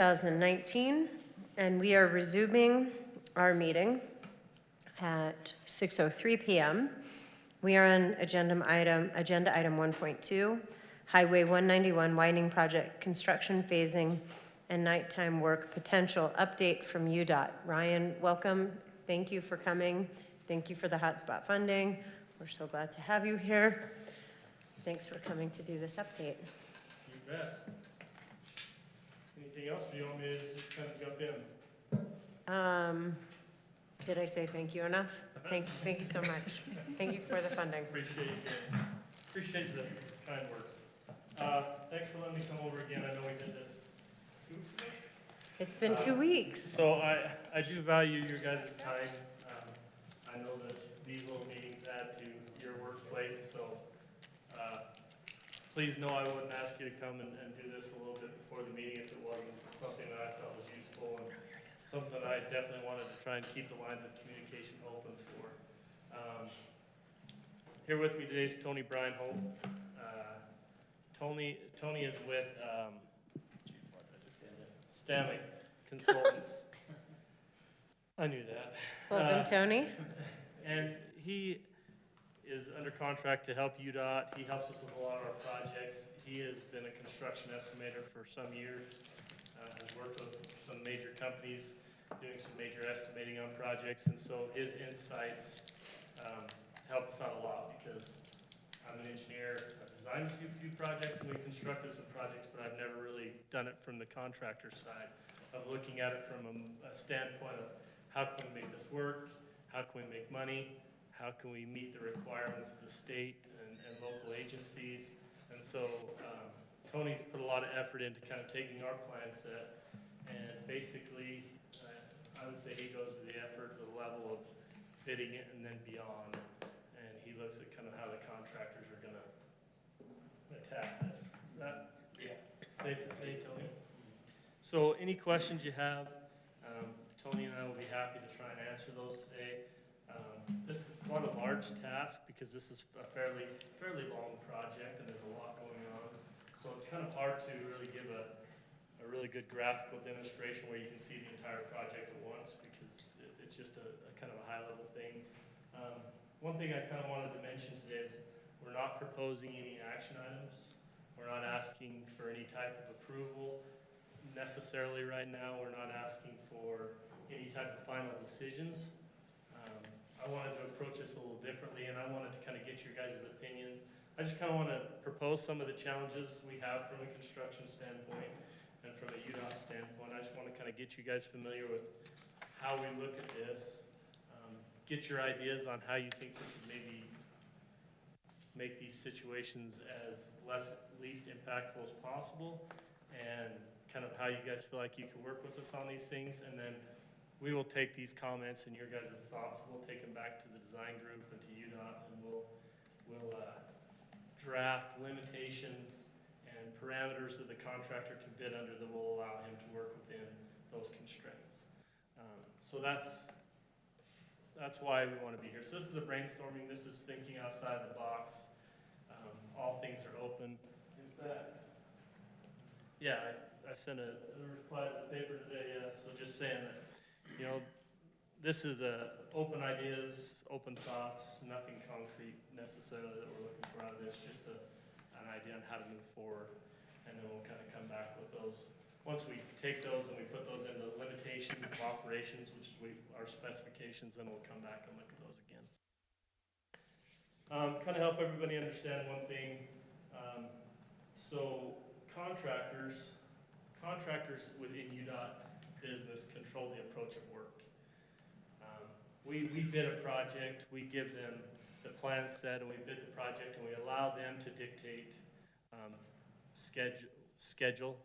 2019, and we are resuming our meeting at 6:03 p.m. We are on agenda item 1.2, Highway 191 widening project construction phasing and nighttime work potential update from UDOT. Ryan, welcome. Thank you for coming. Thank you for the hotspot funding. We're so glad to have you here. Thanks for coming to do this update. You bet. Anything else, or do you want me to just kind of jump in? Did I say thank you enough? Thank you so much. Thank you for the funding. Appreciate the kind words. Thanks for letting me come over again. I know we did this 2 weeks ago. It's been 2 weeks. So I do value your guys' time. I know that these little meetings add to your workplace, so please know I wouldn't ask you to come and do this a little bit before the meeting if it wasn't something that I felt was useful and something I definitely wanted to try and keep the lines of communication open for. Here with me today is Tony Breinholt. Tony is with Stanley Consultants. I knew that. Welcome, Tony. And he is under contract to help UDOT. He helps us with a lot of our projects. He has been a construction estimator for some years. Has worked with some major companies doing some major estimating on projects, and so his insights help us out a lot because I'm an engineer. I've designed a few projects and we've constructed some projects, but I've never really done it from the contractor side of looking at it from a standpoint of how can we make this work, how can we make money, how can we meet the requirements of the state and local agencies. And so Tony's put a lot of effort into kind of taking our plan set and basically I would say he goes to the effort, the level of bidding it and then beyond. And he looks at kind of how the contractors are going to attack this. Is that safe to say, Tony? So any questions you have, Tony and I will be happy to try and answer those today. This is quite a large task because this is a fairly long project and there's a lot going on. So it's kind of hard to really give a really good graphical demonstration where you can see the entire project at once because it's just a kind of a high level thing. One thing I kind of wanted to mention today is we're not proposing any action items. We're not asking for any type of approval necessarily right now. We're not asking for any type of final decisions. I wanted to approach this a little differently and I wanted to kind of get your guys' opinions. I just kind of want to propose some of the challenges we have from a construction standpoint and from a UDOT standpoint. I just want to kind of get you guys familiar with how we look at this, get your ideas on how you think we could maybe make these situations as least impactful as possible, and kind of how you guys feel like you can work with us on these things. And then we will take these comments and your guys' thoughts, we'll take them back to the design group and to UDOT, and we'll draft limitations and parameters that the contractor can bid under that will allow him to work within those constraints. So that's why we want to be here. So this is a brainstorming. This is thinking outside the box. All things are open. Is that? Yeah, I sent a reply to the paper today. So just saying that, you know, this is open ideas, open thoughts, nothing concrete necessarily that we're looking for out of this. Just an idea on how to move forward, and then we'll kind of come back with those. Once we take those and we put those into limitations of operations, which is our specifications, then we'll come back and look at those again. Kind of help everybody understand one thing. So contractors within UDOT business control the approach of work. We bid a project, we give them the plan set, and we bid the project, and we allow them to dictate schedule,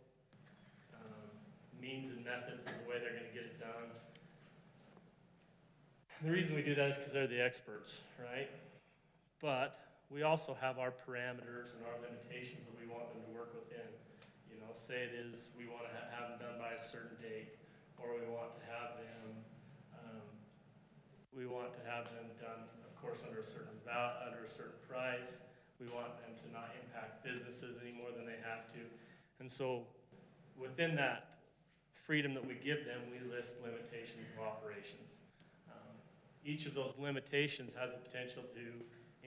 means and methods of the way they're going to get it done. And the reason we do that is because they're the experts, right? But we also have our parameters and our limitations that we want them to work within. You know, say it is we want to have them done by a certain date, or we want to have them done, of course, under a certain price. We want them to not impact businesses any more than they have to. And so within that freedom that we give them, we list limitations of operations. Each of those limitations has the potential to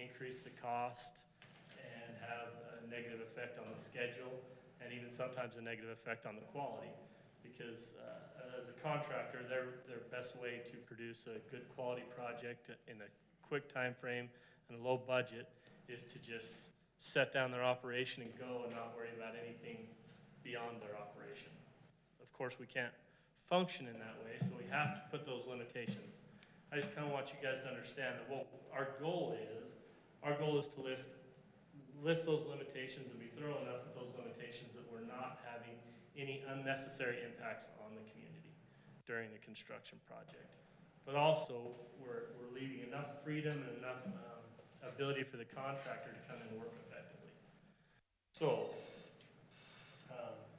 increase the cost and have a negative effect on the schedule, and even sometimes a negative effect on the quality. Because as a contractor, their best way to produce a good quality project in a quick time frame and a low budget is to just set down their operation and go and not worry about anything beyond their operation. Of course, we can't function in that way, so we have to put those limitations. I just kind of want you guys to understand that what our goal is to list those limitations and be thorough enough with those limitations that we're not having any unnecessary impacts on the community during the construction project. But also, we're leaving enough freedom and enough ability for the contractor to come and work effectively. So,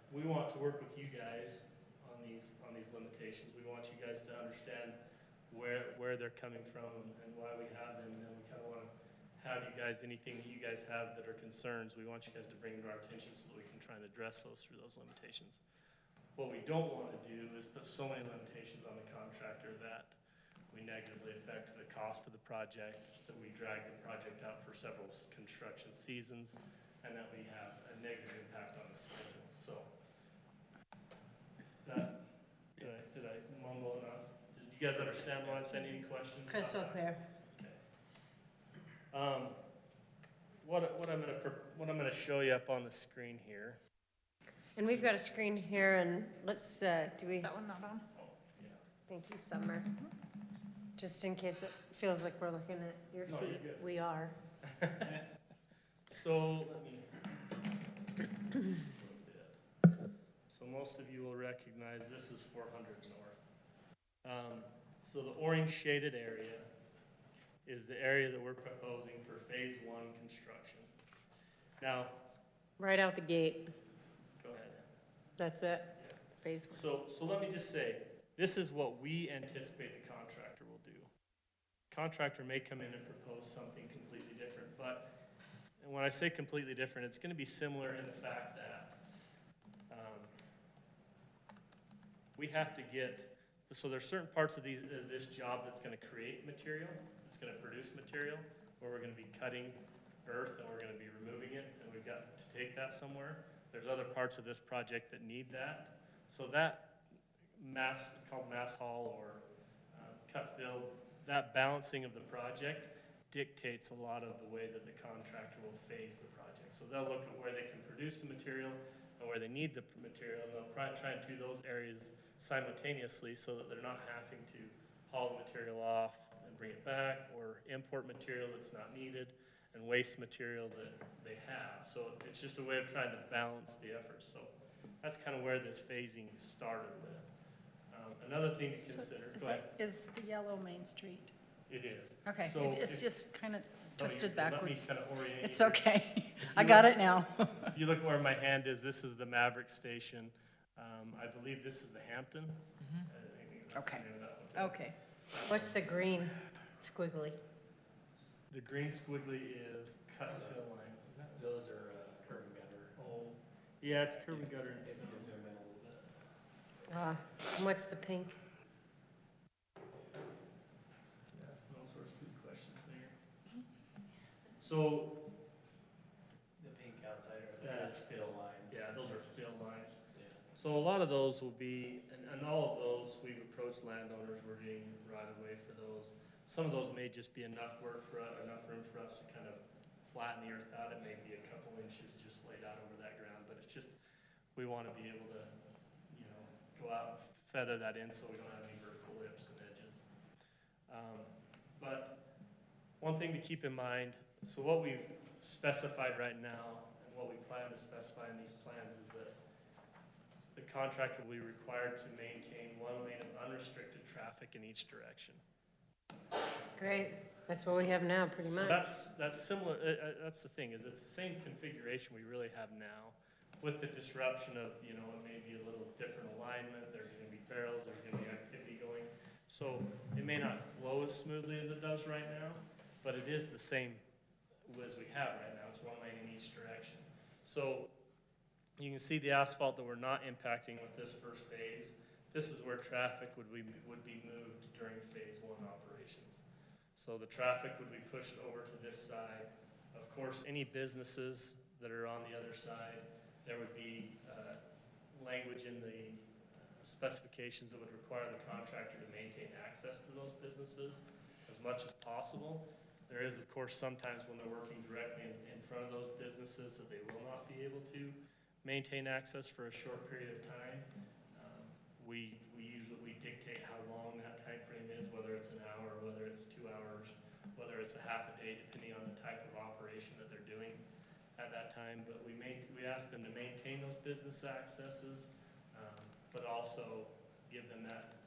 we want to work with you guys on these limitations. We want you guys to understand where they're coming from and why we have them, and then we kind of want to have you guys, anything that you guys have that are concerns, we want you guys to bring to our attention so that we can try and address those through those limitations. What we don't want to do is put so many limitations on the contractor that we negatively affect the cost of the project, that we drag the project out for several construction seasons, and that we have a negative impact on the schedule. So, did I mumble enough? Did you guys understand what I'm saying? Any questions? Crystal clear. Okay. What I'm gonna show you up on the screen here. And we've got a screen here, and let's, do we? That one not on? Oh, yeah. Thank you, Summer. Just in case it feels like we're looking at your No, you're feet, good. we are. So, let me. So most of you will recognize this is 400 North. So the orange shaded area is the area that we're proposing for phase 1 construction. Now, Right out the gate, go ahead. that's it, phase 1. So let me just say, this is what we anticipate the contractor will do. Contractor may come in and propose something completely different, but and when I say completely different, it's going to be similar in the fact that we have to get, so there's certain parts of this job that's going to create material, it's going to produce material, where we're going to be cutting earth and we're going to be removing it, and we've got to take that somewhere. There's other parts of this project that need that. So that called mass haul or cut fill, that balancing of the project dictates a lot of the way that the contractor will phase the project. So they'll look at where they can produce the material and where they need the material, and they'll probably try and do those areas simultaneously so that they're not having to haul the material off and bring it back, or import material that's not needed and waste material that they have. So it's just a way of trying to balance the efforts. So that's kind of where this phasing started with. Another thing to consider. Is the yellow Main Street? It is. Okay, So it's just kind of twisted backwards. Let me kind of orient It's you. okay. I got it now. If you look where my hand is, this is the Maverick Station. I believe this is the Hampton. I think that's the Okay. name of that one. Okay. What's the green squiggly? The green squiggly is cut and fill lines. Is that? Those are curb and gutter. Oh, yeah, it's curb and gutter. Maybe you zoom in a little bit. And what's the pink? Asking all sorts of good questions there. So, The pink outside are That's- the fill lines. yeah, those are fill lines. Yeah. So a lot of those will be, and all of those, we've approached landowners, we're getting right of way for those. Some of those may just be enough room for us to kind of flatten the earth out. It may be a couple inches just laid out over that ground, but it's just, we want to be able to, go out and feather that in so we don't have any vertical lips and edges. But one thing to keep in mind, so what we've specified right now and what we plan to specify in these plans is that the contractor will be required to maintain 1 lane of unrestricted traffic in each direction. Great, that's what we have now, pretty So much. that's similar, that's the thing, is it's the same configuration we really have now, with the disruption of, it may be a little different alignment, there's gonna be barrels, there's gonna be activity going. So it may not flow as smoothly as it does right now, but it is the same as we have right now, it's 1 lane in each direction. So you can see the asphalt that we're not impacting with this first phase. this is where traffic would be moved during phase one operations. So the traffic would be pushed over to this side. Of course, any businesses that are on the other side, there would be language in the specifications that would require the contractor to maintain access to those businesses as much as possible. There is, of course, sometimes when they're working directly in front of those businesses that they will not be able to maintain access for a short period of time. We usually dictate how long that time frame is, whether it's an hour, whether it's 2 hours, whether it's a half a day, depending on the type of operation that they're doing at that time. But we ask them to maintain those business accesses, but also give them that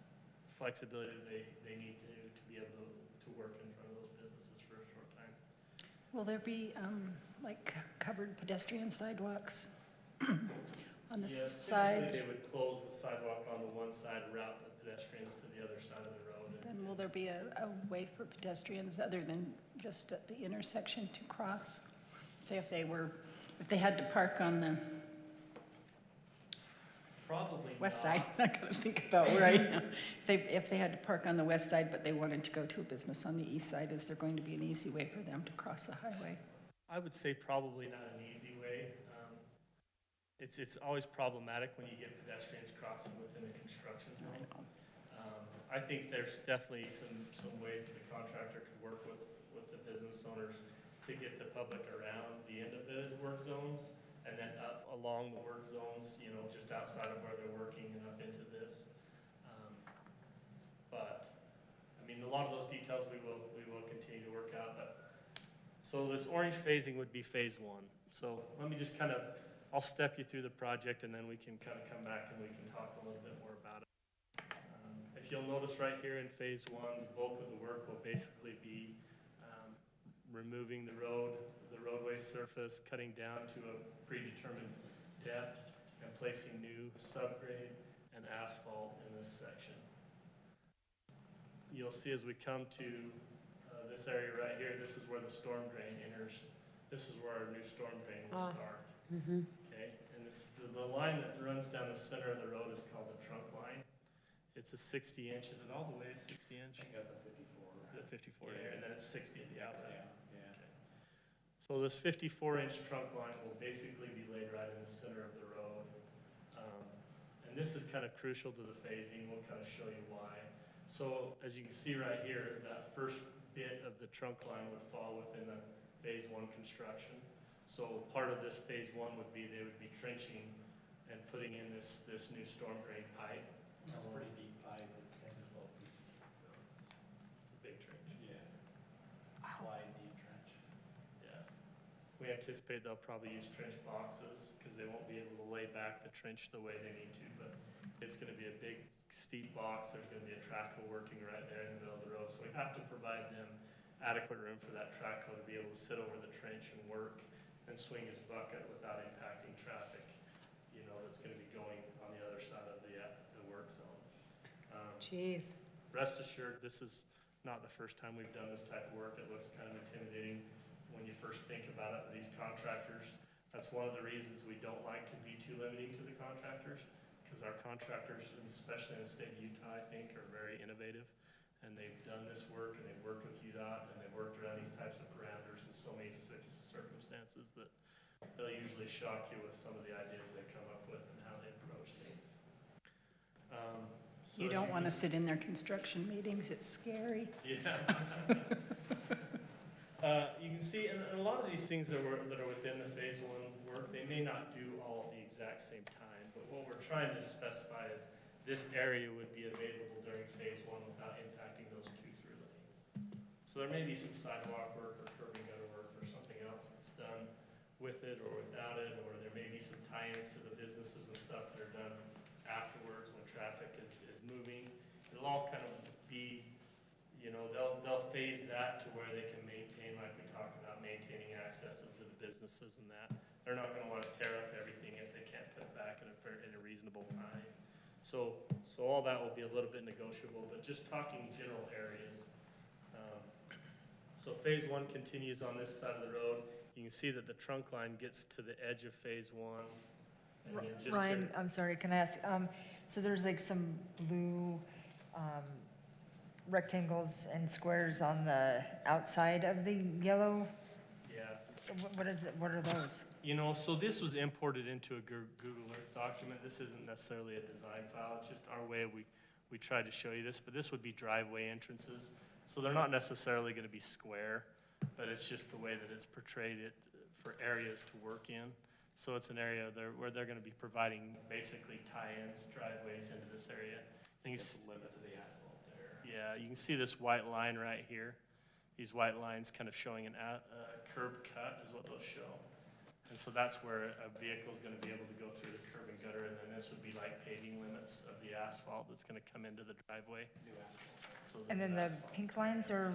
flexibility that they need to be able to work in front of those businesses for a short time. Will there be, like, covered pedestrian sidewalks on the Yes, side? typically they would close the sidewalk on the one side, route the pedestrians to the other side of the road. Then will there be a way for pedestrians other than just at the intersection to cross? Say if they had to park on the Probably west not. side, I gotta think about where I am. If they had to park on the west side, but they wanted to go to a business on the east side, is there going to be an easy way for them to cross the highway? I would say probably not an easy way. It's always problematic when you get pedestrians crossing within a construction I zone. know. I think there's definitely some ways that the contractor could work with the business owners to get the public around the end of the work zones and then up along the work zones, just outside of where they're working and up into this. But, I mean, a lot of those details we will continue to work out. But so this orange phasing would be phase one. So let me just I'll step you through the project and then we can kind of come back and we can talk a little bit more about it. If you'll notice right here in phase one, the bulk of the work will basically be removing the roadway surface, cutting down to a predetermined depth, and placing new subgrade and asphalt in this section. You'll see as we come to this area right here, this is where the storm drain enters. This is where our new storm drain will start. Okay, and the line that runs down the center of the road is called the trunk line. It's a 60 inch. Is it all the way 60 inch? I think that's a 54. The 54 here, and then it's 60 at the outside. Yeah. Okay. So this 54-inch trunk line will basically be laid right in the center of the road. And this is kind of crucial to the phasing. We'll kind of show you why. So as you can see right here, that first bit of the trunk line would fall within the phase one construction. So part of this phase one would be they would be trenching and putting in this new storm drain pipe. That's a pretty deep pipe, it's 10 to 12 feet, so It's a big trench. yeah. Wide, deep trench. Yeah. We anticipate they'll probably use trench boxes because they won't be able to lay back the trench the way they need to, but it's going to be a big steep box. There's going to be a track hoe working right there in the middle of the road. So we have to provide them adequate room for that track hoe to be able to sit over the trench and work and swing his bucket without impacting traffic, that's going to be going on the other side of the work zone. Jeez. Rest assured, this is not the first time we've done this type of work. It looks kind of intimidating when you first think about it, these contractors. That's one of the reasons we don't like to be too limiting to the contractors, because our contractors, especially in the state of Utah, I think, are very innovative. And they've done this work, and they've worked with UDOT, and they've worked around these types of parameters in so many circumstances that they'll usually shock you with some of the ideas they come up with and how they approach things. You don't want to sit in their construction meetings, it's scary. Yeah. You can see, and a lot of these things that are within the phase one work, they may not do all at the exact same time, but what we're trying to specify is this area would be available during phase one without impacting those 2 through lanes. So there may be some sidewalk work or curb and gutter work or something else that's done with it or without it, or there may be some tie-ins to the businesses and stuff that are done afterwards when traffic is moving. It'll all kind of be, they'll phase that to where they can maintain, like we talked about, maintaining accesses to the businesses and that. They're not going to want to tear up everything if they can't put it back in a reasonable time. So all that will be a little bit negotiable, but just talking general areas. So phase one continues on this side of the road. You can see that the trunk line gets to the edge of phase one. And then just Ryan, to- I'm sorry, can I ask, so there's like some blue rectangles and squares on the outside of the yellow? Yeah. What is it, what are those? You know, so this was imported into a Google Earth document. This isn't necessarily a design file. It's just our way we tried to show you this, but this would be driveway entrances. So they're not necessarily going to be square, but it's just the way that it's portrayed it for areas to work in. So it's an area there where they're going to be providing basically tie-ins, driveways into this area. And you That's the limits of the asphalt there. yeah, you can see this white line right here. These white lines kind of showing a curb cut is what they'll show. And so that's where a vehicle is going to be able to go through the curb and gutter, and then this would be like paving limits of the asphalt that's going to come into the driveway. New asphalt. So And then the that's- pink lines are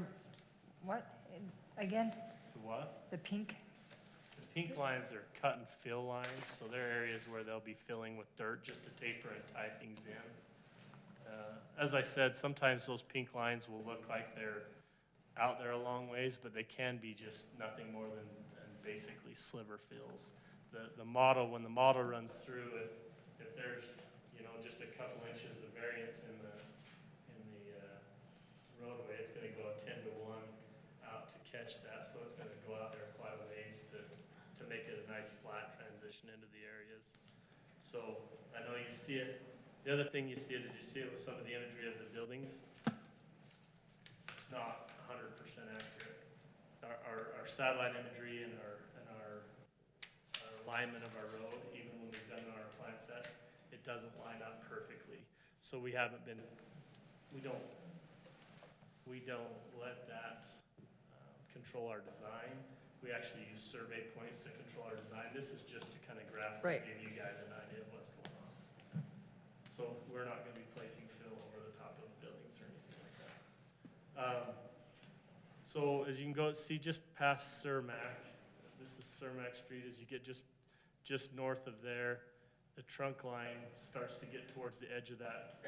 what, again? The what? The pink? The pink lines are cut and fill lines, so they're areas where they'll be filling with dirt just to taper and tie things in. As I said, sometimes those pink lines will look like they're out there a long ways, but they can be just nothing more than basically sliver fills. The model, when the model runs through, if there's, you know, just a couple inches of variance in the roadway, it's gonna go 10-to-1 out to catch that, so it's gonna go out there quite a ways to make it a nice flat transition into the areas. So I know you see it. The other thing you see it is you see it with some of the imagery of the buildings. It's not 100% accurate. Our satellite imagery and our alignment of our road, even when we've done our plan sets, it doesn't line up perfectly. So we don't let that control our design. We actually use survey points to control our design. This is just to kind of graphically Right. give you guys an idea of what's going on. So we're not going to be placing fill over the top of buildings or anything like that. So as you can go see just past Cermak, this is Cermak Street. As you get just north of there, the trunk line starts to get towards the edge of that,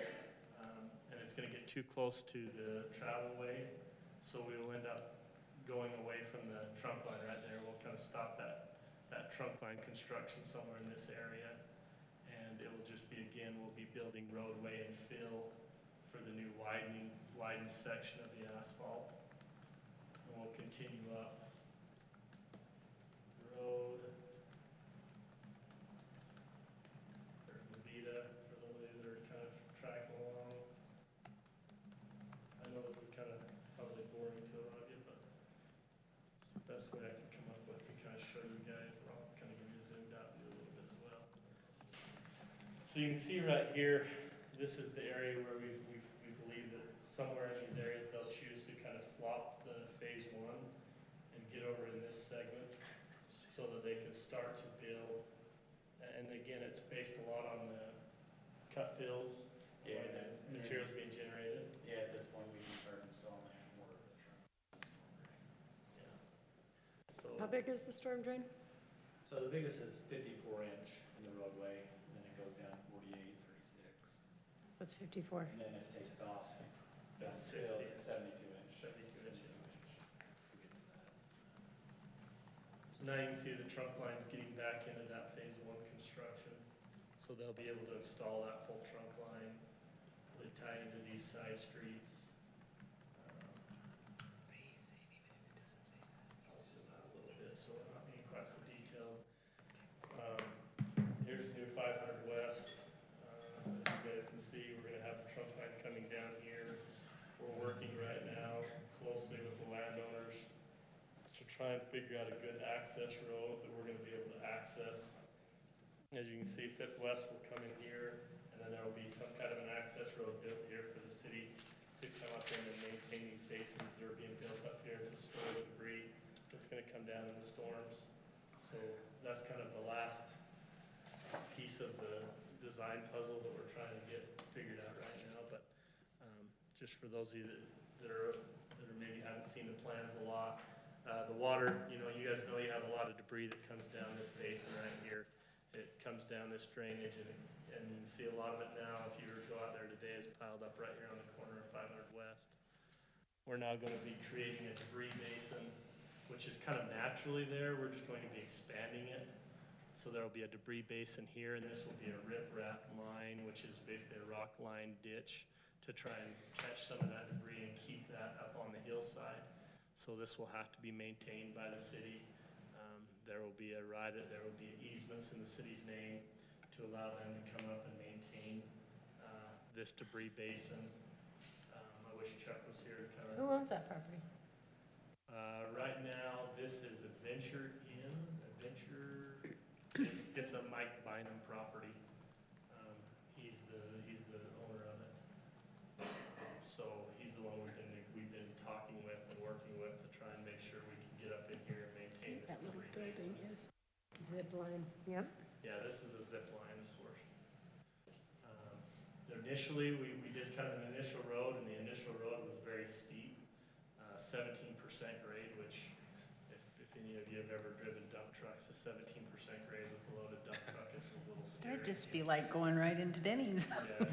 and it's going to get too close to the travel way. So we will end up going away from the trunk line right there. We'll kind of stop that trunk line construction somewhere in this area, and it will just be, again, we'll be building roadway and fill for the new widened section of the asphalt. And we'll continue up the road. There's Levita for those of you that are kind of tracking along. I know this is kind of probably boring to a lot of you, but it's the best way I can come up with to kind of show you guys, and I'll kind of give you a zoomed out view a little bit as well. So you can see right here, this is the area where we believe that somewhere in these areas they'll choose to kind of flop the phase 1 and get over in this segment so that they can start to build. And again, it's based a lot on the cut fills, Yeah, and the materials being generated. Yeah, at this point, we can start installing more of the trunk. Yeah. So, How big is the storm drain? So the biggest is 54 inch in the roadway, and then it goes down 48, 36. What's 54? And then it takes off down That's to 60. 72 inch. 72 inches. We get to that. So now you can see the trunk lines getting back into that phase 1 construction. So they'll be able to install that full trunk line, really tie into these side streets. I'll zoom out a little bit so I'm not being quite so detailed. Here's new 500 West. As you guys can see, we're gonna have the trunk line coming down here. We're working right now closely with the landowners to try and figure out a good access road that we're gonna be able to access. As you can see, Fifth West will come in here, and then there will be some kind of an access road built here for the city to come up in and maintain these basins that are being built up here to store the debris that's gonna come down in the storms. So that's kind of the last piece of the design puzzle that we're trying to get figured out right now. But just for those of you that are maybe haven't seen the plans a lot, the water, you know, you guys know you have a lot of debris that comes down this basin right here. It comes down this drainage, and you can see a lot of it now. If you were to go out there today, it's piled up right here on the corner of 500 West. We're now going to be creating a debris basin, which is kind of naturally there. We're just going to be expanding it So there'll be a debris basin here, and this will be a riprap line, which is basically a rock line ditch to try and catch some of that debris and keep that up on the hillside. So this will have to be maintained by the city. There will be there will be easements in the city's name to allow them to come up and maintain this debris basin. I wish Chuck was here to kind of. Who owns that property? Right now, this is Adventure Inn. It's a Mike Bynum property. He's the owner of it. So he's the one we've been talking with and working with to try and make sure we can get up in here and maintain this That little debris building basin. is, Zip line, yep. Yeah, this is a zip line, of course. Initially, we did kind of an initial road, and the initial road was very steep, 17% grade, which if any of you have ever driven dump trucks, a 17% grade with a loaded dump truck is a little scary. that'd just be like going right into Denny's. Yeah,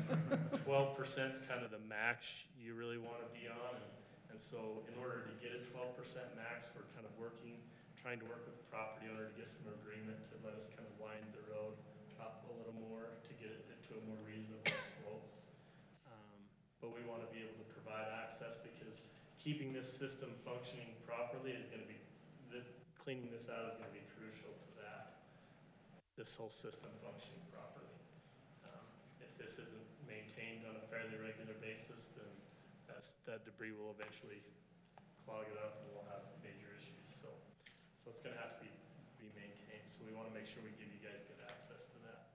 12% is kind of the max you really want to be on, and so in order to get a 12% max, we're kind of trying to work with the property owner to get some agreement to let us kind of wind the road up a little more to get it to a more reasonable slope. But we want to be able to provide access because keeping this system functioning properly is going to be, cleaning this out is going to be crucial to this whole system functioning properly. If this isn't maintained on a fairly regular basis, then that debris will eventually clog it up and we'll have major issues. So it's going to have to be maintained. So we want to make sure we give you guys good access to that.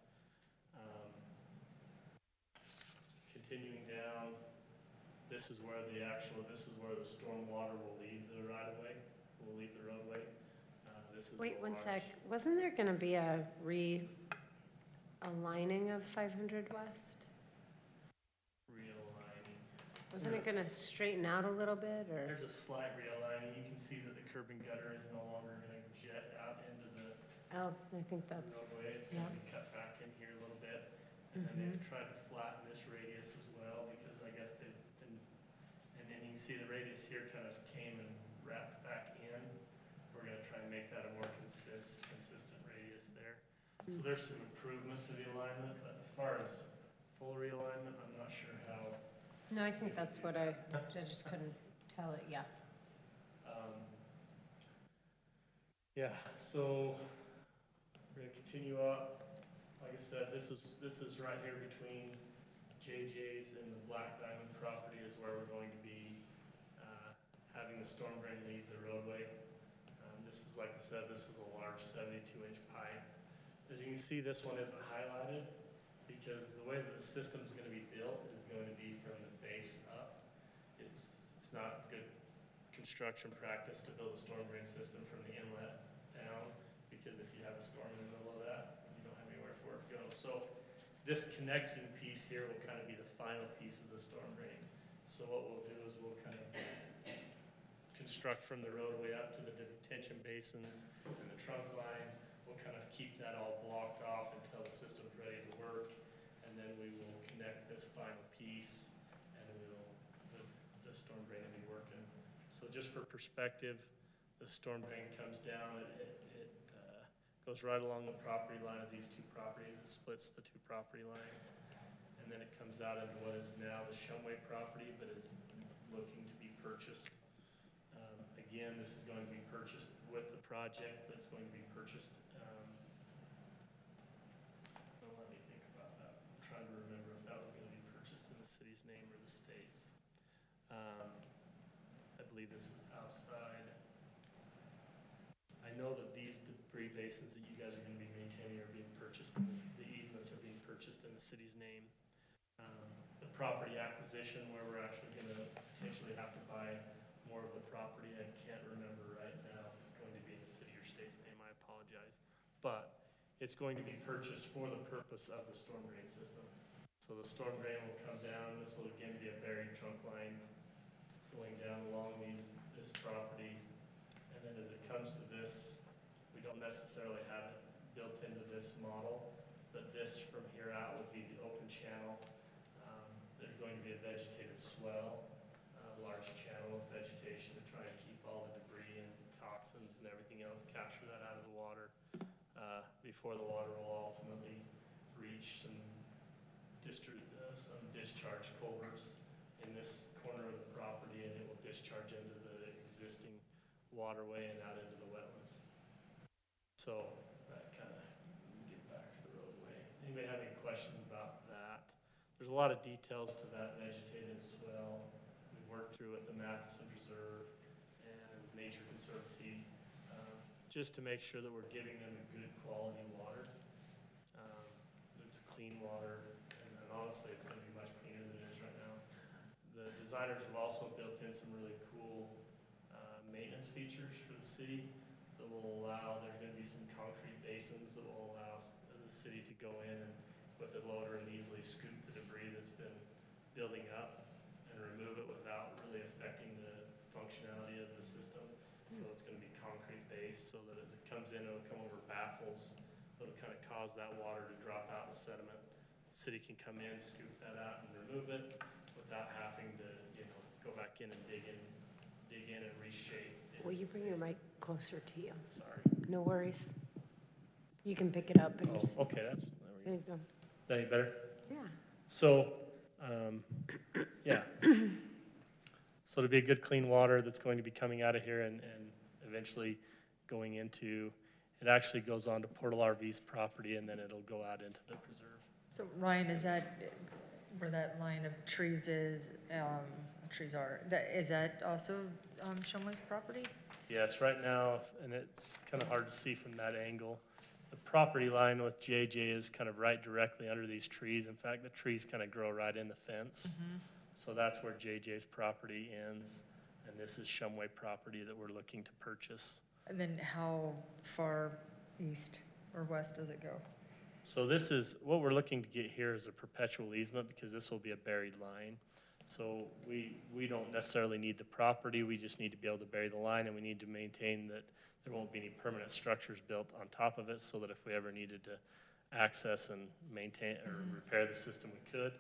Continuing down, this is where the storm water will leave the right-of-way, will leave the roadway. This is Wait, the one large- sec. Wasn't there gonna be a realigning of 500 West? Realigning. Wasn't it gonna straighten out a little bit, or? There's a slight realigning. You can see that the curb and gutter is no longer going to jet out into the Oh, I think that's, roadway. It's going to yeah. be cut back in here a little bit. And then they've tried to flatten this radius as well because I guess they've been, and then you can see the radius here kind of came and wrapped back in. We're going to try and make that a more consistent radius there. So there's some improvement to the alignment, but as far as full realignment, I'm not sure how. No, I think that's what I just couldn't tell it, yeah. Yeah, so we're gonna continue up. Like I said, this is right here between JJ's and the Black Diamond property is where we're going to be having the storm drain leave the roadway. This is, like I said, this is a large 72-inch pipe. As you can see, this one isn't highlighted because the way that the system's going to be built is going to be from the base up. It's not good construction practice to build a storm drain system from the inlet down because if you have a storm in the middle of that, you don't have anywhere for it to go. So this connecting piece here will kind of be the final piece of the storm drain. So what we'll do is we'll kind of construct from the roadway up to the detention basins and the trunk line. We'll kind of keep that all blocked off until the system's ready to work. And then we will connect this final piece and the storm drain will be working. So just for perspective, the storm drain comes down, it goes right along the property line of these two properties. It splits the two property lines. And then it comes out into what is now the Shumway property, but is looking to be purchased. Again, this is going to be purchased with the project, but it's going to be purchased. Well, let me think about that. I'm trying to remember if that was going to be purchased in the city's name or the state's. I believe this is outside. I know that these debris basins that you guys are going to be maintaining are being purchased, the easements are being purchased in the city's name. The property acquisition where we're actually going to potentially have to buy more of the property, I can't remember right now if it's going to be in the city or state's name, I apologize. But it's going to be purchased for the purpose of the storm drain system. So the storm drain will come down, this will again be a buried trunk line going down along this property. And then as it comes to this, we don't necessarily have it built into this model, but this from here out would be the open channel. There's going to be a vegetated swell, a large channel of vegetation to try and keep all the debris and toxins and everything else, capture that out of the water before the water will ultimately reach some discharge culverts in this corner of the property, and it will discharge into the existing waterway and out into the wetlands. So that kind of get back to the roadway. Anybody have any questions about that? There's a lot of details to that vegetated swell. We worked through with the Matheson Preserve and Nature Conservancy, just to make sure that we're giving them a good quality water. It's clean water, and honestly, it's going to be much cleaner than it is right now. The designers have also built in some really cool maintenance features for the city that will allow, there's going to be some concrete basins that will allow the city to go in and with a loader and easily scoop the debris that's been building up and remove it without really affecting the functionality of the system. So it's going to be concrete based so that as it comes in, it'll come over baffles. It'll kind of cause that water to drop out the sediment. The city can come in, scoop that out and remove it without having to, go back in and dig in and reshape. Will you bring your mic closer to you? Sorry. No worries. You can pick it up and just, Oh, okay, there there we you go. go. Is that any better? Yeah. So, yeah. So to be a good clean water that's going to be coming out of here and eventually going into, it actually goes on to Portal RV's property and then it'll go out into the preserve. So Ryan, is that where that line of trees is, is that also Shumway's property? Yes, right now, and it's kind of hard to see from that angle. The property line with JJ is kind of right directly under these trees. In fact, the trees kind of grow right in the fence. Mm-hmm. So that's where JJ's property ends, and this is Shumway property that we're looking to purchase. And then how far east or west does it go? So this is, what we're looking to get here is a perpetual easement because this will be a buried line. So we don't necessarily need the property, we just need to be able to bury the line, and we need to maintain that there won't be any permanent structures built on top of it so that if we ever needed to access and maintain or repair the system, we could.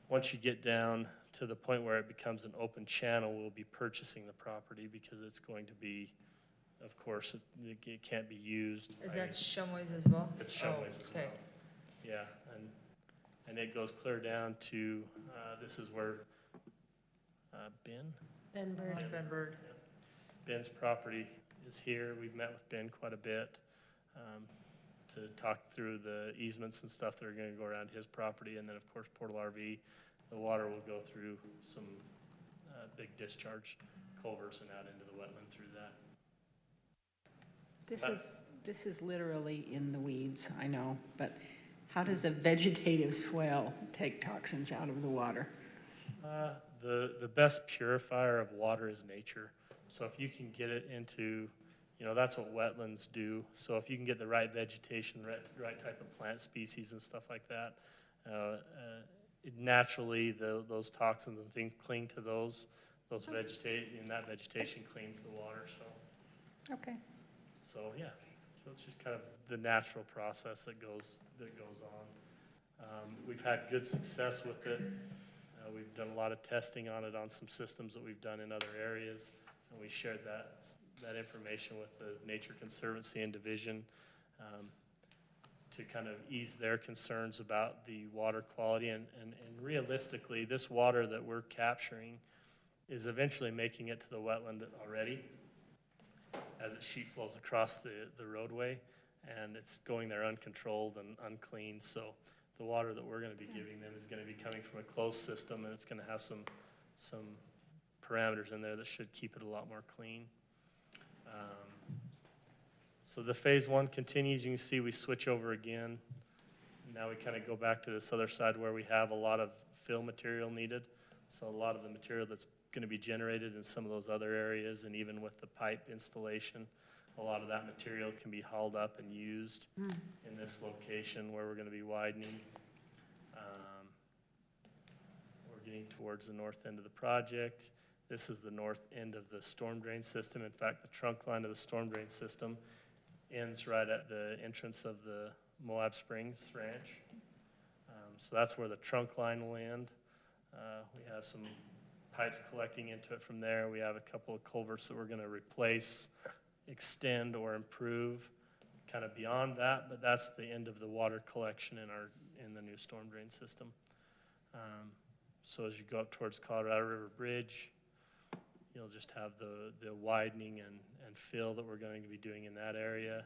Once you get down to the point where it becomes an open channel, we'll be purchasing the property because it's going to be, of course, it can't be used. Is that Shumway's as well? It's Shumway's as well. Okay. Yeah, and it goes clear down to, this is where Ben Bird. Ben Bird. Ben's property is here. We've met with Ben quite a bit to talk through the easements and stuff that are going to go around his property. And then, of course, Portal RV, the water will go through some big discharge culverts and out into the wetland through that. This is literally in the weeds, I know, but how does a vegetative swell take toxins out of the water? The best purifier of water is nature. So if you can get it into, that's what wetlands do. So if you can get the right vegetation, the right type of plant species and stuff like that, naturally those toxins and things cling to those vegetation, and that vegetation cleans the water. So Okay. so yeah, so it's just kind of the natural process that goes on. We've had good success with it. We've done a lot of testing on it on some systems that we've done in other areas, and we shared that information with the Nature Conservancy and Division to kind of ease their concerns about the water quality. And realistically, this water that we're capturing is eventually making it to the wetland already as it sheet flows across the roadway, and it's going there uncontrolled and unclean. So the water that we're going to be giving them is going to be coming from a closed system, and it's going to have some parameters in there that should keep it a lot more clean. So the phase one continues. You can see we switch over again. Now we kind of go back to this other side where we have a lot of fill material needed. So a lot of the material that's going to be generated in some of those other areas, and even with the pipe installation, a lot of that material can be hauled up and used in this location where we're going to be widening. We're getting towards the north end of the project. This is the north end of the storm drain system. In fact, the trunk line of the storm drain system ends right at the entrance of the Moab Springs Ranch. So that's where the trunk line will end. We have some pipes collecting into it from there. We have a couple of culverts that we're going to replace, extend, or improve, kind of beyond that, but that's the end of the water collection in the new storm drain system. So as you go up towards Colorado River Bridge, you'll just have the widening and fill that we're going to be doing in that area.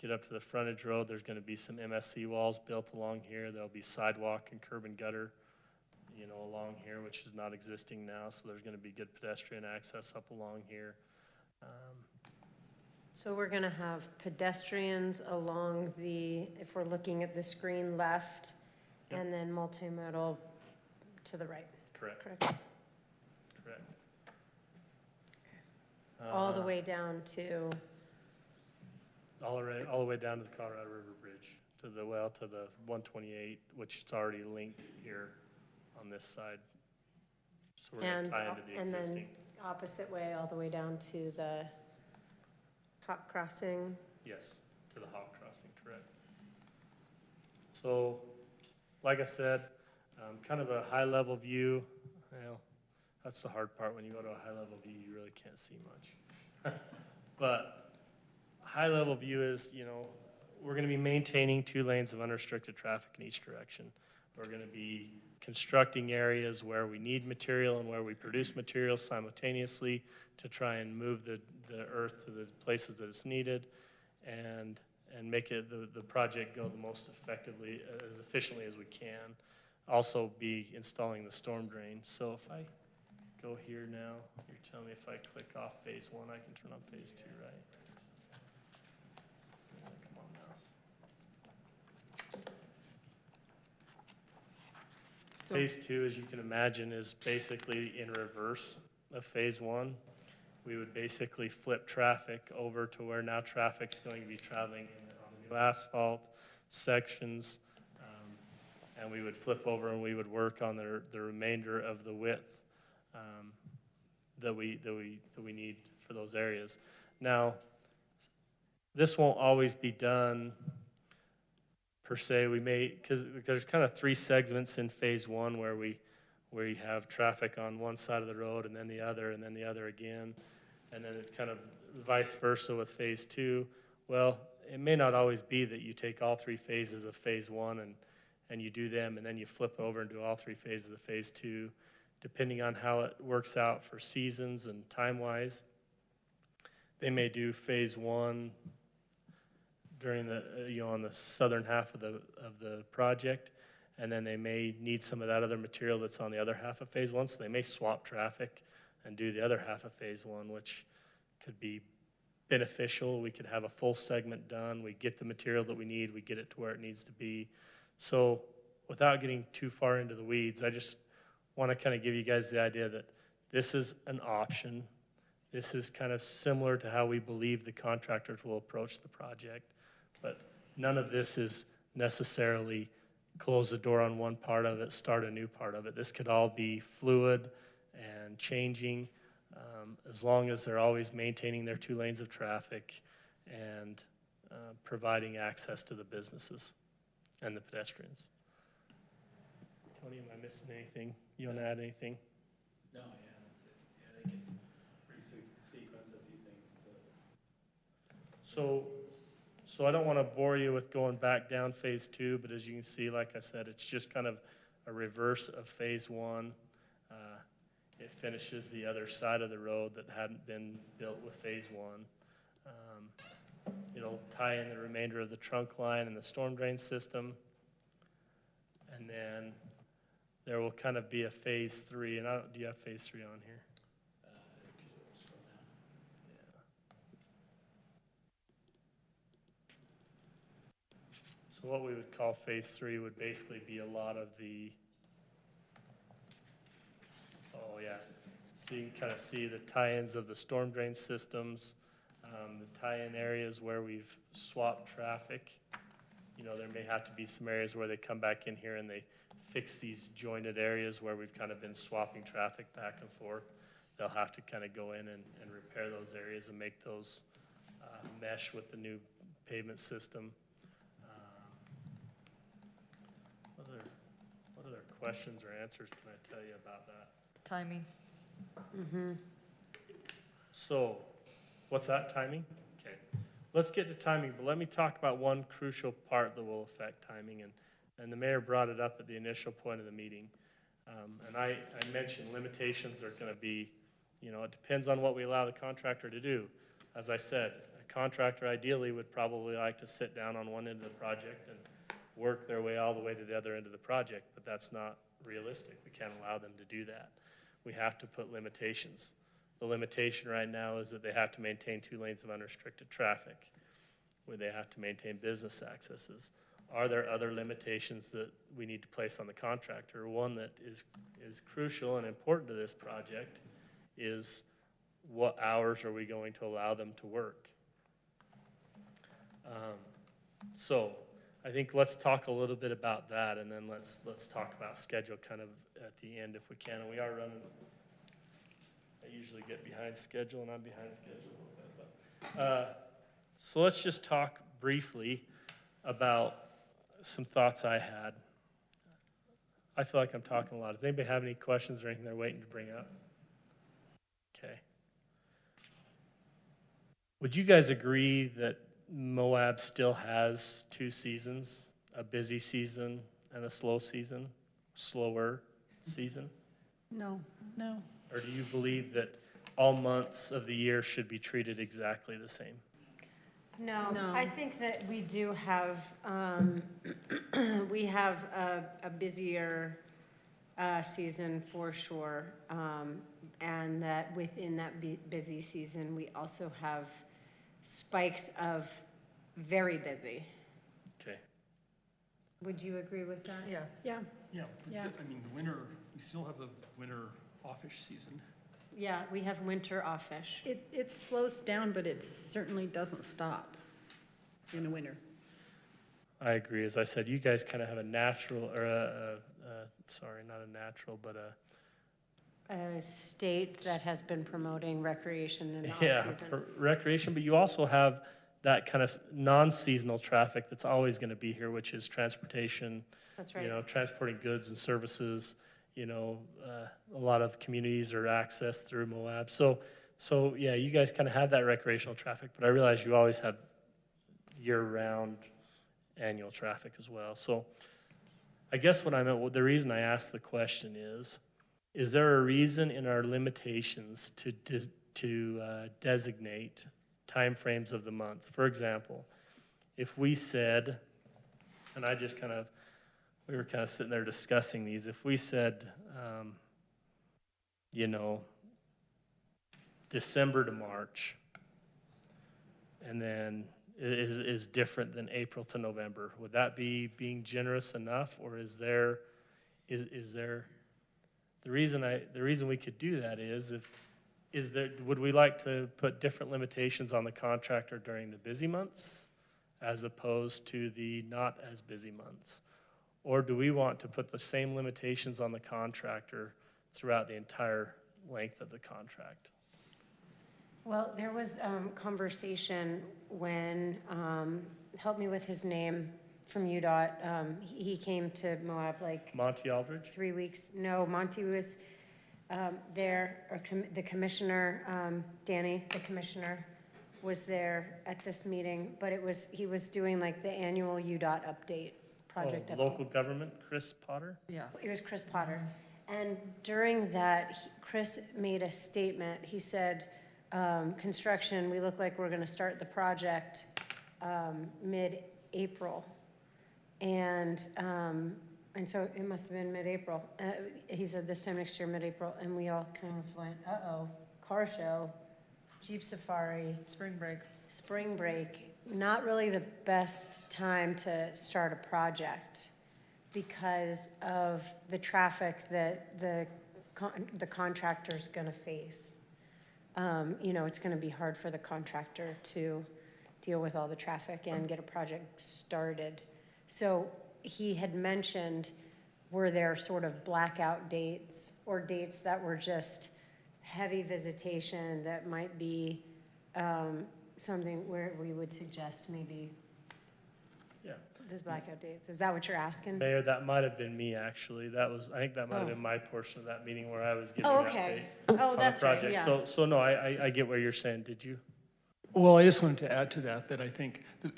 Get up to the frontage road, there's going to be some MSC walls built along here. There'll be sidewalk and curb and gutter, along here, which is not existing now. So there's going to be good pedestrian access up along here. So we're going to have pedestrians along if we're looking at the screen left, Yep. and then multimodal to the right. Correct. Correct. All the way down to, All the way down to the Colorado River Bridge, to the 128, which is already linked here on this side. So we're going to tie into the and then existing. opposite way, all the way down to the hop crossing. Yes, to the hop crossing, correct. So, like I said, kind of a high-level view. Well, that's the hard part. When you go to a high-level view, you really can't see much. But high-level view is, we're going to be maintaining 2 lanes of unrestricted traffic in each direction. We're going to be constructing areas where we need material and where we produce material simultaneously to try and move the earth to the places that it's needed and make it the project go the most effectively, as efficiently as we can. Also be installing the storm drain. So if I go here now, you're telling me if I click off phase 1, I can turn on phase 2, right? Come on, mouse. So- Phase 2, as you can imagine, is basically in reverse of phase 1. We would basically flip traffic over to where now traffic's going to be traveling on the new asphalt sections, and we would flip over and we would work on the remainder of the width that we need for those areas. Now, this won't always be done per se. We may, because there's kind of 3 segments in phase 1 where you have traffic on one side of the road and then the other and then the other again, and then it's kind of vice versa with phase 2. Well, it may not always be that you take all 3 phases of phase 1 and you do them, and then you flip over and do all 3 phases of phase 2, depending on how it works out for seasons and time-wise. They may do phase 1 during the on the southern half of the project, and then they may need some of that other material that's on the other half of phase 1, so they may swap traffic and do the other half of phase 1, which could be beneficial. We could have a full segment done. We get the material that we need. We get it to where it needs to be. So without getting too far into the weeds, I just want to kind of give you guys the idea that this is an option. This is kind of similar to how we believe the contractors will approach the project, but none of this is necessarily close the door on one part of it, start a new part of it. This could all be fluid and changing, as long as they're always maintaining their 2 lanes of traffic and providing access to the businesses and the pedestrians. Tony, am I missing anything? You want to add anything? No, yeah, that's it. Yeah, they can sequence a few things, but. So I don't want to bore you with going back down phase 2, but as you can see, like I said, it's just kind of a reverse of phase 1. It finishes the other side of the road that hadn't been built with phase 1. It'll tie in the remainder of the trunk line and the storm drain system. And then there will kind of be a phase 3. And do you have phase 3 on here? So what we would call phase 3 would basically be a lot of the, so you can kind of see the tie-ins of the storm drain systems, the tie-in areas where we've swapped traffic. There may have to be some areas where they come back in here and they fix these jointed areas where we've kind of been swapping traffic back and forth. They'll have to kind of go in and repair those areas and make those mesh with the new pavement system. What other questions or answers can I tell you about that? Timing. Mm-hmm. So, What's that, timing? Okay. Let's get to timing, but let me talk about one crucial part that will affect timing, and the mayor brought it up at the initial point of the meeting. And I mentioned limitations are gonna be, it depends on what we allow the contractor to do. As I said, a contractor ideally would probably like to sit down on one end of the project and work their way all the way to the other end of the project, but that's not realistic. We can't allow them to do that. We have to put limitations. The limitation right now is that they have to maintain 2 lanes of unrestricted traffic, where they have to maintain business accesses. Are there other limitations that we need to place on the contractor? One that is crucial and important to this project is what hours are we going to allow them to work? So I think let's talk a little bit about that, and then let's talk about schedule kind of at the end if we can. And we are running. I usually get behind schedule, and I'm behind schedule a little bit. But, so let's just talk briefly about some thoughts I had. I feel like I'm talking a lot. Does anybody have any questions or anything they're waiting to bring up? Okay. Would you guys agree that Moab still has 2 seasons, a busy season and a slower season? No. Or do you believe that all months of the year should be treated exactly the same? No, No. I think that we do have, we have a busier season for sure. And that within that busy season, we also have spikes of very busy. Okay. Would you agree with that? Yeah. Yeah. Yeah, Yeah. I mean, the winter, we still have the winter offish season. Yeah, we have winter offish. It slows down, but it certainly doesn't stop in the winter. I agree. As I said, you guys kind of have a natural, or sorry, not a natural, but A state that has been promoting recreation in the off-season. for recreation, but you also have that kind of non-seasonal traffic that's always going to be here, which is transportation, That's right. transporting goods and services. A lot of communities are accessed through Moab. So yeah, you guys kind of have that recreational traffic, but I realize you always have year-round annual traffic as well. So I guess the reason I asked the question is there a reason in our limitations to designate timeframes of the month? For example, if we said, and we were kind of sitting there discussing these, if we said, December to March, and then is different than April to November, would that be being generous enough, or is there the reason we could do that would we like to put different limitations on the contractor during the busy months as opposed to the not as busy months? Or do we want to put the same limitations on the contractor throughout the entire length of the contract? Well, there was conversation when, help me with his name, from UDOT. He came to Moab like Monty Aldridge? 3 weeks. No, Monty was there, or the commissioner, Danny, the commissioner, was there at this meeting, but he was doing like the annual UDOT update, project update. Local government, Chris Potter? Yeah. It was Chris Potter. And during that, Chris made a statement. He said, construction, we look like we're going to start the project mid-April. And so it must have been mid-April. He said this time next year, mid-April. And we all kind of went, uh-oh, car show, Jeep Safari. Spring break. Not really the best time to start a project because of the traffic that the contractor's going to face. It's going to be hard for the contractor to deal with all the traffic and get a project started. So he had mentioned, were there sort of blackout dates or dates that were just heavy visitation that might be something where we would suggest maybe Yeah. those blackout dates? Is that what you're asking? Mayor, that might have been me, actually. I think that might have been my portion of that meeting where I was giving Oh, an okay. update Oh, on the that's right, project. yeah. So no, I get what you're saying. Did you? Well, I just wanted to add to that, that I think that,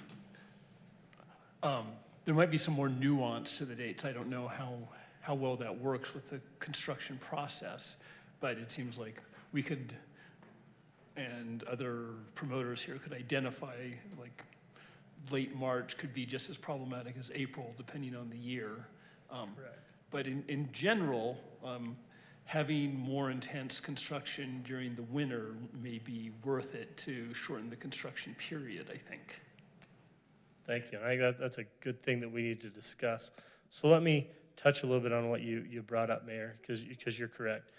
there might be some more nuance to the dates. I don't know how well that works with the construction process, but it seems like we could, and other promoters here could identify, like, late March could be just as problematic as April, depending on the year. Correct. But in general, having more intense construction during the winter may be worth it to shorten the construction period, I think. Thank you. I think that's a good thing that we need to discuss. So let me touch a little bit on what you brought up, Mayor, because you're correct.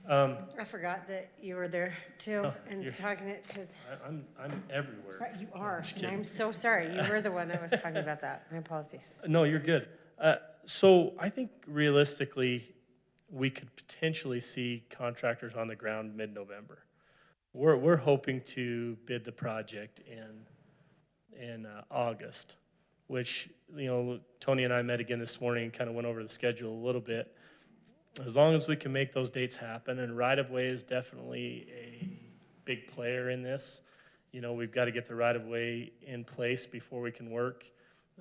I forgot that you were there too, Oh, and you're- talking it, because I'm everywhere. you are, just and kidding. I'm so sorry. You were the one that was talking about that. My apologies. No, you're good. So I think realistically, we could potentially see contractors on the ground mid-November. We're hoping to bid the project in August, which, you know, Tony and I met again this morning and kind of went over the schedule a little bit. As long as we can make those dates happen, and right-of-way is definitely a big player in this. You know, we've got to get the right-of-way in place before we can work.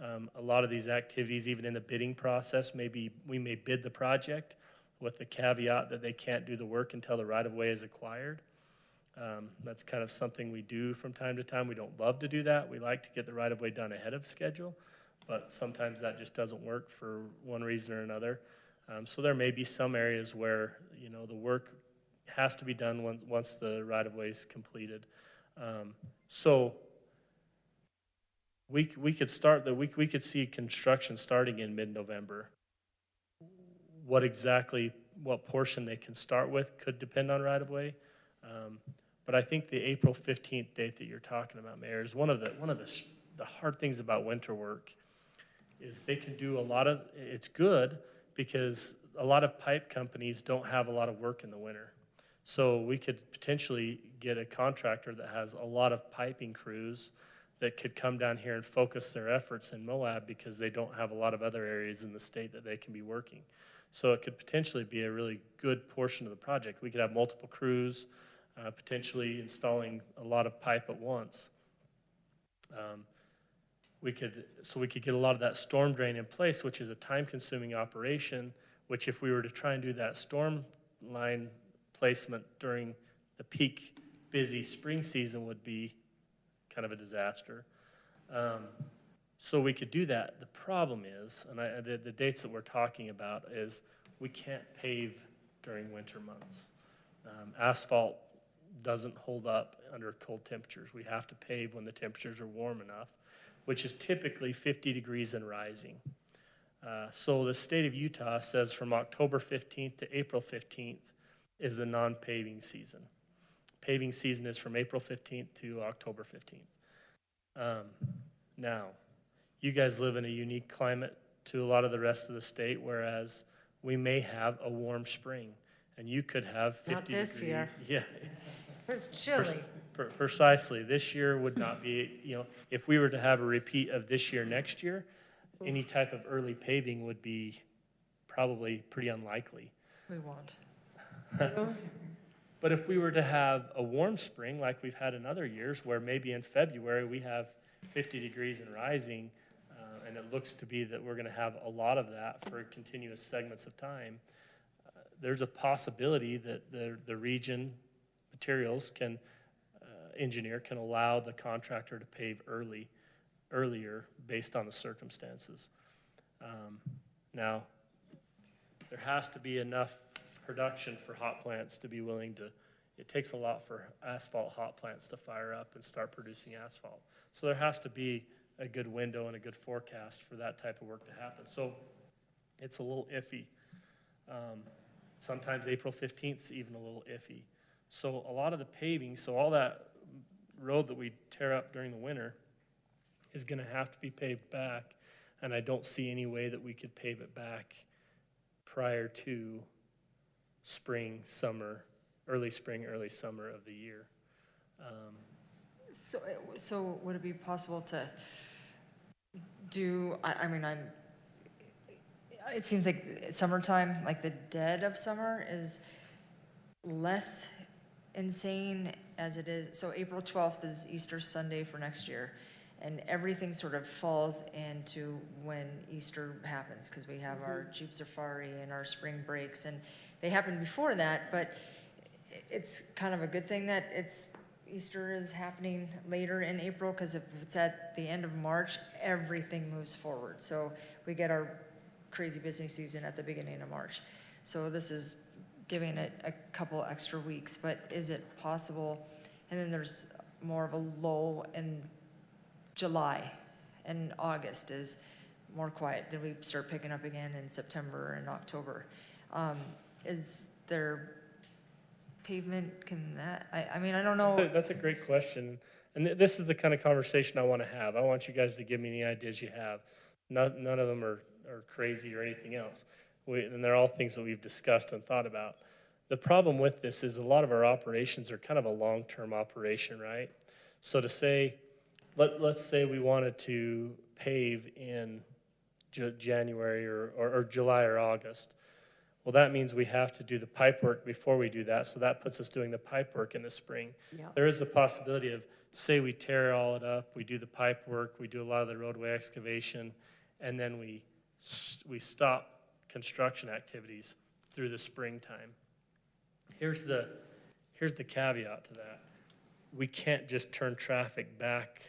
A lot of these activities, even in the bidding process, we may bid the project with the caveat that they can't do the work until the right-of-way is acquired. That's kind of something we do from time to time. We don't love to do that. We like to get the right-of-way done ahead of schedule, but sometimes that just doesn't work for one reason or another. So there may be some areas where, you know, the work has to be done once the right-of-way is completed. So we could see construction starting in mid-November. What portion they can start with could depend on right-of-way. But I think the April 15th date that you're talking about, Mayor, is one of the hard things about winter work is they can do it's good because a lot of pipe companies don't have a lot of work in the winter. So we could potentially get a contractor that has a lot of piping crews that could come down here and focus their efforts in Moab because they don't have a lot of other areas in the state that they can be working. So it could potentially be a really good portion of the project. We could have multiple crews, potentially installing a lot of pipe at once. We could get a lot of that storm drain in place, which is a time-consuming operation, which if we were to try and do that storm line placement during the peak busy spring season would be kind of a disaster. So we could do that. The problem is, and the dates that we're talking about is we can't pave during winter months. Asphalt doesn't hold up under cold temperatures. We have to pave when the temperatures are warm enough, which is typically 50 degrees and rising. So the state of Utah says from October 15th to April 15th is the non-paving season. Paving season is from April 15th to October 15th. Now, you guys live in a unique climate to a lot of the rest of the state, whereas we may have a warm spring, and you could have 50 Not this degree. year. Yeah. It's chilly. Precisely. This year would not be, you know, if we were to have a repeat of this year next year, any type of early paving would be probably pretty unlikely. We won't. But if we were to have a warm spring like we've had in other years, where maybe in February we have 50 degrees and rising, and it looks to be that we're going to have a lot of that for continuous segments of time, there's a possibility that the region materials engineer can allow the contractor to pave earlier based on the circumstances. Now, there has to be enough production for hot plants to be willing to, it takes a lot for asphalt hot plants to fire up and start producing asphalt. So there has to be a good window and a good forecast for that type of work to happen. So it's a little iffy. Sometimes April 15th is even a little iffy. So a lot of the paving, so all that road that we tear up during the winter is going to have to be paved back, and I don't see any way that we could pave it back prior to spring, summer, early spring, early summer of the year. So would it be possible to do, it seems like summertime, like the dead of summer is less insane as it is, so April 12th is Easter Sunday for next year. And everything sort of falls into when Easter happens, because we have our Jeep Safari and our spring breaks, and they happen before that, but it's kind of a good thing that Easter is happening later in April, because if it's at the end of March, everything moves forward. So we get our crazy busy season at the beginning of March. So this is giving it a couple extra weeks, but is it possible? And then there's more of a lull in July, and August is more quiet. Then we start picking up again in September and October. Is there pavement, can that, I mean, I don't know. That's a great question. And this is the kind of conversation I want to have. I want you guys to give me any ideas you have. None of them are crazy or anything else. And they're all things that we've discussed and thought about. The problem with this is a lot of our operations are kind of a long-term operation, right? So to say, let's say we wanted to pave in January or July or August. Well, that means we have to do the pipe work before we do that, so that puts us doing the pipe work in the spring. Yeah. There is the possibility of, say we tear all it up, we do the pipe work, we do a lot of the roadway excavation, and then we stop construction activities through the springtime. Here's the caveat to that. We can't just turn traffic back.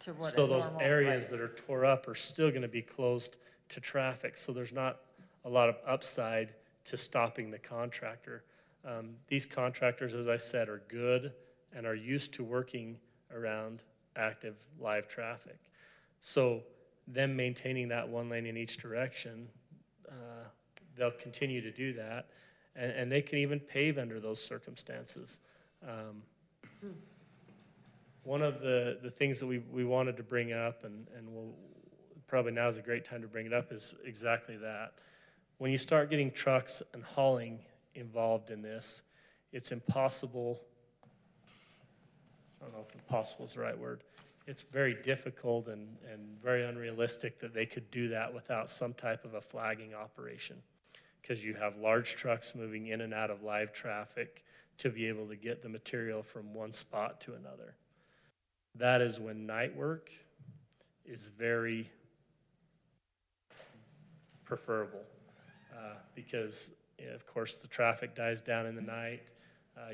To what So a those normal, areas right. that are tore up are still going to be closed to traffic. So there's not a lot of upside to stopping the contractor. These contractors, as I said, are good and are used to working around active live traffic. So them maintaining that one lane in each direction, they'll continue to do that. And they can even pave under those circumstances. One of the things that we wanted to bring up, and we'll, probably now is a great time to bring it up, is exactly that. When you start getting trucks and hauling involved in this, it's impossible. I don't know if impossible is the right word. It's very difficult and very unrealistic that they could do that without some type of a flagging operation, because you have large trucks moving in and out of live traffic to be able to get the material from one spot to another. That is when night work is very preferable, because, of course, the traffic dies down in the night.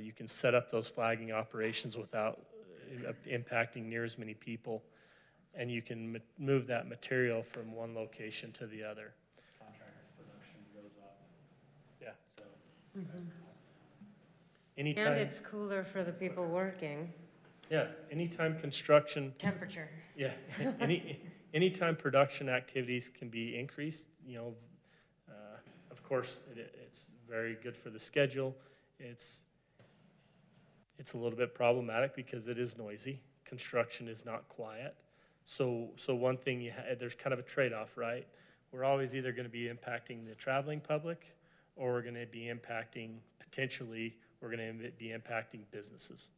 You can set up those flagging operations without impacting near as many people, and you can move that material from one location to the other. Contractor's production goes up, Yeah. so. Anytime, And it's cooler for the people working. yeah, anytime construction, Temperature. yeah, anytime production activities can be increased, of course, it's very good for the schedule. It's a little bit problematic because it is noisy. Construction is not quiet. So one thing, there's kind of a trade-off, right? We're always either going to be impacting the traveling public, or we're going to be impacting, potentially, we're going to be impacting businesses.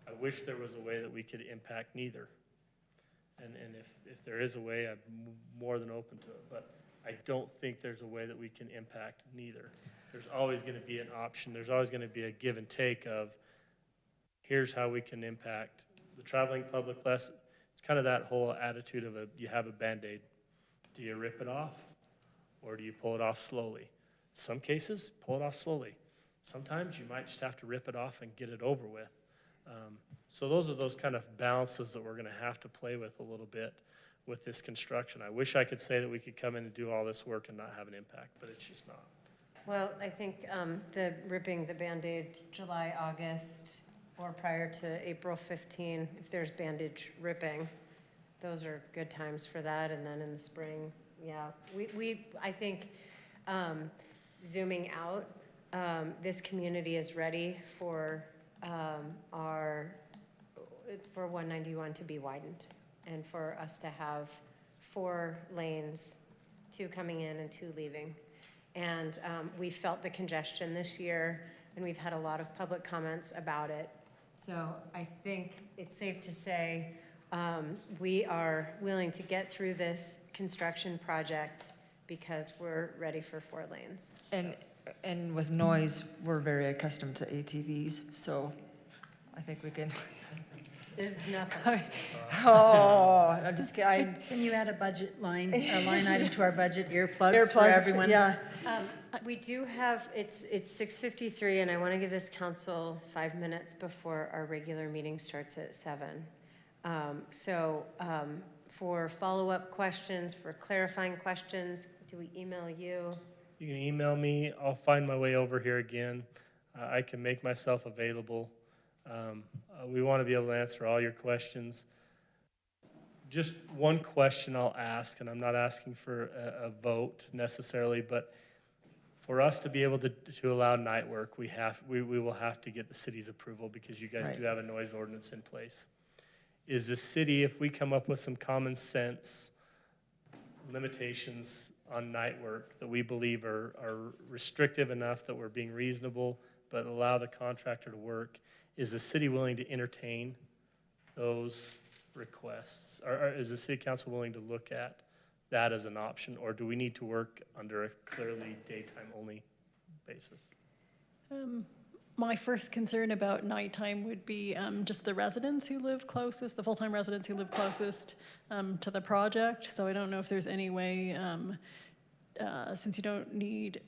I wish there was a way that we could impact neither. And if there is a way, I'm more than open to it. But I don't think there's a way that we can impact neither. There's always going to be an option. There's always going to be a give and take of, here's how we can impact the traveling public less. It's kind of that whole attitude of you have a Band-Aid. Do you rip it off, or do you pull it off slowly? In some cases, pull it off slowly. Sometimes you might just have to rip it off and get it over with. So those are those kind of balances that we're going to have to play with a little bit with this construction. I wish I could say that we could come in and do all this work and not have an impact, but it's just not. Well, I think the ripping the Band-Aid July, August, or prior to April 15, if there's bandage ripping, those are good times for that. And then in the spring, yeah, I think zooming out, this community is ready for 191 to be widened, and for us to have 4 lanes, 2 coming in and 2 leaving. And we felt the congestion this year, and we've had a lot of public comments about it. So I think it's safe to say we are willing to get through this construction project because we're ready for 4 lanes. And with noise, we're very accustomed to ATVs, so I think we can, There's nothing. oh, I'm just kidding. Can you add a budget line, a line item to our budget, earplugs for Earplugs, everyone? yeah. We do have, it's 6:53, and I want to give this council 5 minutes before our regular meeting starts at 7. For follow-up questions, for clarifying questions, do we email you? You can email me. I'll find my way over here again. I can make myself available. We want to be able to answer all your questions. Just one question I'll ask, and I'm not asking for a vote necessarily, but for us to be able to allow night work, we will have to get the city's approval because you guys Right. do have a noise ordinance in place. Is the city, if we come up with some common sense limitations on night work that we believe are restrictive enough that we're being reasonable but allow the contractor to work, is the city willing to entertain those requests? Or is the city council willing to look at that as an option, or do we need to work under a clearly daytime-only basis? My first concern about nighttime would be just the residents who live closest, the full-time residents who live closest to the project. So I don't know if there's any way, since you don't need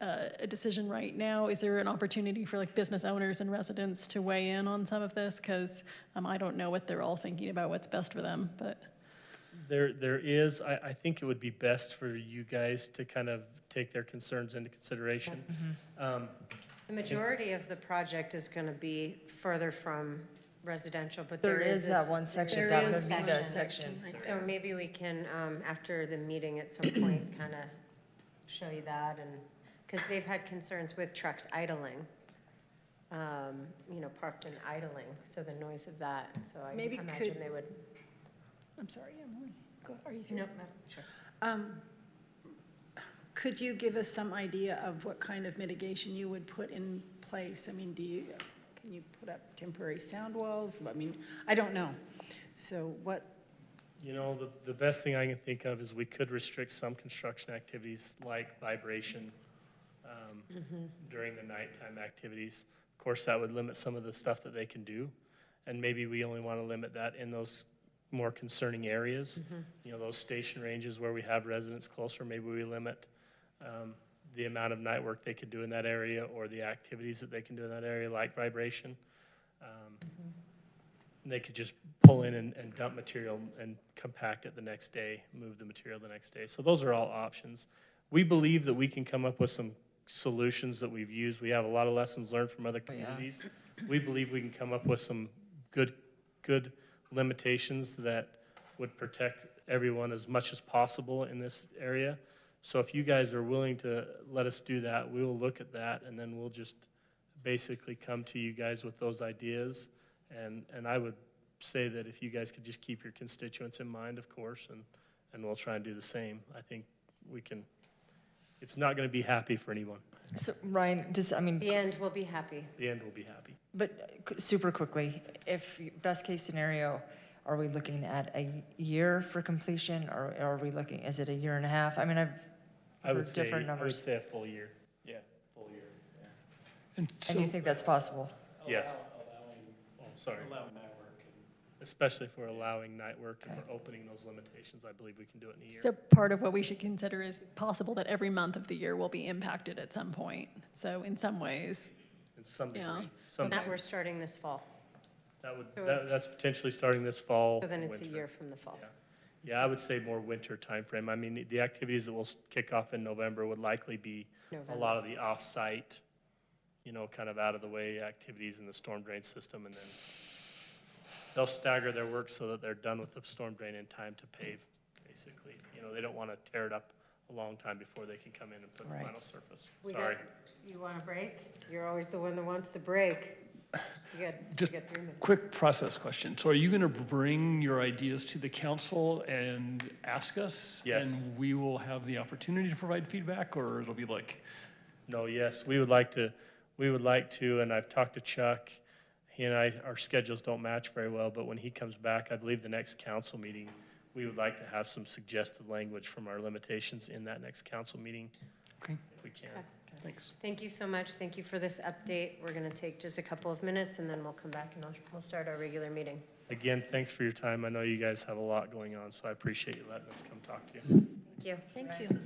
a decision right now, is there an opportunity for like business owners and residents to weigh in on some of this? Because I don't know what they're all thinking about what's best for them, but. There is, I think it would be best for you guys to kind of take their concerns into consideration. The majority of the project is going to be further from residential, but There is that this- one section, there that is would be the one section. So maybe we can, after the meeting at some point, kind of show you that, and, because they've had concerns with trucks idling, parked and idling, so the noise of that, so I Maybe imagine could- they would. I'm sorry, Emily. Go, are you through? No, sure. Could you give us some idea of what kind of mitigation you would put in place? I mean, can you put up temporary sound walls? I mean, I don't know. So what, The best thing I can think of is we could restrict some construction activities like vibration during the nighttime activities. Of course, that would limit some of the stuff that they can do, and maybe we only want to limit that in those more concerning areas. Those station ranges where we have residents closer, maybe we limit the amount of night work they could do in that area or the activities that they can do in that area, like vibration. They could just pull in and dump material and compact it the next day, move the material the next day. So those are all options. We believe that we can come up with some solutions that we've used. We have a lot of lessons learned from other communities. We believe we can come up with some good limitations that would protect everyone as much as possible in this area. So if you guys are willing to let us do that, we will look at that, and then we'll just basically come to you guys with those ideas. And I would say that if you guys could just keep your constituents in mind, of course, and we'll try and do the same. I think we can. It's not going to be happy for anyone. So Ryan, The end will be happy. The end will be happy. but super quickly, if best case scenario, are we looking at a year for completion, or are we looking, is it a year and a half? I mean, I've heard different I would numbers. say a full year. Yeah, full year. Yeah. And And you think that's possible? Yes. Allowing, Sorry. allowing night work. Especially if we're allowing night work and Okay. we're opening those limitations, I believe we can do it in a year. So part of what we should consider is possible that every month of the year will be impacted at some point. So in some ways, In some degree. Yeah. Some That degree. we're starting this fall, That's potentially starting this fall. so then it's a winter. year from the fall. Yeah. Yeah, I would say more winter timeframe. I mean, the activities that will kick off in November would likely be a November. lot of the off-site, kind of out of the way activities in the storm drain system, and then they'll stagger their work so that they're done with the storm drain in time to pave, basically. They don't want to tear it up a long time before they can come in and put the Right. final surface. We Sorry. You want a break? You're always the one that wants the break. You Just got 3 minutes. quick process question. So are you going to bring your ideas to the council and ask us? Yes. And we will have the opportunity to provide feedback, or it'll be like, No, yes, we would like to, and I've talked to Chuck. He and our schedules don't match very well, but when he comes back, I believe the next council meeting, we would like to have some suggested language from our limitations in that next council meeting. Okay. if we can. Okay. Thanks. Thank you so much. Thank you for this update. We're going to take just a couple of minutes, and then we'll come back and we'll start our regular meeting. Again, thanks for your time. I know you guys have a lot going on, so I appreciate you letting us come talk to you. Thank you. Thank you.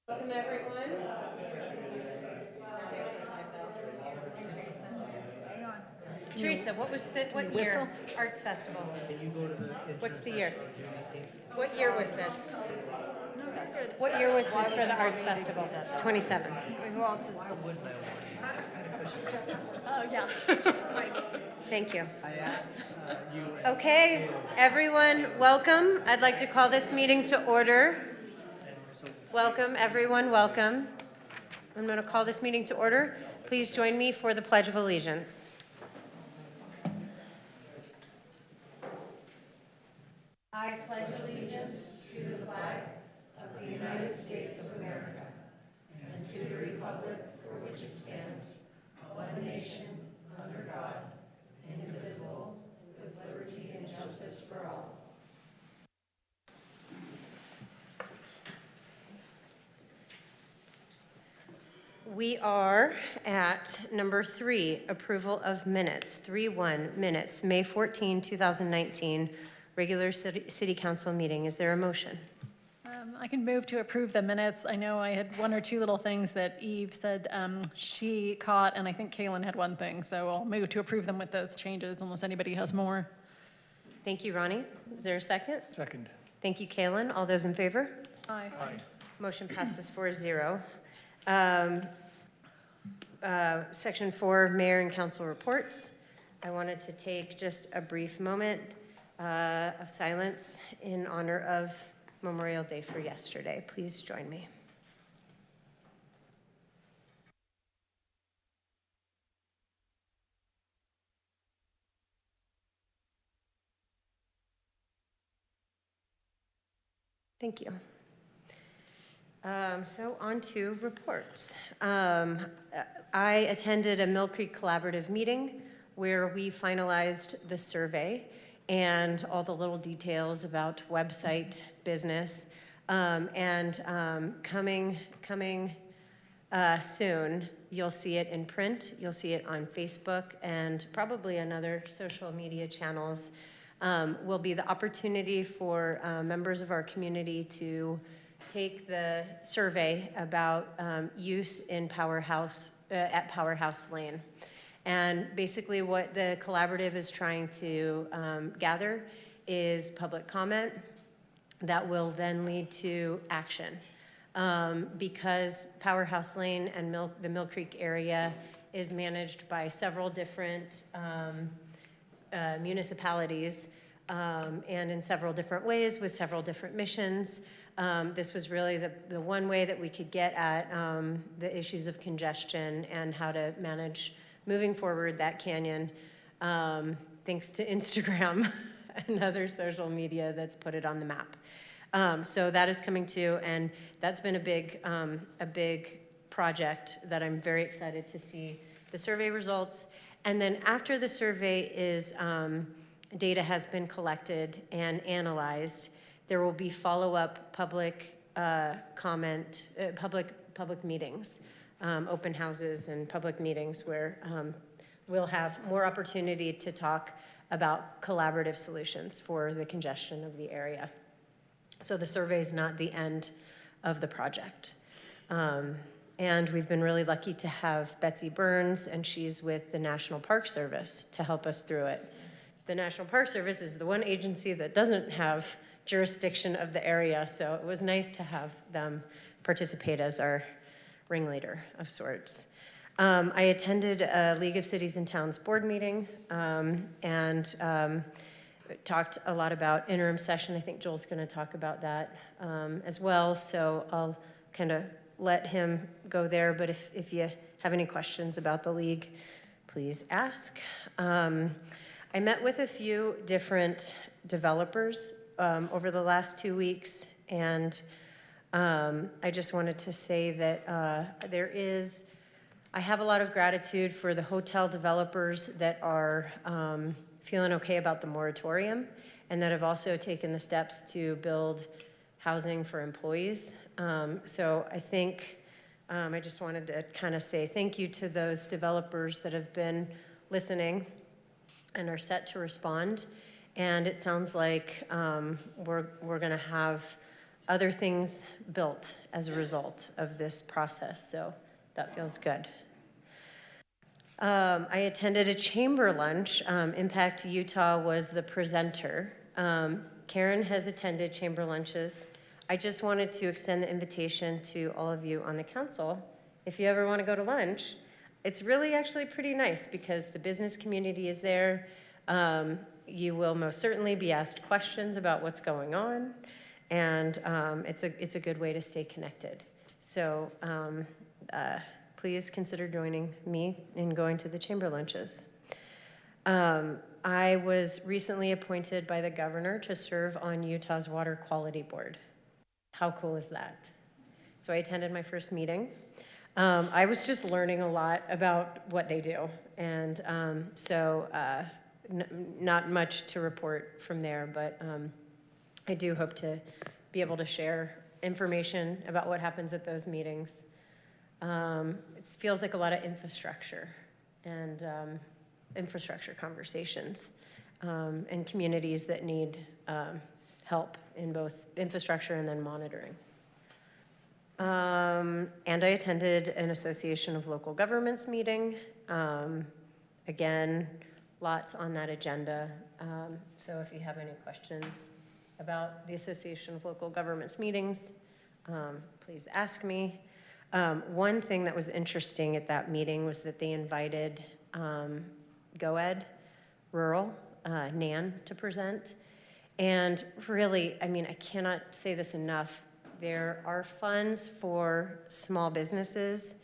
Welcome, everyone. Teresa, what year? Arts Festival. Can you go to the What's entrance the year? on June 18th? What year was this? What year was this for the Arts Festival? 27. Who else is? Why wouldn't I want to? Oh, yeah. Thank you. I asked you. Okay, everyone, welcome. I'd like to call this meeting to order. Welcome, everyone, welcome. I'm going to call this meeting to order. Please join me for the Pledge of Allegiance. I pledge allegiance to the flag of the United States of America and to the republic for which it stands, one nation, under God, indivisible, with liberty and justice for all. We are at number 3, approval of minutes. 3-1 minutes, May 14, 2019, regular city council meeting. Is there a motion? I can move to approve the minutes. I know I had one or two little things that Eve said she caught, and I think Kaylin had one thing, so I'll move to approve them with those changes unless anybody has more. Thank you, Ronnie. Is there a second? Second. Thank you, Kaylin. All those in favor? Aye. Aye. Motion passes 4-0. Section 4, Mayor and Council reports. I wanted to take just a brief moment of silence in honor of Memorial Day for yesterday. Please join me. Thank you. So on to reports. I attended a Mill Creek Cooperative meeting where we finalized the survey and all the little details about website business. Coming soon, you'll see it in print, you'll see it on Facebook, and probably on other social media channels. Will be the opportunity for members of our community to take the survey about use in Powerhouse, at Powerhouse Lane. And basically what the collaborative is trying to gather is public comment that will then lead to action. Because Powerhouse Lane and the Mill Creek area is managed by several different municipalities and in several different ways with several different missions. This was really the one way that we could get at the issues of congestion and how to manage moving forward that canyon, thanks to Instagram and other social media that's put it on the map. So that is coming too, and that's been a big project that I'm very excited to see the survey results. And then after the survey is data has been collected and analyzed, there will be follow-up public comment, public meetings, open houses and public meetings where we'll have more opportunity to talk about collaborative solutions for the congestion of the area. So the survey is not the end of the project. And we've been really lucky to have Betsy Burns, and she's with the National Park Service to help us through it. The National Park Service is the one agency that doesn't have jurisdiction of the area, so it was nice to have them participate as our ringleader of sorts. I attended a League of Cities and Towns board meeting and talked a lot about interim session. I think Joel's going to talk about that as well, so I'll kind of let him go there, but if you have any questions about the League, please ask. I met with a few different developers over the last 2 weeks, and I just wanted to say that I have a lot of gratitude for the hotel developers that are feeling okay about the moratorium and that have also taken the steps to build housing for employees. So I think I just wanted to kind of say thank you to those developers that have been listening and are set to respond. And it sounds like we're going to have other things built as a result of this process, so that feels good. I attended a chamber lunch. Impact Utah was the presenter. Karen has attended chamber lunches. I just wanted to extend the invitation to all of you on the council. If you ever want to go to lunch, it's really actually pretty nice because the business community is there. You will most certainly be asked questions about what's going on, and it's a good way to stay connected. So please consider joining me in going to the chamber lunches. I was recently appointed by the governor to serve on Utah's Water Quality Board. How cool is that? So I attended my first meeting. I was just learning a lot about what they do, and not much to report from there, but I do hope to be able to share information about what happens at those meetings. It feels like a lot of infrastructure and infrastructure conversations and communities that need help in both infrastructure and then monitoring. And I attended an Association of Local Governments meeting. Again, lots on that agenda. So if you have any questions about the Association of Local Governments meetings, please ask me. One thing that was interesting at that meeting was that they invited GOED, Rural, NAN to present. And really, I mean, I cannot say this enough. There are funds for small businesses,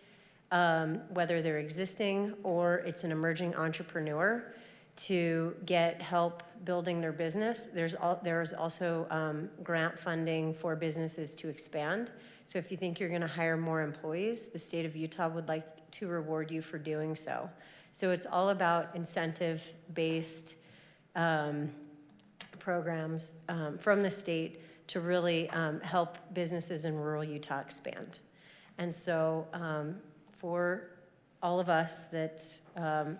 whether they're existing or it's an emerging entrepreneur, to get help building their business. There's also grant funding for businesses to expand. So if you think you're going to hire more employees, the state of Utah would like to reward you for doing so. So it's all about incentive-based programs from the state to really help businesses in rural Utah expand. And so for all of us that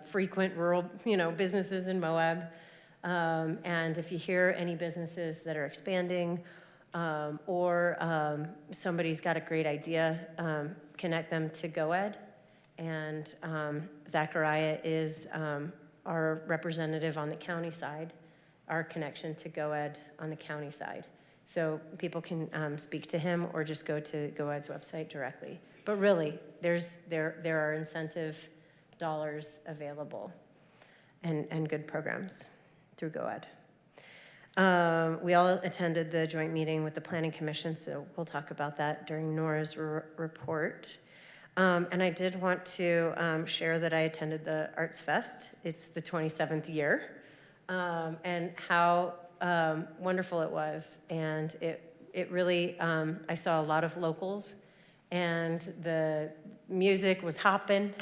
frequent rural, businesses in Moab, and if you hear any businesses that are expanding or somebody's got a great idea, connect them to GOED. And Zachariah is our representative on the county side, our connection to GOED on the county side. So people can speak to him or just go to GOED's website directly. But really, there are incentive dollars available and good programs through GOED. We all attended the joint meeting with the Planning Commission, so we'll talk about that during Nora's report. And I did want to share that I attended the Arts Fest. It's the 27th year, and how wonderful it was. And it really, I saw a lot of locals, and the music was hopping,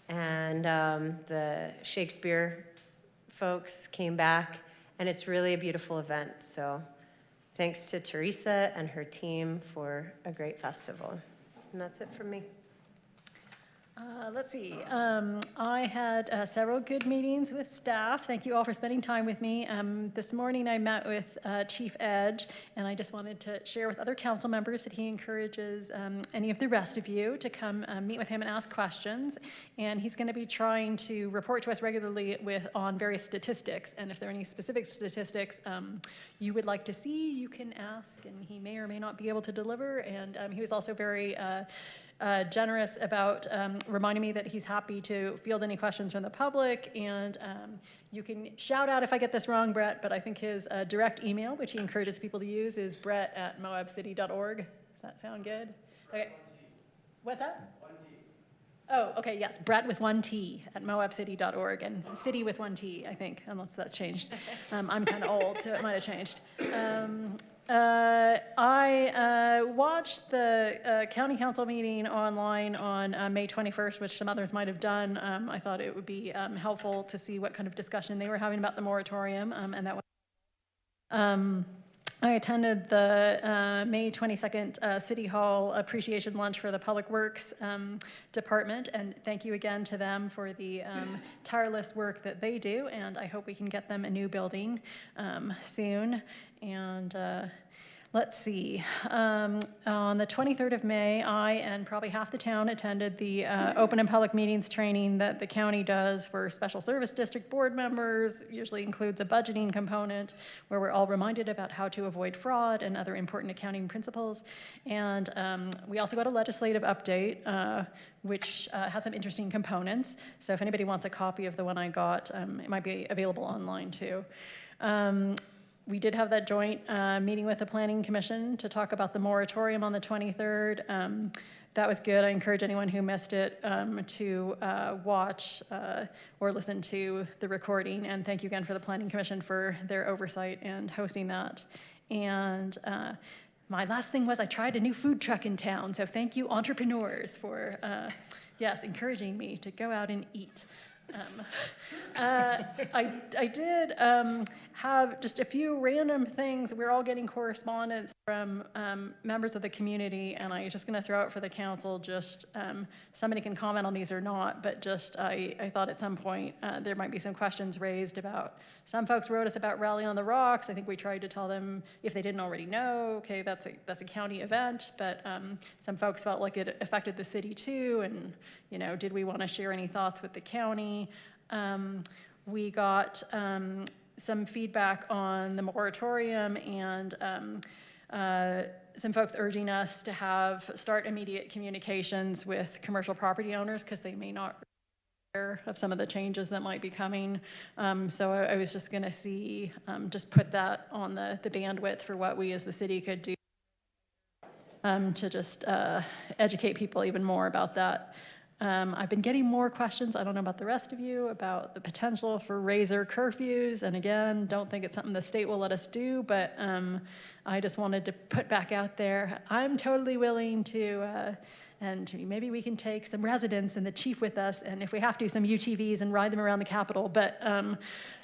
and the Shakespeare folks came back, and it's really a beautiful event. So thanks to Teresa and her team for a great festival. And that's it from me. Let's see. I had several good meetings with staff. Thank you all for spending time with me. This morning I met with Chief Edge, and I just wanted to share with other council members that he encourages any of the rest of you to come meet with him and ask questions. And he's going to be trying to report to us regularly on various statistics. And if there are any specific statistics you would like to see, you can ask, and he may or may not be able to deliver. And he was also very generous about reminding me that he's happy to field any questions from the public, and you can shout out if I get this wrong, Brett, but I think his direct email, which he encourages people to use, is brett@moabcity.org. Does that sound good? Okay. What's that? Oh, okay, yes, Brett with one T at moabcity.org, and city with one T, I think, unless that's changed. I'm kind of old, so it might have changed. I watched the county council meeting online on May 21st, which some others might have done. I thought it would be helpful to see what kind of discussion they were having about the moratorium, and that was I attended the May 22nd City Hall Appreciation Lunch for the Public Works Department, and thank you again to them for the tireless work that they do, and I hope we can get them a new building soon. And Let's see. On the 23rd of May, I and probably half the town attended the open and public meetings training that the county does for special service district board members. Usually includes a budgeting component where we're all reminded about how to avoid fraud and other important accounting principles. And we also got a legislative update, which has some interesting components. So if anybody wants a copy of the one I got, it might be available online too. We did have that joint meeting with the Planning Commission to talk about the moratorium on the 23rd. That was good. I encourage anyone who missed it to watch or listen to the recording. And thank you again for the Planning Commission for their oversight and hosting that. And my last thing was I tried a new food truck in town. So thank you, entrepreneurs, for, yes, encouraging me to go out and eat. I did have just a few random things. We're all getting correspondence from members of the community, and I was just going to throw it for the council. Just somebody can comment on these or not, but just I thought at some point there might be some questions raised about. Some folks wrote us about Rally on the Rocks. I think we tried to tell them if they didn't already know. Okay, that's a county event, but some folks felt like it affected the city too, and did we want to share any thoughts with the county? We got some feedback on the moratorium and some folks urging us to start immediate communications with commercial property owners because they may not be aware of some of the changes that might be coming. So I was just going to see, just put that on the bandwidth for what we as the city could do to just educate people even more about that. I've been getting more questions, I don't know about the rest of you, about the potential for razor curfews. And again, don't think it's something the state will let us do, but I just wanted to put back out there, I'm totally willing to, and maybe we can take some residents and the chief with us, and if we have to, some UTVs and ride them around the Capitol, but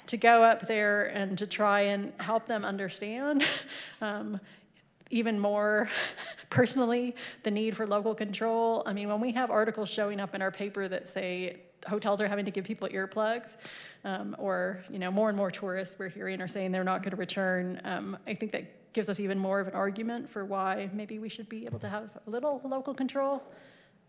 to go up there and to try and help them understand even more personally, the need for local control. I mean, when we have articles showing up in our paper that say hotels are having to give people earplugs, or more and more tourists we're hearing are saying they're not going to return, I think that gives us even more of an argument for why maybe we should be able to have a little local control.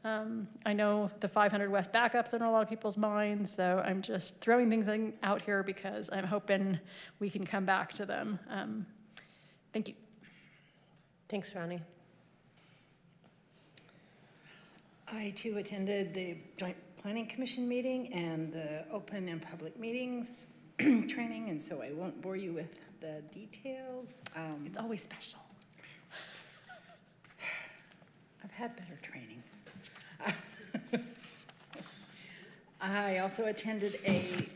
I know the 500 West backups in a lot of people's minds, so I'm just throwing things out here because I'm hoping we can come back to them. Thank you. Thanks, Ronnie. I too attended the Joint Planning Commission meeting and the open and public meetings training, and so I won't bore you with the details. It's always special. I've had better training. I also attended a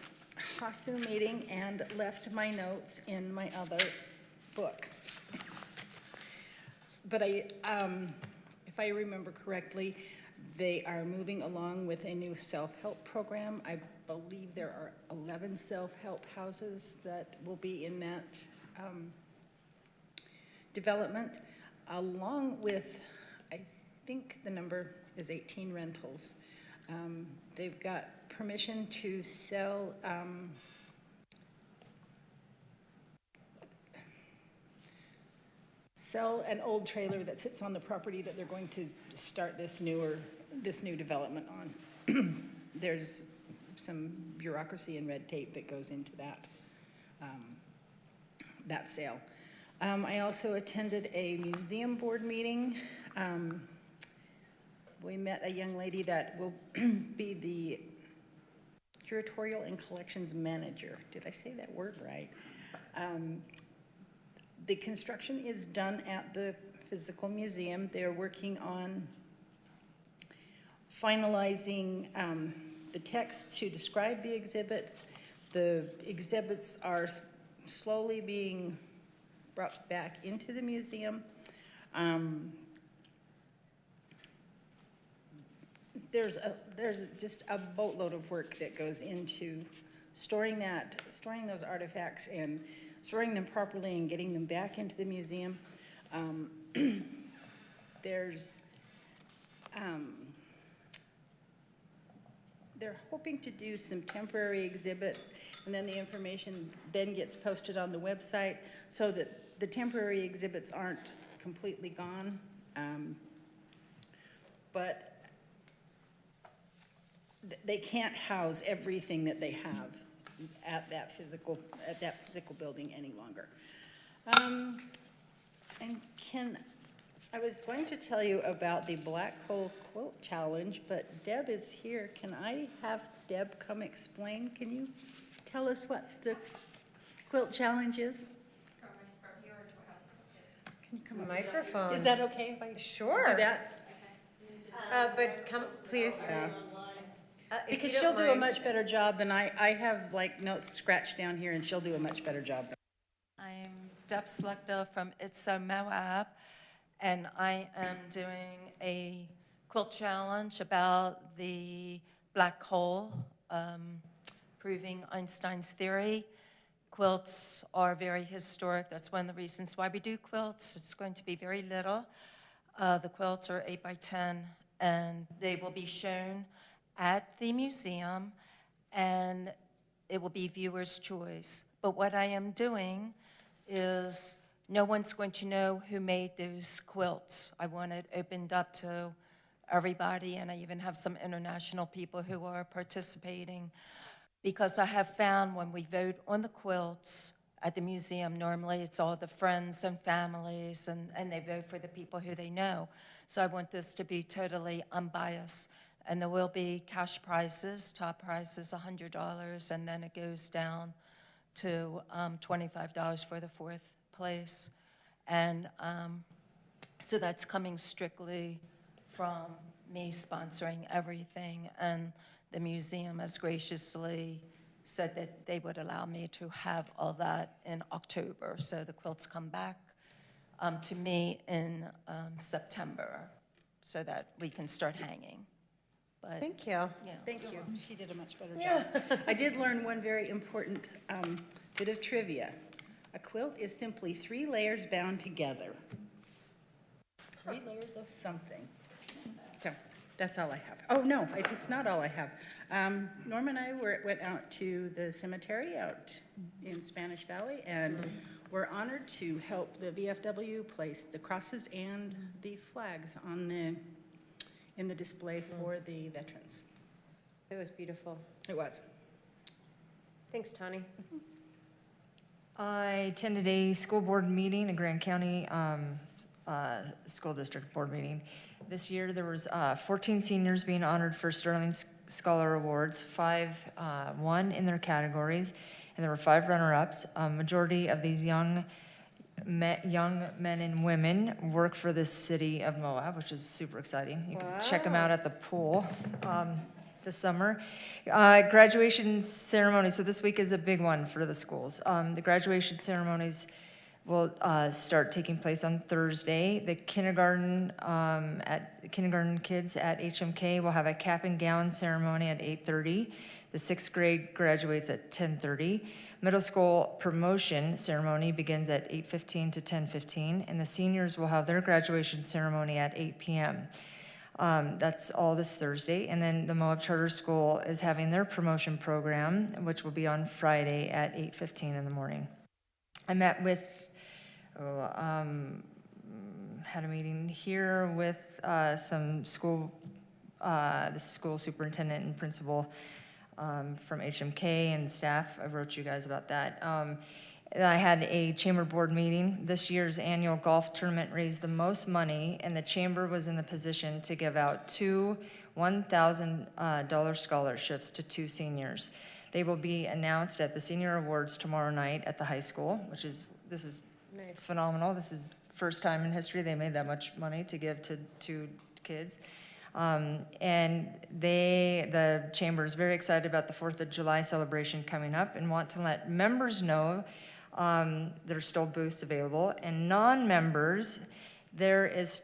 HASU meeting and left my notes in my other book. But if I remember correctly, they are moving along with a new self-help program. I believe there are 11 self-help houses that will be in that development, along with, I think the number is 18 rentals. They've got permission to sell an old trailer that sits on the property that they're going to start this new development on. There's some bureaucracy and red tape that goes into that sale. I also attended a museum board meeting. We met a young lady that will be the curatorial and collections manager. Did I say that word right? The construction is done at the physical museum. They're working on finalizing the text to describe the exhibits. The exhibits are slowly being brought back into the museum. There's just a boatload of work that goes into storing those artifacts and storing them properly and getting them back into the museum. There's they're hoping to do some temporary exhibits, and then the information then gets posted on the website so that the temporary exhibits aren't completely gone. But they can't house everything that they have at that physical building any longer. And I was going to tell you about the Black Hole Quilt Challenge, but Deb is here. Can I have Deb come explain? Can you tell us what the quilt challenge is? Can you come up? Microphone. Is that okay if I Sure. do that? But come, please. If Because you she'll don't do a mind. much better job than I have like notes scratched down here, and she'll do a much better job. I'm Deb Selector from Moab, and I am doing a quilt challenge about the black hole, proving Einstein's theory. Quilts are very historic. That's one of the reasons why we do quilts. It's going to be very little. The quilts are 8 by 10, and they will be shown at the museum, and it will be viewer's choice. But what I am doing is no one's going to know who made those quilts. I want it opened up to everybody, and I even have some international people who are participating, because I have found when we vote on the quilts at the museum, normally it's all the friends and families, and they vote for the people who they know. So I want this to be totally unbiased. And there will be cash prizes. Top prize is $100, and then it goes down to $25 for the fourth place. And so that's coming strictly from me sponsoring everything. And the museum has graciously said that they would allow me to have all that in October. So the quilts come back to me in September so that we can start hanging. But, Thank you. yeah. Thank you. She did a much better job. I did learn one very important bit of trivia. A quilt is simply 3 layers bound together. 3 layers of something. So that's all I have. Oh, no, it's not all I have. Norm and I went out to the cemetery out in Spanish Valley, and we're honored to help the VFW place the crosses and the flags in the display for the veterans. It was beautiful. It was. Thanks, Tawny. I attended a school board meeting, a Grand County School District Board meeting. This year there was 14 seniors being honored for Sterling Scholar Awards, 5 won in their categories, and there were 5 runner-ups. Majority of these young men and women work for the city of Moab, which is super exciting. You can check them out at the pool this summer. Graduation ceremony. So this week is a big one for the schools. The graduation ceremonies will start taking place on Thursday. The kindergarten kids at HMK will have a cap and gown ceremony at 8:30. The 6th grade graduates at 10:30. Middle school promotion ceremony begins at 8:15 to 10:15, and the seniors will have their graduation ceremony at 8 p.m. That's all this Thursday. And then the Moab Charter School is having their promotion program, which will be on Friday at 8:15 in the morning. I met with, had a meeting here with the school superintendent and principal from HMK and staff. I wrote you guys about that. And I had a chamber board meeting. This year's annual golf tournament raised the most money, and the chamber was in the position to give out 2 $1,000 scholarships to 2 seniors. They will be announced at the senior awards tomorrow night at the high school, this is Nice. phenomenal. This is first time in history they made that much money to give to 2 kids. And the chamber is very excited about the 4th of July celebration coming up and want to let members know there's still booths available. And non-members, there is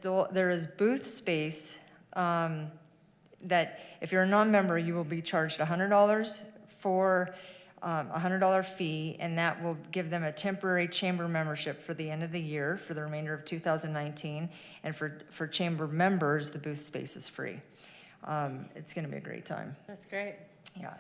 booth space that if you're a non-member, you will be charged $100 for a $100 fee, and that will give them a temporary chamber membership for the end of the year for the remainder of 2019. And for chamber members, the booth space is free. It's going to be a great time. That's great. Yeah,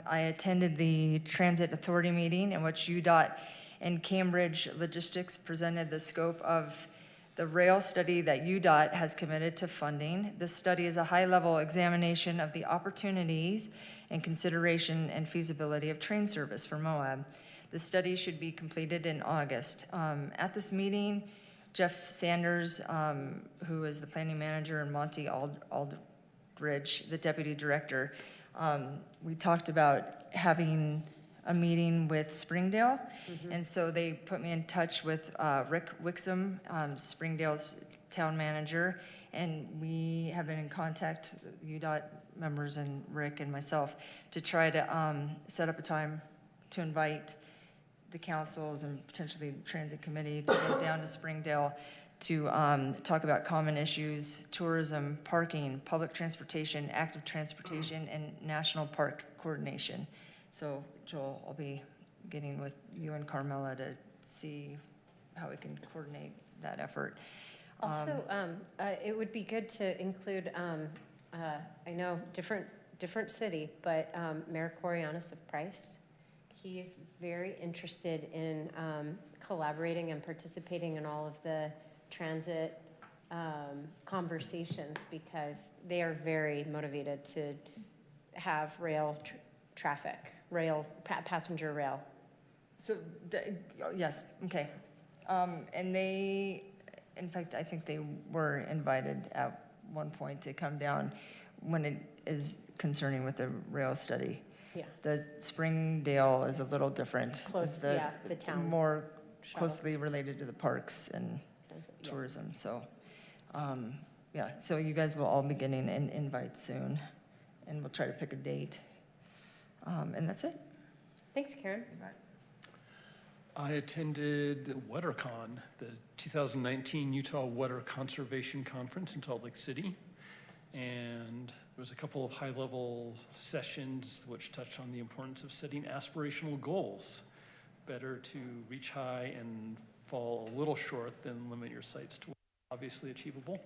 I attended the Transit Authority meeting in which UDOT and Cambridge Logistics presented the scope of the rail study that UDOT has committed to funding. This study is a high-level examination of the opportunities and consideration and feasibility of train service for Moab. The study should be completed in August. At this meeting, Jeff Sanders, who is the planning manager, and Monty Aldridge, the deputy director, we talked about having a meeting with Springdale, and so they put me in touch with Rick Wixom, Springdale's town manager, and we have been in contact, UDOT members and Rick and myself, to try to set up a time to invite the councils and potentially the transit committee to go down to Springdale to talk about common issues, tourism, parking, public transportation, active transportation, and national park coordination. So, Joel, I'll be getting with you and Carmela to see how we can coordinate that effort. Also, it would be good to include, I know different city, but Mayor Corianis of Price. He's very interested in collaborating and participating in all of the transit conversations because they are very motivated to have rail traffic, passenger rail. So, yes, okay. And they, in fact, I think they were invited at one point to come down when it is concerning with the rail study. Yeah. The Springdale is a little different. Close, the town. More shuttle. closely related to the parks and tourism, so, yeah. So you guys will all be getting an invite soon, and we'll try to pick a date. And that's it. Thanks, Karen. I attended WeatherCon, the 2019 Utah Weather Conservation Conference in Salt Lake City. And there was a couple of high-level sessions which touched on the importance of setting aspirational goals. Better to reach high and fall a little short than limit your sights to what's obviously achievable.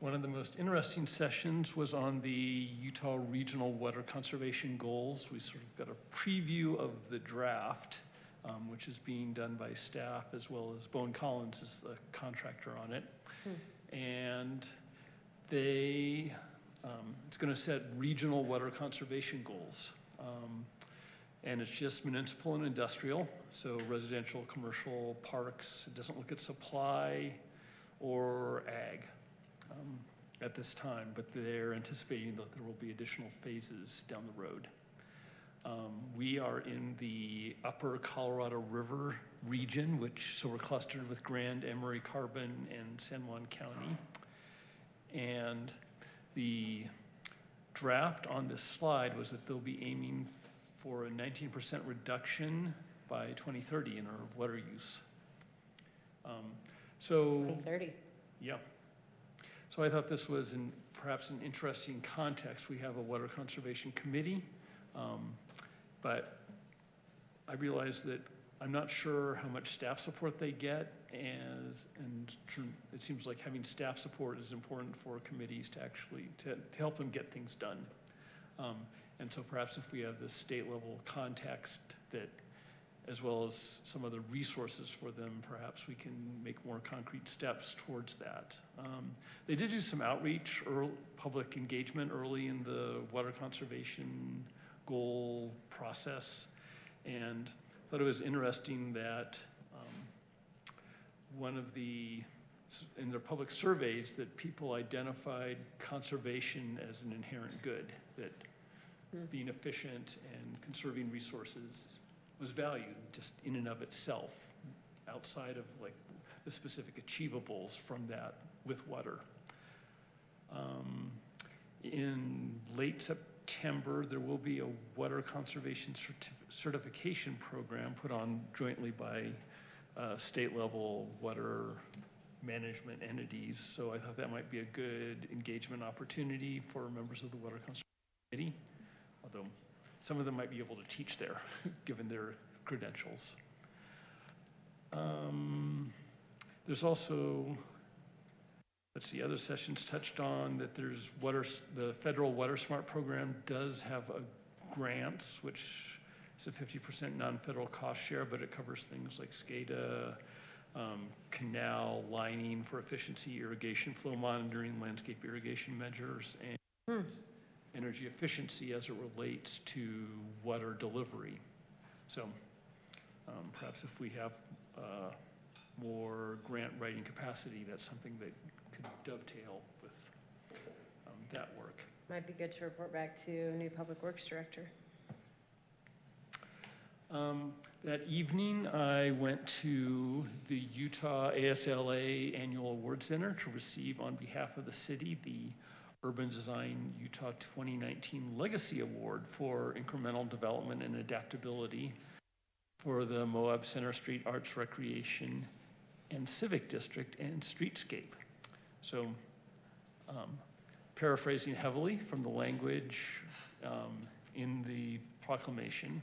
One of the most interesting sessions was on the Utah Regional Weather Conservation Goals. We sort of got a preview of the draft, which is being done by staff, as well as Bone Collins is the contractor on it. And they, it's going to set regional weather conservation goals. And it's just municipal and industrial, so residential, commercial, parks. It doesn't look at supply or ag at this time, but they're anticipating that there will be additional phases down the road. We are in the upper Colorado River region, so we're clustered with Grand, Emery, Carbon, and San Juan County. And the draft on this slide was that they'll be aiming for a 19% reduction by 2030 in our water use. So 2030. Yeah. So I thought this was perhaps an interesting context. We have a water conservation committee, but I realize that I'm not sure how much staff support they get, and it seems like having staff support is important for committees to actually to help them get things done. And so perhaps if we have this state level context that, as well as some other resources for them, perhaps we can make more concrete steps towards that. They did do some outreach, public engagement early in the water conservation goal process, and thought it was interesting that in their public surveys, that people identified conservation as an inherent good, that being efficient and conserving resources was valued just in and of itself, outside of like the specific achievables from that with water. In late September, there will be a water conservation certification program put on jointly by state level water management entities. So I thought that might be a good engagement opportunity for members of the Water Conservation Committee, although some of them might be able to teach there, given their credentials. There's also let's see, other sessions touched on that there's the federal Water Smart program does have a grants, which is a 50% non-federal cost share, but it covers things like SCADA, canal lining for efficiency, irrigation flow monitoring, landscape irrigation measures, and energy efficiency as it relates to water delivery. So perhaps if we have more grant writing capacity, that's something that could dovetail with that work. Might be good to report back to new Public Works Director. That evening, I went to the Utah ASLA Annual Award Center to receive, on behalf of the city, the Urban Design Utah 2019 Legacy Award for Incremental Development and Adaptability for the Moab Center Street Arts, Recreation, and Civic District and Streetscape. So, paraphrasing heavily from the language in the proclamation,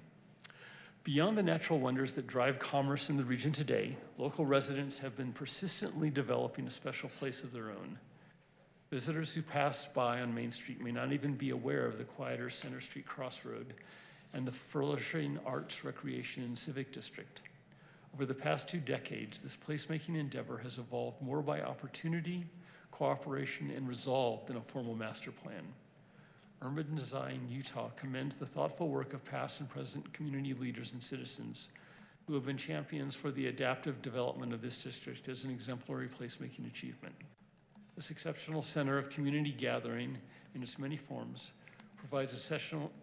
beyond the natural wonders that drive commerce in the region today, local residents have been persistently developing a special place of their own. Visitors who pass by on Main Street may not even be aware of the quieter Center Street Crossroad and the flourishing arts, recreation, and civic district. Over the past 2 decades, this placemaking endeavor has evolved more by opportunity, cooperation, and resolve than a formal master plan. Urban Design Utah commends the thoughtful work of past and present community leaders and citizens who have been champions for the adaptive development of this district as an exemplary placemaking achievement. This exceptional center of community gathering in its many forms provides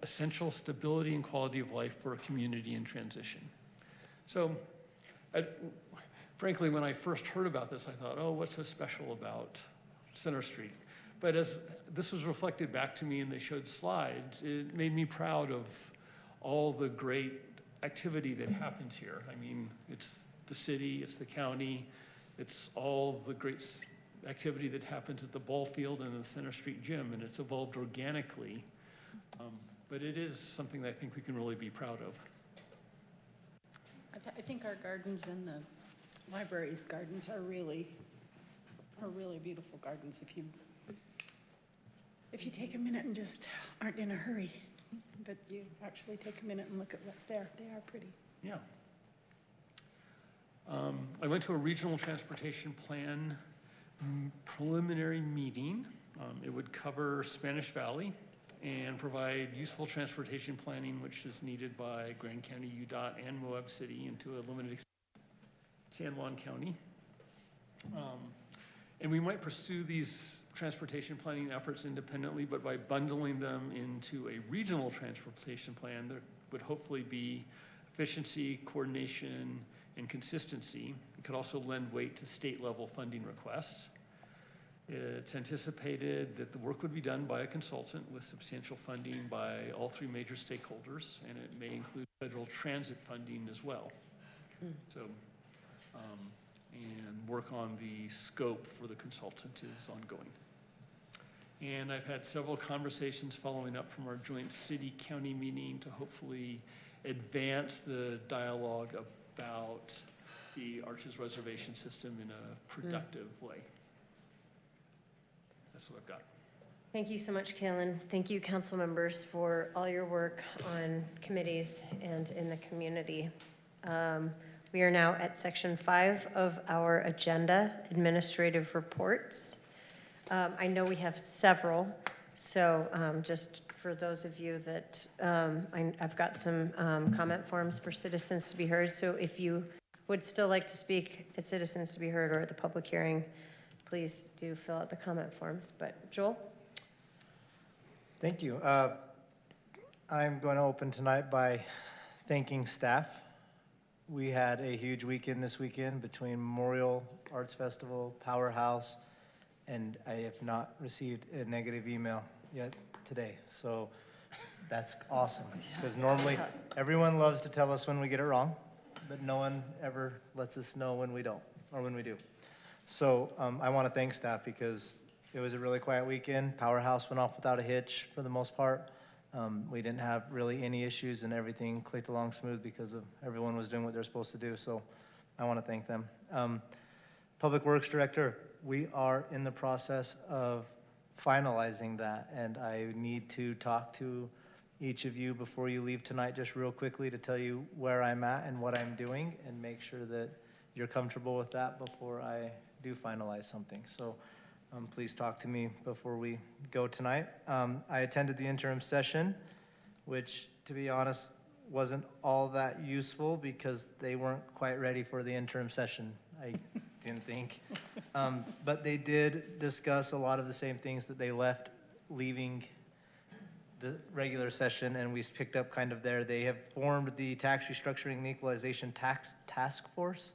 essential stability and quality of life for a community in transition. So, frankly, when I first heard about this, I thought, oh, what's so special about Center Street? But as this was reflected back to me and they showed slides, it made me proud of all the great activity that happens here. I mean, it's the city, it's the county, it's all the great activity that happens at the ball field and the Center Street Gym, and it's evolved organically. But it is something that I think we can really be proud of. I think our gardens and the library's gardens are really beautiful gardens if you take a minute and just aren't in a hurry, but you actually take a minute and look at what's there. They are pretty. Yeah. I went to a regional transportation plan preliminary meeting. It would cover Spanish Valley and provide useful transportation planning, which is needed by Grand County, UDOT, and Moab City, and to a limited extent, San Juan County. And we might pursue these transportation planning efforts independently, but by bundling them into a regional transportation plan, there would hopefully be efficiency, coordination, and consistency. It could also lend weight to state-level funding requests. It's anticipated that the work would be done by a consultant with substantial funding by all 3 major stakeholders, and it may include federal transit funding as well. So, and work on the scope for the consultant is ongoing. And I've had several conversations following up from our joint city-county meeting to hopefully advance the dialogue about the Arches Reservation system in a productive way. That's what I've got. Thank you so much, Kalen. Thank you, council members, for all your work on committees and in the community. We are now at section 5 of our agenda, administrative reports. I know we have several, so just for those of you that, I've got some comment forms for citizens to be heard. So if you would still like to speak at citizens to be heard or at the public hearing, please do fill out the comment forms. But Joel? Thank you. I'm going to open tonight by thanking staff. We had a huge weekend this weekend between Memorial Arts Festival, Powerhouse, and I have not received a negative email yet today. So that's awesome, because normally everyone loves to tell us when we get it wrong, but no one ever lets us know when we don't, or when we do. So I want to thank staff because it was a really quiet weekend. Powerhouse went off without a hitch for the most part. We didn't have really any issues, and everything clicked along smooth because of everyone was doing what they're supposed to do. So I want to thank them. Public Works Director, We are in the process of finalizing that, and I need to talk to each of you before you leave tonight, just real quickly, to tell you where I'm at and what I'm doing, and make sure that you're comfortable with that before I do finalize something. So please talk to me before we go tonight. I attended the interim session, which, to be honest, wasn't all that useful because they weren't quite ready for the interim session, I didn't think. But they did discuss a lot of the same things that they left leaving the regular session, and we picked up kind of there. They have formed the Tax Restructuring and Equalization Task Force.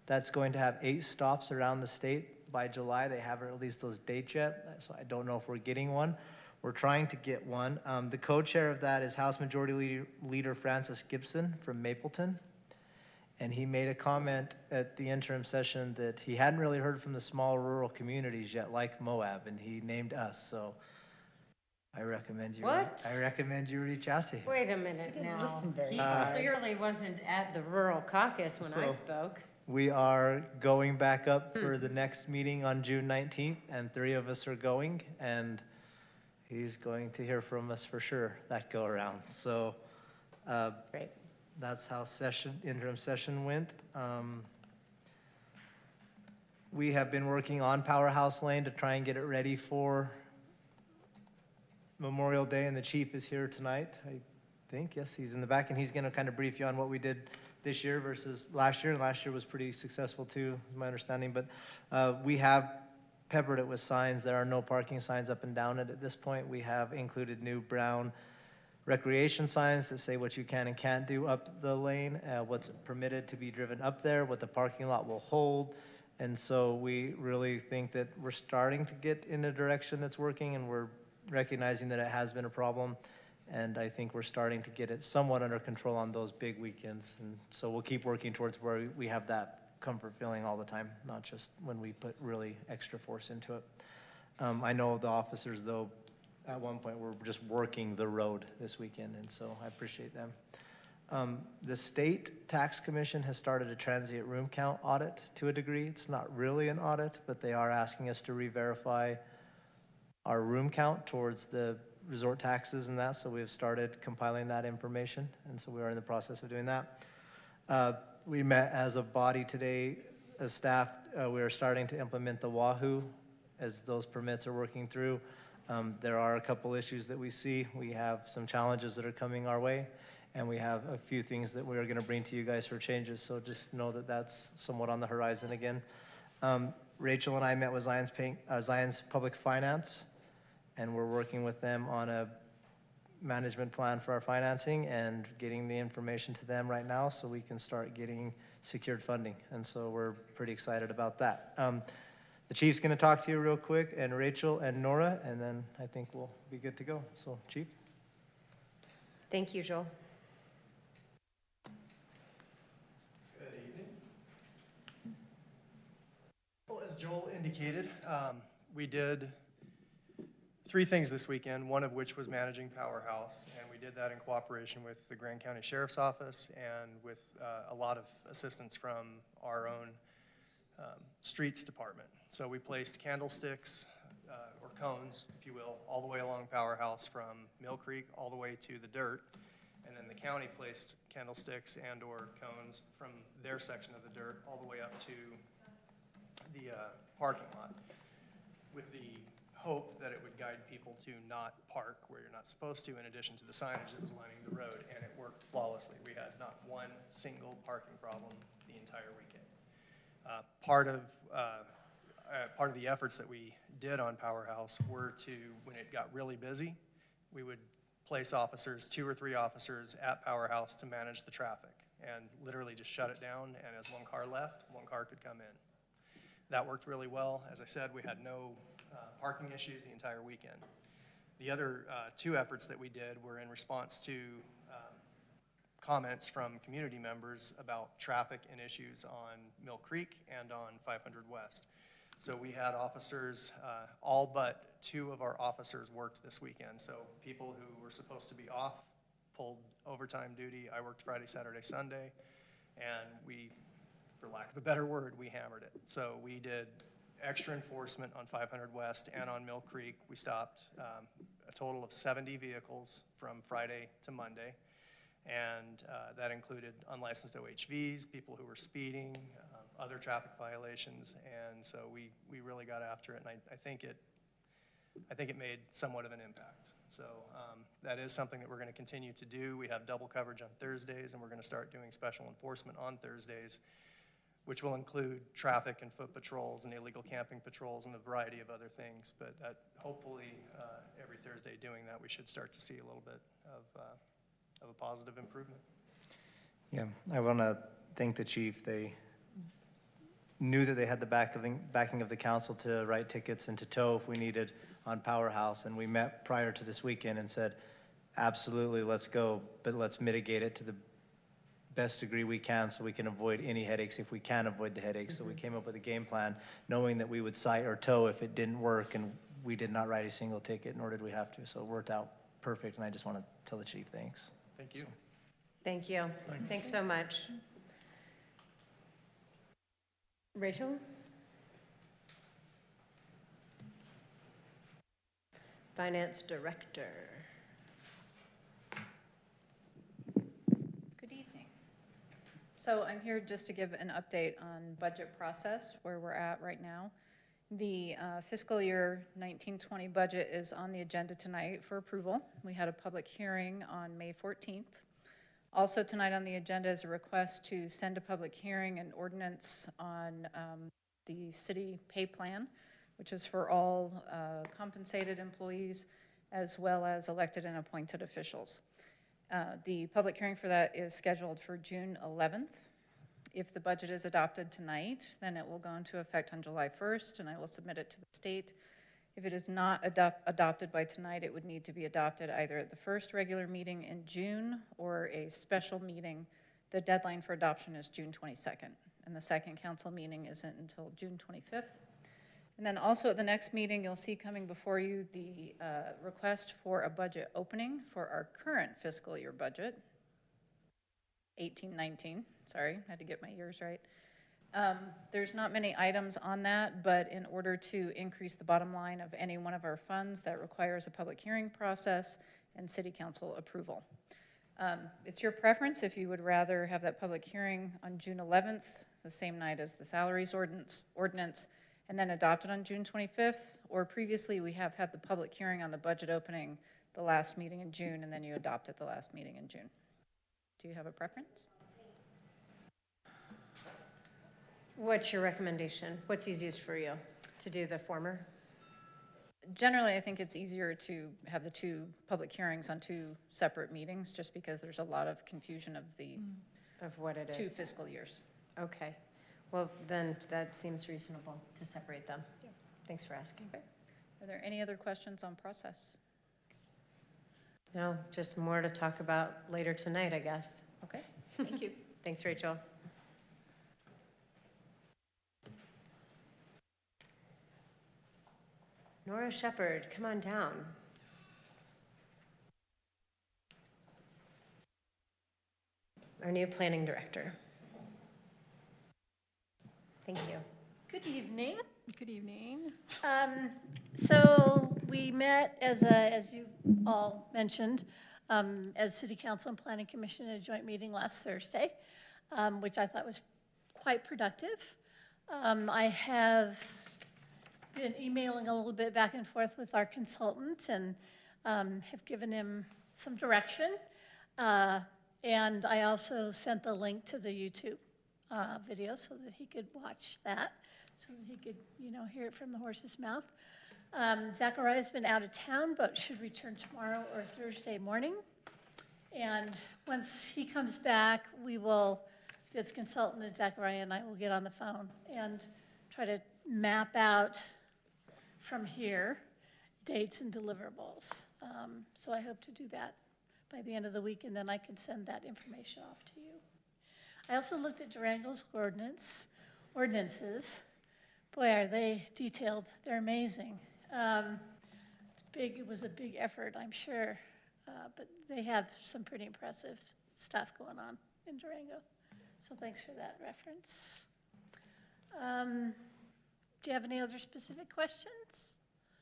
That's going to have 8 stops around the state by July. They haven't released those dates yet, so I don't know if we're getting one. We're trying to get one. The co-chair of that is House Majority Leader Francis Gibson from Mapleton. And he made a comment at the interim session that he hadn't really heard from the small rural communities yet, like Moab, and he named us. So I recommend you. What? I recommend you reach out to him. Wait a minute now. listen very He hard. clearly wasn't at the rural caucus when I So- spoke. We are going back up for the next meeting on June 19th, and 3 of us are going, and he's going to hear from us for sure that go around. So Great. that's how interim session went. We have been working on Powerhouse Lane to try and get it ready for Memorial Day, and the chief is here tonight, I think. Yes, he's in the back, and he's going to kind of brief you on what we did this year versus last year, and last year was pretty successful too, is my understanding. But we have peppered it with signs. There are no parking signs up and down it at this point. We have included new brown recreation signs that say what you can and can't do up the lane, what's permitted to be driven up there, what the parking lot will hold. And so we really think that we're starting to get in a direction that's working, and we're recognizing that it has been a problem. And I think we're starting to get it somewhat under control on those big weekends. And so we'll keep working towards where we have that comfort feeling all the time, not just when we put really extra force into it. I know the officers, though, at one point were just working the road this weekend, and so I appreciate them. The State Tax Commission has started a transient room count audit to a degree. It's not really an audit, but they are asking us to re-verify our room count towards the resort taxes and that, so we have started compiling that information, and so we are in the process of doing that. We met as a body today, as staff. We are starting to implement the Wahoo as those permits are working through. There are a couple issues that we see. We have some challenges that are coming our way, and we have a few things that we are going to bring to you guys for changes, so just know that that's somewhat on the horizon again. Rachel and I met with Zion's Public Finance, and we're working with them on a management plan for our financing and getting the information to them right now so we can start getting secured funding. And so we're pretty excited about that. The chief's going to talk to you real quick, and Rachel and Nora, and then I think we'll be good to go. So, Chief. Thank you, Joel. Good evening. Well, as Joel indicated, we did 3 things this weekend, one of which was managing Powerhouse, and we did that in cooperation with the Grand County Sheriff's Office and with a lot of assistance from our own streets department. So we placed candlesticks, or cones, if you will, all the way along Powerhouse from Mill Creek all the way to the dirt, and then the county placed candlesticks and or cones from their section of the dirt all the way up to the parking lot, with the hope that it would guide people to not park where you're not supposed to, in addition to the signage that was lining the road, and it worked flawlessly. We had not one single parking problem the entire weekend. Part of the efforts that we did on Powerhouse were to, when it got really busy, we would place officers, 2 or 3 officers at Powerhouse to manage the traffic, and literally just shut it down, and as one car left, one car could come in. That worked really well. As I said, we had no parking issues the entire weekend. The other 2 efforts that we did were in response to comments from community members about traffic and issues on Mill Creek and on 500 West. So we had officers, all but 2 of our officers worked this weekend. So people who were supposed to be off pulled overtime duty. I worked Friday, Saturday, Sunday, and we, for lack of a better word, we hammered it. So we did extra enforcement on 500 West and on Mill Creek. We stopped a total of 70 vehicles from Friday to Monday, and that included unlicensed OHVs, people who were speeding, other traffic violations, and so we really got after it, and I think it made somewhat of an impact. So that is something that we're going to continue to do. We have double coverage on Thursdays, and we're going to start doing special enforcement on Thursdays, which will include traffic and foot patrols and illegal camping patrols and a variety of other things. But that, hopefully, every Thursday doing that, we should start to see a little bit of a positive improvement. Yeah, I want to thank the chief. They knew that they had the backing of the council to write tickets and to tow if we needed on Powerhouse. And we met prior to this weekend and said, absolutely, let's go, but let's mitigate it to the best degree we can so we can avoid any headaches if we can avoid the headaches. So we came up with a game plan knowing that we would cite or tow if it didn't work, and we did not write a single ticket, nor did we have to. So it worked out perfect, and I just want to tell the chief thanks. Thank you. Thank you. Thanks so much. Rachel? Finance Director. Good evening. So I'm here just to give an update on budget process, where we're at right now. The fiscal year 1920 budget is on the agenda tonight for approval. We had a public hearing on May 14th. Also tonight on the agenda is a request to send a public hearing and ordinance on the city pay plan, which is for all compensated employees as well as elected and appointed officials. The public hearing for that is scheduled for June 11th. If the budget is adopted tonight, then it will go into effect on July 1st, and I will submit it to the state. If it is not adopted by tonight, it would need to be adopted either at the first regular meeting in June or a special meeting. The deadline for adoption is June 22nd, and the second council meeting isn't until June 25th. And then also at the next meeting, you'll see coming before you the request for a budget opening for our current fiscal year budget, 18-19, sorry, I had to get my years right. There's not many items on that, but in order to increase the bottom line of any one of our funds, that requires a public hearing process and city council approval. It's your preference if you would rather have that public hearing on June 11th, the same night as the salaries ordinance, and then adopted on June 25th, or previously we have had the public hearing on the budget opening the last meeting in June, and then you adopt it the last meeting in June. Do you have a preference? What's your recommendation? What's easiest for you? To do the former? Generally, I think it's easier to have the two public hearings on two separate meetings, just because there's a lot of confusion of the what it is. 2 fiscal years. Okay. Well, then that seems reasonable to separate them. Yeah. Thanks for asking. Okay. Are there any other questions on process? No, just more to talk about later tonight, I guess. Okay, thank you. Thanks, Rachel. Nora Shepherd, come on down. Our new planning director. Thank you. Good evening. Good evening. So we met, as you all mentioned, as City Council and Planning Commission at a joint meeting last Thursday, which I thought was quite productive. I have been emailing a little bit back and forth with our consultant and have given him some direction. And I also sent the link to the YouTube video so that he could watch that, so that he could, hear it from the horse's mouth. Zachariah's been out of town, but should return tomorrow or Thursday morning. And once he comes back, the consultant and Zachariah and I will get on the phone and try to map out from here dates and deliverables. So I hope to do that by the end of the week, and then I can send that information off to you. I also looked at Durango's ordinances. Boy, are they detailed. They're amazing. It's big. It was a big effort, I'm sure. But they have some pretty impressive stuff going on in Durango. So thanks for that reference. Do you have any other specific questions?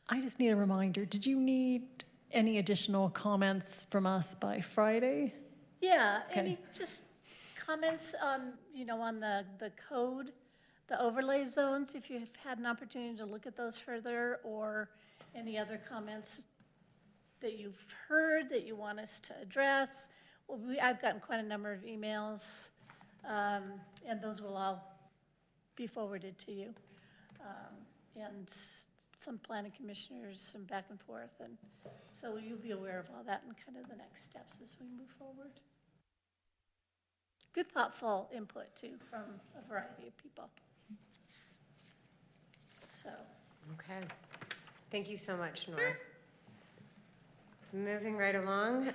I just need a reminder. Did you need any additional comments from us by Friday? Yeah, Okay. any just comments on, on the code, the overlay zones, if you've had an opportunity to look at those further, or any other comments that you've heard that you want us to address? Well, I've gotten quite a number of emails, and those will all be forwarded to you. And some planning commissioners, some back and forth, and so you'll be aware of all that and kind of the next steps as we move forward. Good thoughtful input too from a variety of people. So. Okay. Thank you so much, Nora. Sure. Moving right along.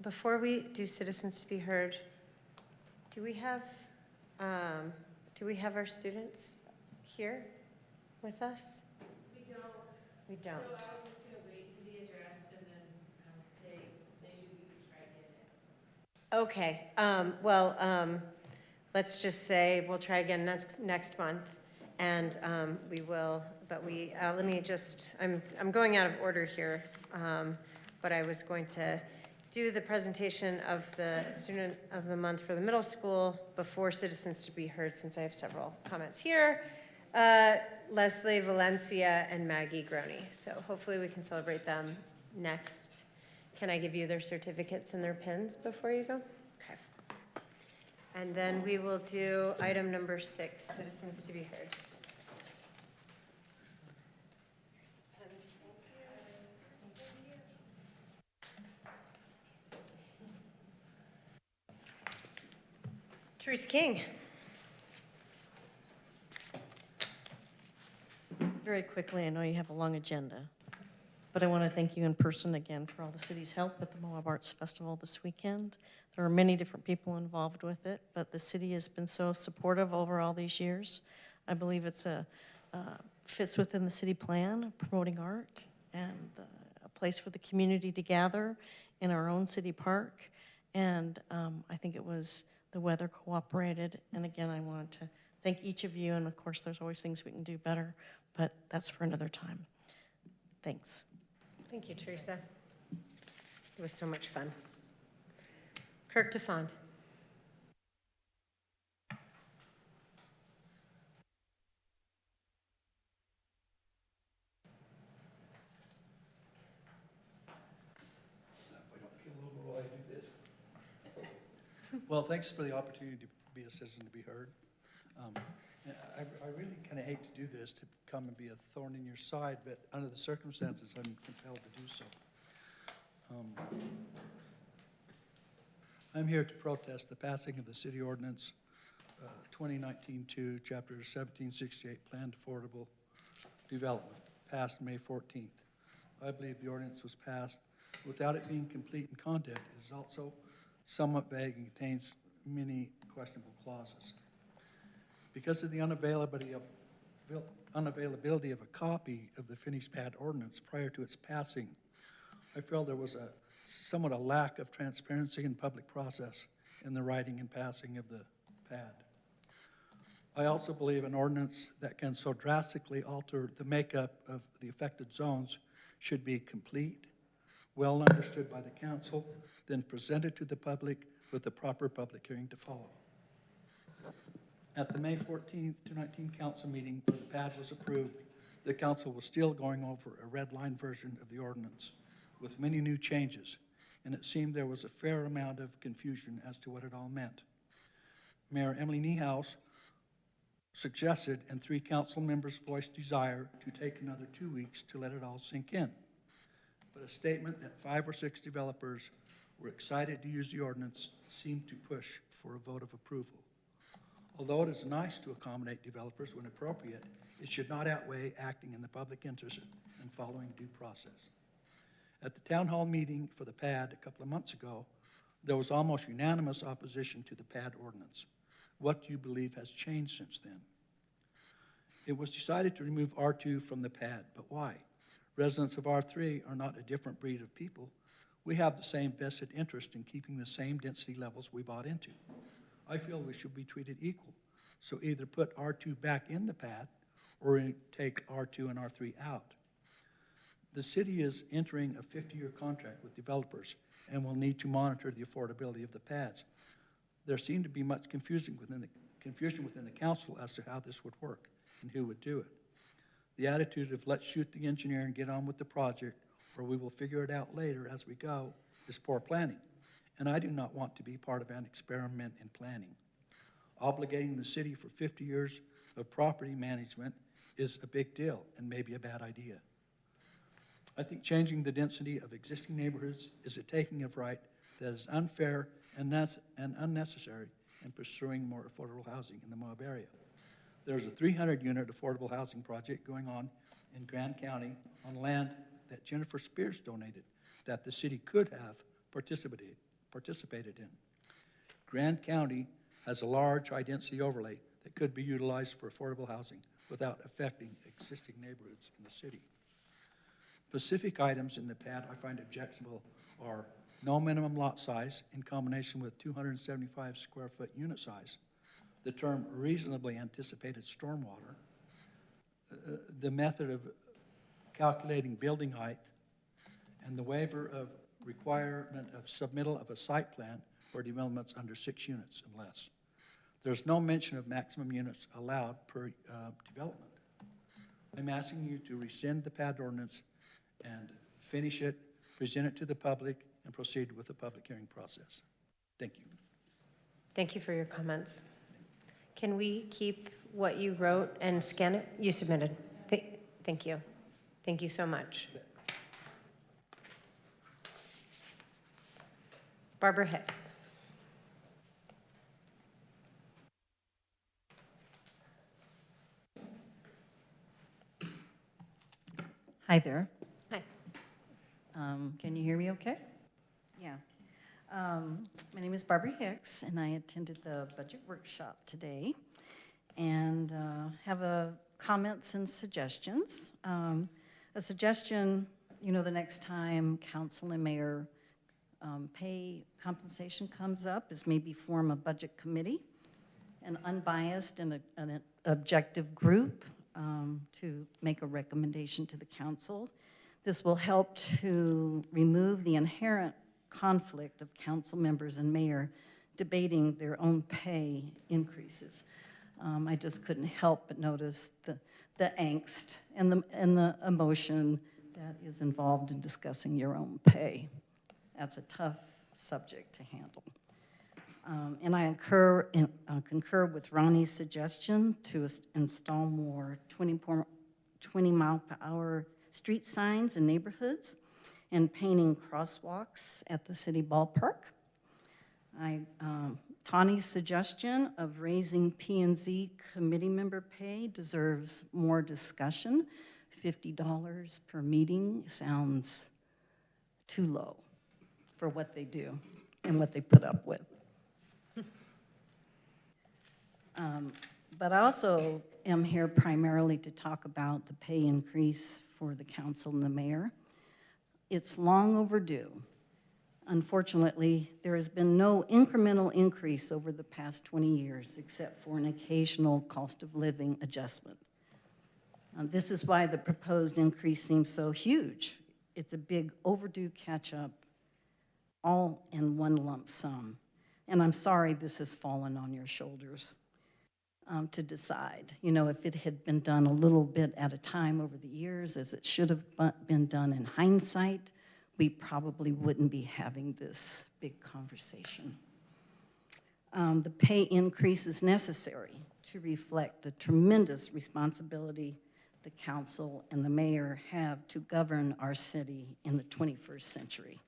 Before we do citizens to be heard, do we have our students here with us? We don't. We don't. So I was just going to wait to be addressed and then say maybe we could try again next month. Okay. Let's just say we'll try again next month, and we will. But let me just. I'm going out of order here, but I was going to do the presentation of the student of the month for the middle school before citizens to be heard, since I have several comments here. Leslie Valencia and Maggie Groney. So hopefully we can celebrate them next. Can I give you their certificates and their pins before you go? Okay. And then we will do item number 6, citizens to be heard. Teresa King. Very quickly, I know you have a long agenda, but I want to thank you in person again for all the city's help with the Moab Arts Festival this weekend. There are many different people involved with it, but the city has been so supportive over all these years. I believe it's fits within the city plan, promoting art and a place for the community to gather in our own city park. And I think the weather cooperated. And again, I wanted to thank each of you. And of course, there's always things we can do better, but that's for another time. Thanks. Thank you, Teresa. It was so much fun. Kirk DeFond. Well, thanks for the opportunity to be a citizen to be heard. I really kind of hate to do this, to come and be a thorn in your side, but under the circumstances, I'm compelled to do so. I'm here to protest the passing of the City Ordinance 2019-2, Chapter 1768, Planned Affordable Development, passed May 14th. I believe the ordinance was passed without it being complete in content. It is also somewhat vague and contains many questionable clauses. Because of the unavailability of a copy of the finished pad ordinance prior to its passing, I felt there was somewhat a lack of transparency and public process in the writing and passing of the pad. I also believe an ordinance that can so drastically alter the makeup of the affected zones should be complete, well understood by the council, then presented to the public with the proper public hearing to follow. At the May 14th, 2019 council meeting where the pad was approved, the council was still going over a red line version of the ordinance with many new changes, and it seemed there was a fair amount of confusion as to what it all meant. Mayor Emily Niehaus suggested, and 3 council members voiced desire, to take another 2 weeks to let it all sink in. But a statement that 5 or 6 developers were excited to use the ordinance seemed to push for a vote of approval. Although it is nice to accommodate developers when appropriate, it should not outweigh acting in the public interest and following due process. At the town hall meeting for the PAD a couple of months ago, there was almost unanimous opposition to the PAD ordinance. What do you believe has changed since then? It was decided to remove R2 from the PAD, but why? Residents of R3 are not a different breed of people. We have the same vested interest in keeping the same density levels we bought into. I feel we should be treated equal. So either put R2 back in the PAD or take R2 and R3 out. The city is entering a 50-year contract with developers and will need to monitor the affordability of the pads. There seemed to be much confusion within the council as to how this would work and who would do it. The attitude of let's shoot the engineer and get on with the project, or we will figure it out later as we go, is poor planning. And I do not want to be part of an experiment in planning. Obligating the city for 50 years of property management is a big deal and maybe a bad idea. I think changing the density of existing neighborhoods is a taking of right that is unfair and unnecessary in pursuing more affordable housing in the Moab area. There's a 300-unit affordable housing project going on in Grand County on land that Jennifer Spears donated that the city could have participated in. Grand County has a large high-density overlay that could be utilized for affordable housing without affecting existing neighborhoods in the city. Specific items in the pad I find objectionable are no minimum lot size in combination with 275 square foot unit size, the term reasonably anticipated stormwater, the method of calculating building height, and the waiver of requirement of submittal of a site plan for developments under 6 units and less. There's no mention of maximum units allowed per development. I'm asking you to rescind the pad ordinance and finish it, present it to the public, and proceed with the public hearing process. Thank you. Thank you for your comments. Can we keep what you wrote and scan it? You submitted. Thank you. Thank you so much. Barbara Hicks. Hi there. Hi. Can you hear me okay? Yeah. My name is Barbara Hicks, and I attended the budget workshop today and have comments and suggestions. A suggestion, the next time council and mayor pay compensation comes up is maybe form a budget committee, an unbiased and an objective group to make a recommendation to the council. This will help to remove the inherent conflict of council members and mayor debating their own pay increases. I just couldn't help but notice the angst and the emotion that is involved in discussing your own pay. That's a tough subject to handle. And I concur with Ronnie's suggestion to install more 20-mile-per-hour street signs in neighborhoods and painting crosswalks at the city ballpark. Tawny's suggestion of raising P&Z committee member pay deserves more discussion. $50 per meeting sounds too low for what they do and what they put up with. But I also am here primarily to talk about the pay increase for the council and the mayor. It's long overdue. Unfortunately, there has been no incremental increase over the past 20 years except for an occasional cost of living adjustment. This is why the proposed increase seems so huge. It's a big overdue catch-up, all in one lump sum. And I'm sorry this has fallen on your shoulders to decide. If it had been done a little bit at a time over the years, as it should have been done in hindsight, we probably wouldn't be having this big conversation. The pay increase is necessary to reflect the tremendous responsibility the council and the mayor have to govern our city in the 21st century.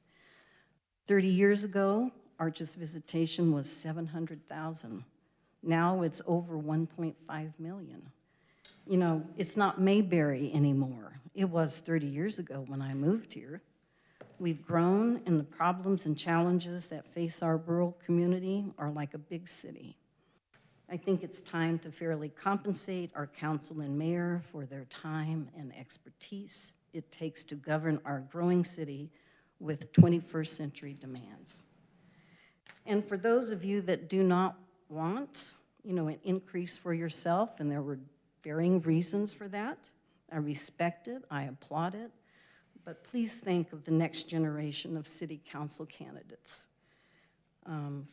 30 years ago, Arch's visitation was 700,000. Now it's over 1.5 million. It's not Mayberry anymore. It was 30 years ago when I moved here. We've grown, and the problems and challenges that face our rural community are like a big city. I think it's time to fairly compensate our council and mayor for their time and expertise it takes to govern our growing city with 21st century demands. And for those of you that do not want, an increase for yourself, and there were varying reasons for that. I respect it, I applaud it, but please think of the next generation of city council candidates.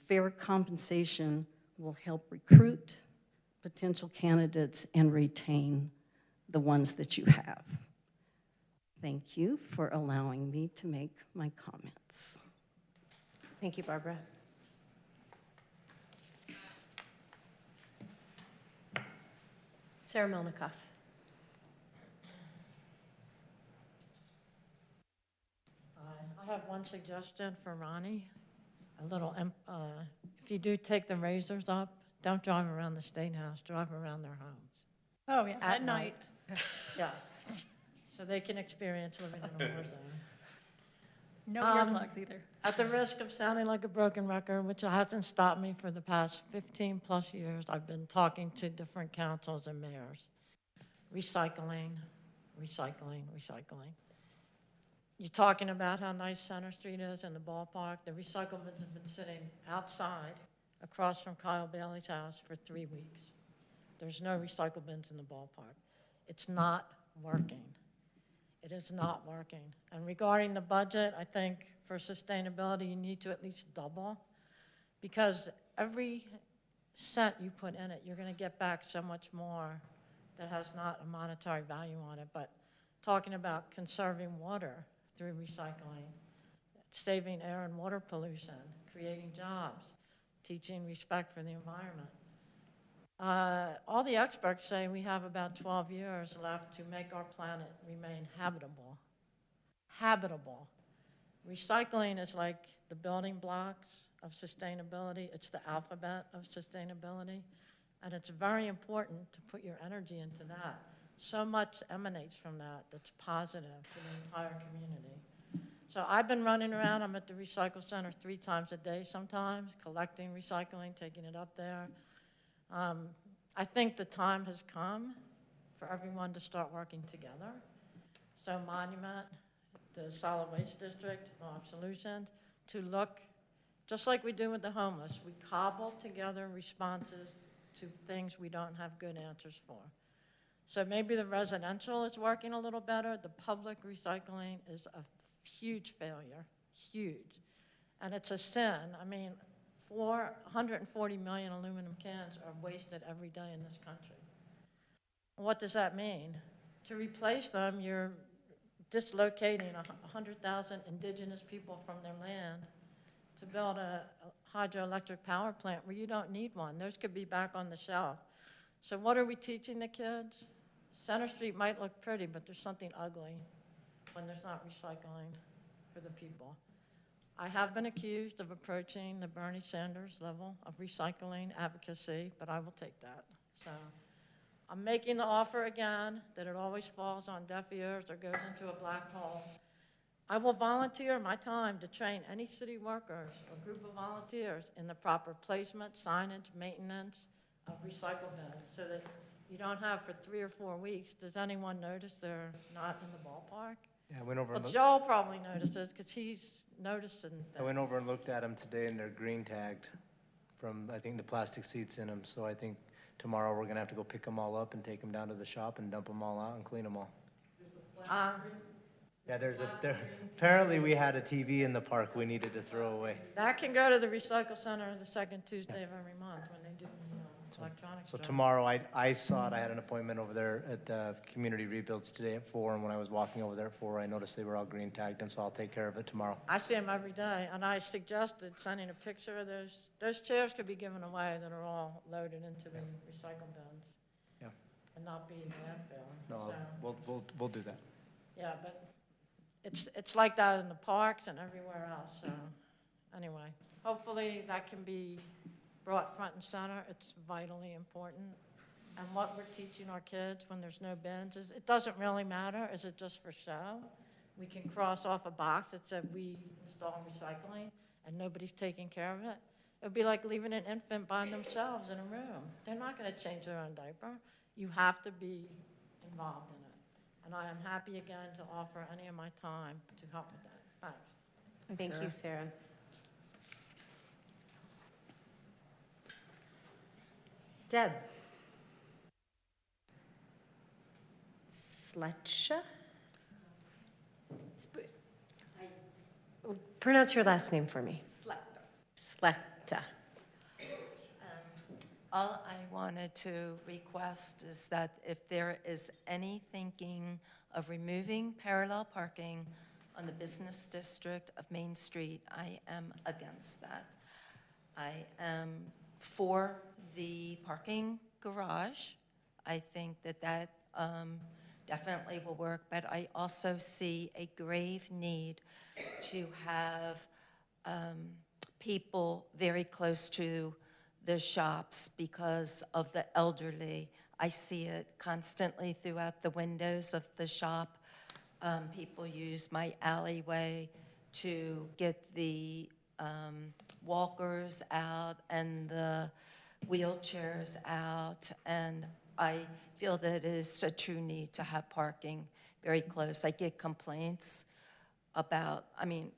Fair compensation will help recruit potential candidates and retain the ones that you have. Thank you for allowing me to make my comments. Thank you, Barbara. Sarah Melnikoff. I have one suggestion for Ronnie. If you do take the razors up, don't drive around the State House, drive around their homes. Oh, yeah, at night. Yeah, so they can experience living in a war zone. No earplugs either. At the risk of sounding like a broken record, which hasn't stopped me for the past 15-plus years, I've been talking to different councils and mayors. Recycling, recycling, recycling. You're talking about how nice Center Street is and the ballpark. The recycle bins have been sitting outside across from Kyle Bailey's house for 3 weeks. There's no recycle bins in the ballpark. It's not working. It is not working. And regarding the budget, I think for sustainability, you need to at least double, because every cent you put in it, you're going to get back so much more that has not a monetary value on it. But talking about conserving water through recycling, saving air and water pollution, creating jobs, teaching respect for the environment. All the experts say we have about 12 years left to make our planet remain habitable. Habitable. Recycling is like the building blocks of sustainability. It's the alphabet of sustainability. And it's very important to put your energy into that. So much emanates from that that's positive for the entire community. So I've been running around. I'm at the recycle center 3 times a day sometimes, collecting recycling, taking it up there. I think the time has come for everyone to start working together. So Monument, the Solid Waste District, Moab Solutions, to look, just like we do with the homeless, we cobble together responses to things we don't have good answers for. So maybe the residential is working a little better. The public recycling is a huge failure, huge. And it's a sin. I mean, 140 million aluminum cans are wasted every day in this country. What does that mean? To replace them, you're dislocating 100,000 indigenous people from their land to build a hydroelectric power plant where you don't need one. Those could be back on the shelf. So what are we teaching the kids? Center Street might look pretty, but there's something ugly when there's not recycling for the people. I have been accused of approaching the Bernie Sanders level of recycling advocacy, but I will take that. So I'm making the offer again that it always falls on deaf ears or goes into a black hole. I will volunteer my time to train any city workers or group of volunteers in the proper placement, signage, maintenance of recycle bins so that you don't have for 3 or 4 weeks. Does anyone notice they're not in the ballpark? Yeah, I went over Well, and looked. Joel probably notices because he's noticing things. I went over and looked at them today, and they're green tagged from, I think, the plastic seats in them. So I think tomorrow we're gonna have to go pick them all up and take them down to the shop and dump them all out and clean them all. Yeah, apparently we had a TV in the park we needed to throw away. That can go to the recycle center the second Tuesday of every month when they do electronics. So tomorrow, I saw it, I had an appointment over there at Community Rebuilds today at 4, and when I was walking over there at 4, I noticed they were all green tagged, and so I'll take care of it tomorrow. I see them every day, and I suggested sending a picture of those chairs could be given away that are all loaded into the recycle bins. Yeah. And not be landfill. No, So, we'll do that. yeah, but it's like that in the parks and everywhere else, so anyway. Hopefully that can be brought front and center. It's vitally important. And what we're teaching our kids when there's no bins is it doesn't really matter. Is it just for show? We can cross off a box that said we install recycling and nobody's taking care of it. It would be like leaving an infant by themselves in a room. They're not going to change their own diaper. You have to be involved in it. And I am happy again to offer any of my time to help with that. Thanks. Thank you, Sarah. Deb. Sletcha? Pronounce your last name for me. Slechta. All I wanted to request is that if there is any thinking of removing parallel parking on the business district of Main Street, I am against that. I am for the parking garage. I think that that definitely will work, but I also see a grave need to have people very close to the shops because of the elderly. I see it constantly throughout the windows of the shop. People use my alleyway to get the walkers out and the wheelchairs out, and I feel that it is a true need to have parking very close. I get complaints about, I mean,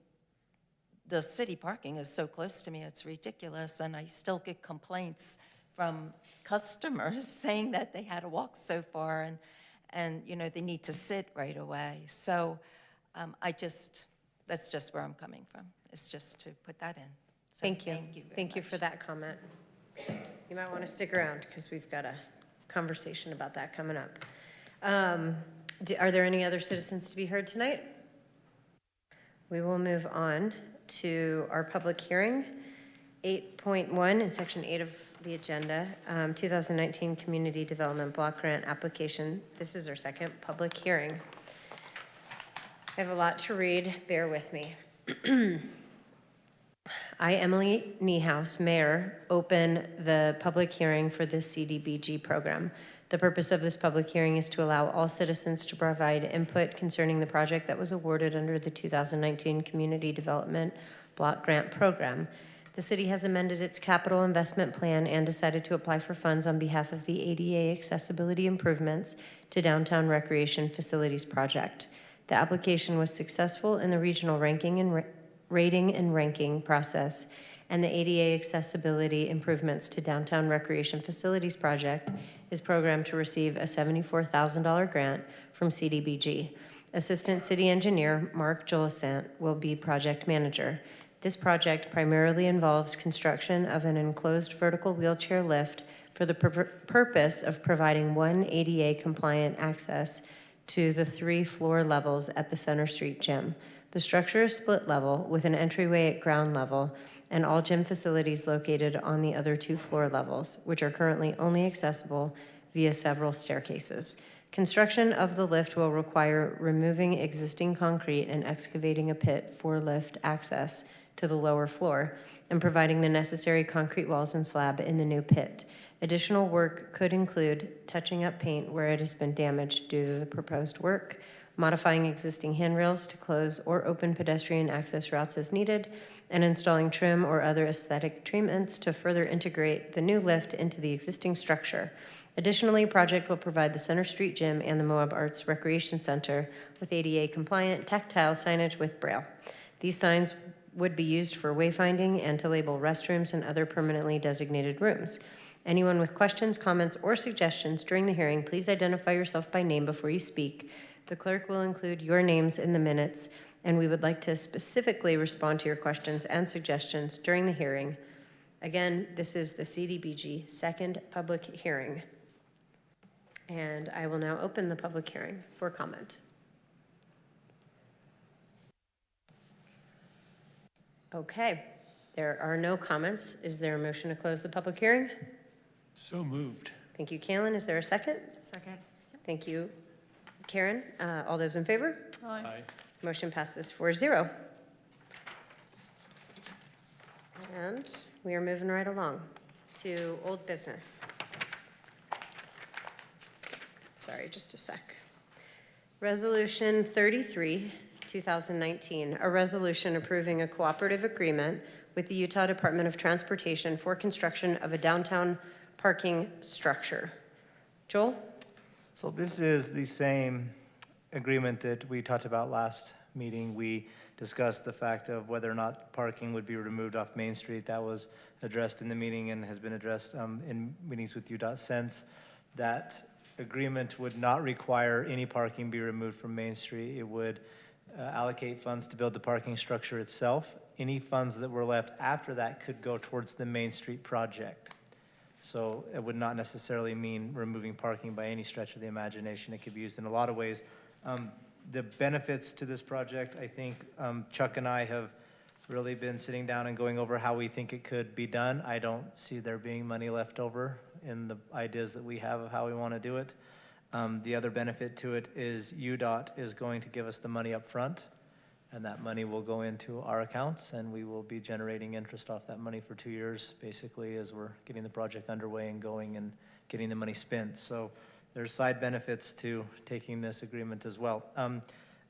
the city parking is so close to me, it's ridiculous, and I still get complaints from customers saying that they had to walk so far and you know, they need to sit right away. So that's just where I'm coming from. It's just to put that in. So Thank you. Thank you very Thank you much. for that comment. You might want to stick around because we've got a conversation about that coming up. Are there any other citizens to be heard tonight? We will move on to our public hearing. 8.1 in section 8 of the agenda, 2019 Community Development Block Grant Application. This is our second public hearing. I have a lot to read, bear with me. I, Emily Niehaus, Mayor, open the public hearing for the Cdbg program. The purpose of this public hearing is to allow all citizens to provide input concerning the project that was awarded under the 2019 Community Development Block Grant Program. The city has amended its capital investment plan and decided to apply for funds on behalf of the ADA accessibility improvements to downtown recreation facilities project. The application was successful in the regional rating and ranking process, and the ADA accessibility improvements to downtown recreation facilities project is programmed to receive a $74,000 grant from Cdbg. Assistant City Engineer Mark Jolisant will be project manager. This project primarily involves construction of an enclosed vertical wheelchair lift for the purpose of providing one ADA-compliant access to the 3 floor levels at the Center Street Gym. The structure is split level with an entryway at ground level and all gym facilities located on the other 2 floor levels, which are currently only accessible via several staircases. Construction of the lift will require removing existing concrete and excavating a pit for lift access to the lower floor and providing the necessary concrete walls and slab in the new pit. Additional work could include touching up paint where it has been damaged due to the proposed work, modifying existing handrails to close or open pedestrian access routes as needed, and installing trim or other aesthetic treatments to further integrate the new lift into the existing structure. Additionally, project will provide the Center Street Gym and the Moab Arts Recreation Center with ADA-compliant tactile signage with Braille. These signs would be used for wayfinding and to label restrooms and other permanently designated rooms. Anyone with questions, comments, or suggestions during the hearing, please identify yourself by name before you speak. The clerk will include your names in the minutes, and we would like to specifically respond to your questions and suggestions during the hearing. Again, this is the Cdbg second public hearing. And I will now open the public hearing for comment. Okay, there are no comments. Is there a motion to close the public hearing? So moved. Thank you, Kaylin. Is there a second? Second. Thank you, Karen. All those in favor? Aye. Motion passes 4-0. And we are moving right along to old business. Sorry, just a sec. Resolution 33, 2019, a resolution approving a cooperative agreement with the Utah Department of Transportation for construction of a downtown parking structure. Joel? So this is the same agreement that we talked about last meeting. We discussed the fact of whether or not parking would be removed off Main Street. That was addressed in the meeting and has been addressed in meetings with UDOT since. That agreement would not require any parking be removed from Main Street. It would allocate funds to build the parking structure itself. Any funds that were left after that could go towards the Main Street project. So it would not necessarily mean removing parking by any stretch of the imagination. It could be used in a lot of ways. The benefits to this project, I think Chuck and I have really been sitting down and going over how we think it could be done. I don't see there being money left over in the ideas that we have of how we want to do it. The other benefit to it is UDOT is going to give us the money up front, and that money will go into our accounts, and we will be generating interest off that money for 2 years, basically, as we're getting the project underway and going and getting the money spent. So there's side benefits to taking this agreement as well.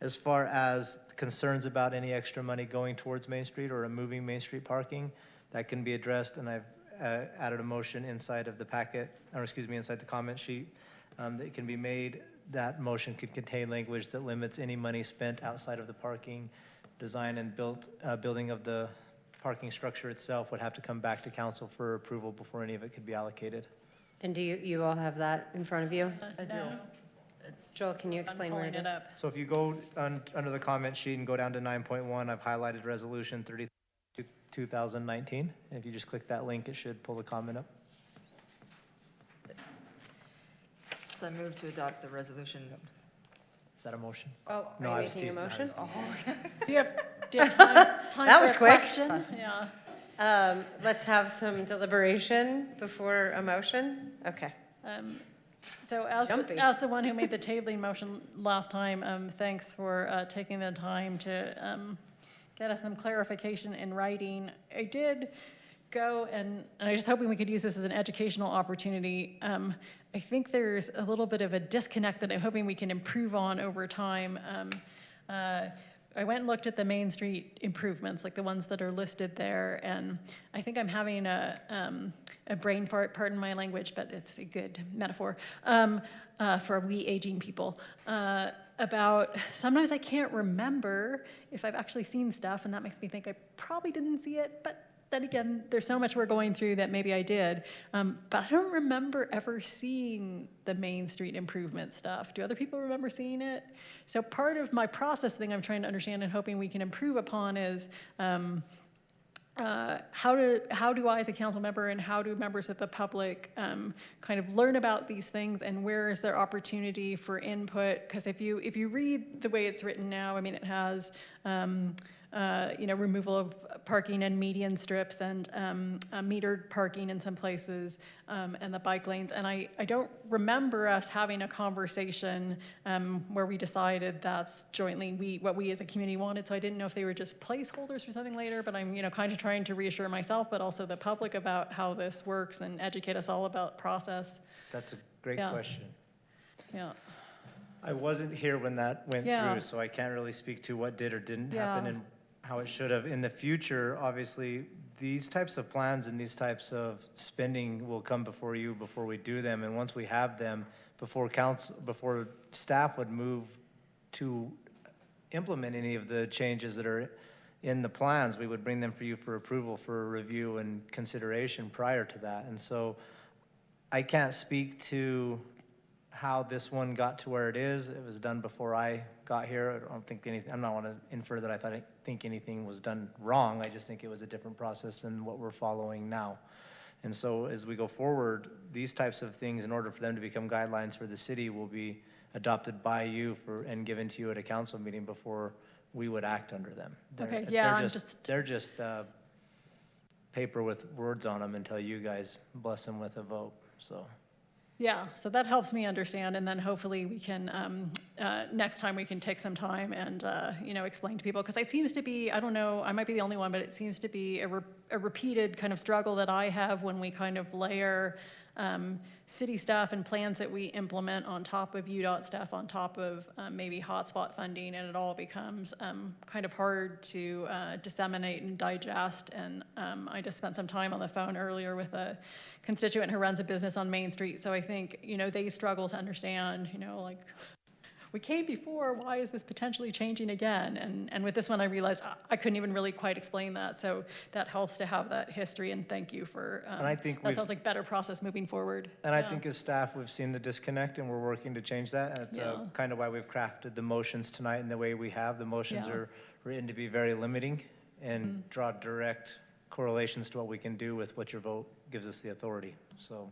As far as concerns about any extra money going towards Main Street or removing Main Street parking, that can be addressed, and I've added a motion inside of the packet, or excuse me, inside the comment sheet that can be made. That motion could contain language that limits any money spent outside of the parking design and building of the parking structure itself would have to come back to council for approval before any of it could be allocated. And do you all have that in front of you? I do. Joel, can you explain where it is? So if you go under the comment sheet and go down to 9.1, I've highlighted resolution 32, 2019. And if you just click that link, it should pull the comment up. So I move to adopt the resolution. Is that a motion? Oh, No, are I you was making a teasing, I motion? was Do you have time That for was a quick. question? Yeah. Let's have some deliberation before a motion. Okay. So as Jumpy. as the one who made the tabling motion last time, thanks for taking the time to get us some clarification in writing. I did go and I was just hoping we could use this as an educational opportunity. I think there's a little bit of a disconnect that I'm hoping we can improve on over time. I went and looked at the Main Street improvements, like the ones that are listed there, and I think I'm having a brain fart, pardon my language, but it's a good metaphor, for we aging people. About sometimes I can't remember if I've actually seen stuff, and that makes me think I probably didn't see it, but then again, there's so much we're going through that maybe I did. But I don't remember ever seeing the Main Street improvement stuff. Do other people remember seeing it? So part of my process thing I'm trying to understand and hoping we can improve upon is how do I as a council member and how do members of the public kind of learn about these things, and where is there opportunity for input? Because if you read the way it's written now, I mean, it has removal of parking and median strips and metered parking in some places, and the bike lanes. And I don't remember us having a conversation where we decided that's jointly what we as a community wanted. So I didn't know if they were just placeholders for something later, but I'm kind of trying to reassure myself, but also the public about how this works and educate us all about process. That's a great Yeah. question. Yeah. I wasn't here when that went Yeah. through, so I can't really speak to what did or didn't Yeah. happen and how it should have. In the future, obviously, these types of plans and these types of spending will come before you before we do them. And once we have them, before staff would move to implement any of the changes that are in the plans, we would bring them for you for approval, for review and consideration prior to that. And so I can't speak to how this one got to where it is. It was done before I got here. I don't think anything, I'm not want to infer that I think anything was done wrong. I just think it was a different process than what we're following now. And so as we go forward, these types of things, in order for them to become guidelines for the city, will be adopted by you and given to you at a council meeting before we would act under them. Okay, yeah, They're just paper with words on them until you guys bless them with a vote, so. Yeah, so that helps me understand, and then hopefully we can, next time we can take some time and, explain to people, because it seems to be, I don't know, I might be the only one, but it seems to be a repeated kind of struggle that I have when we kind of layer city stuff and plans that we implement on top of UDOT stuff, on top of maybe hotspot funding, and it all becomes kind of hard to disseminate and digest. And I just spent some time on the phone earlier with a constituent who runs a business on Main Street, so I think, they struggle to understand, like, we came before, why is this potentially changing again? And with this one, I realized I couldn't even really quite explain that. So that helps to have that history, and thank you for, And I think that sounds like better process moving forward. And I think as staff, we've seen the disconnect and we're working to change that. And it's kind of why we've crafted the motions tonight in the way we have. The motions are written to be very limiting and draw direct correlations to what we can do with what your vote gives us the authority, so.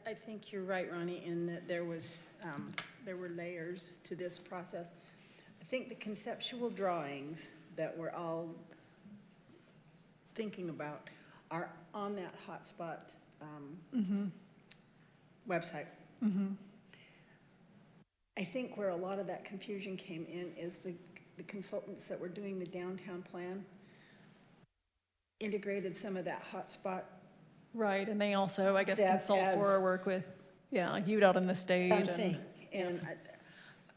I think you're right, Ronnie, in that there were layers to this process. I think the conceptual drawings that we're all thinking about are on that hotspot website. I think where a lot of that confusion came in is the consultants that were doing the downtown plan integrated some of that hotspot. Right, and they also, I guess, consult for or work with, like UDOT in the state. And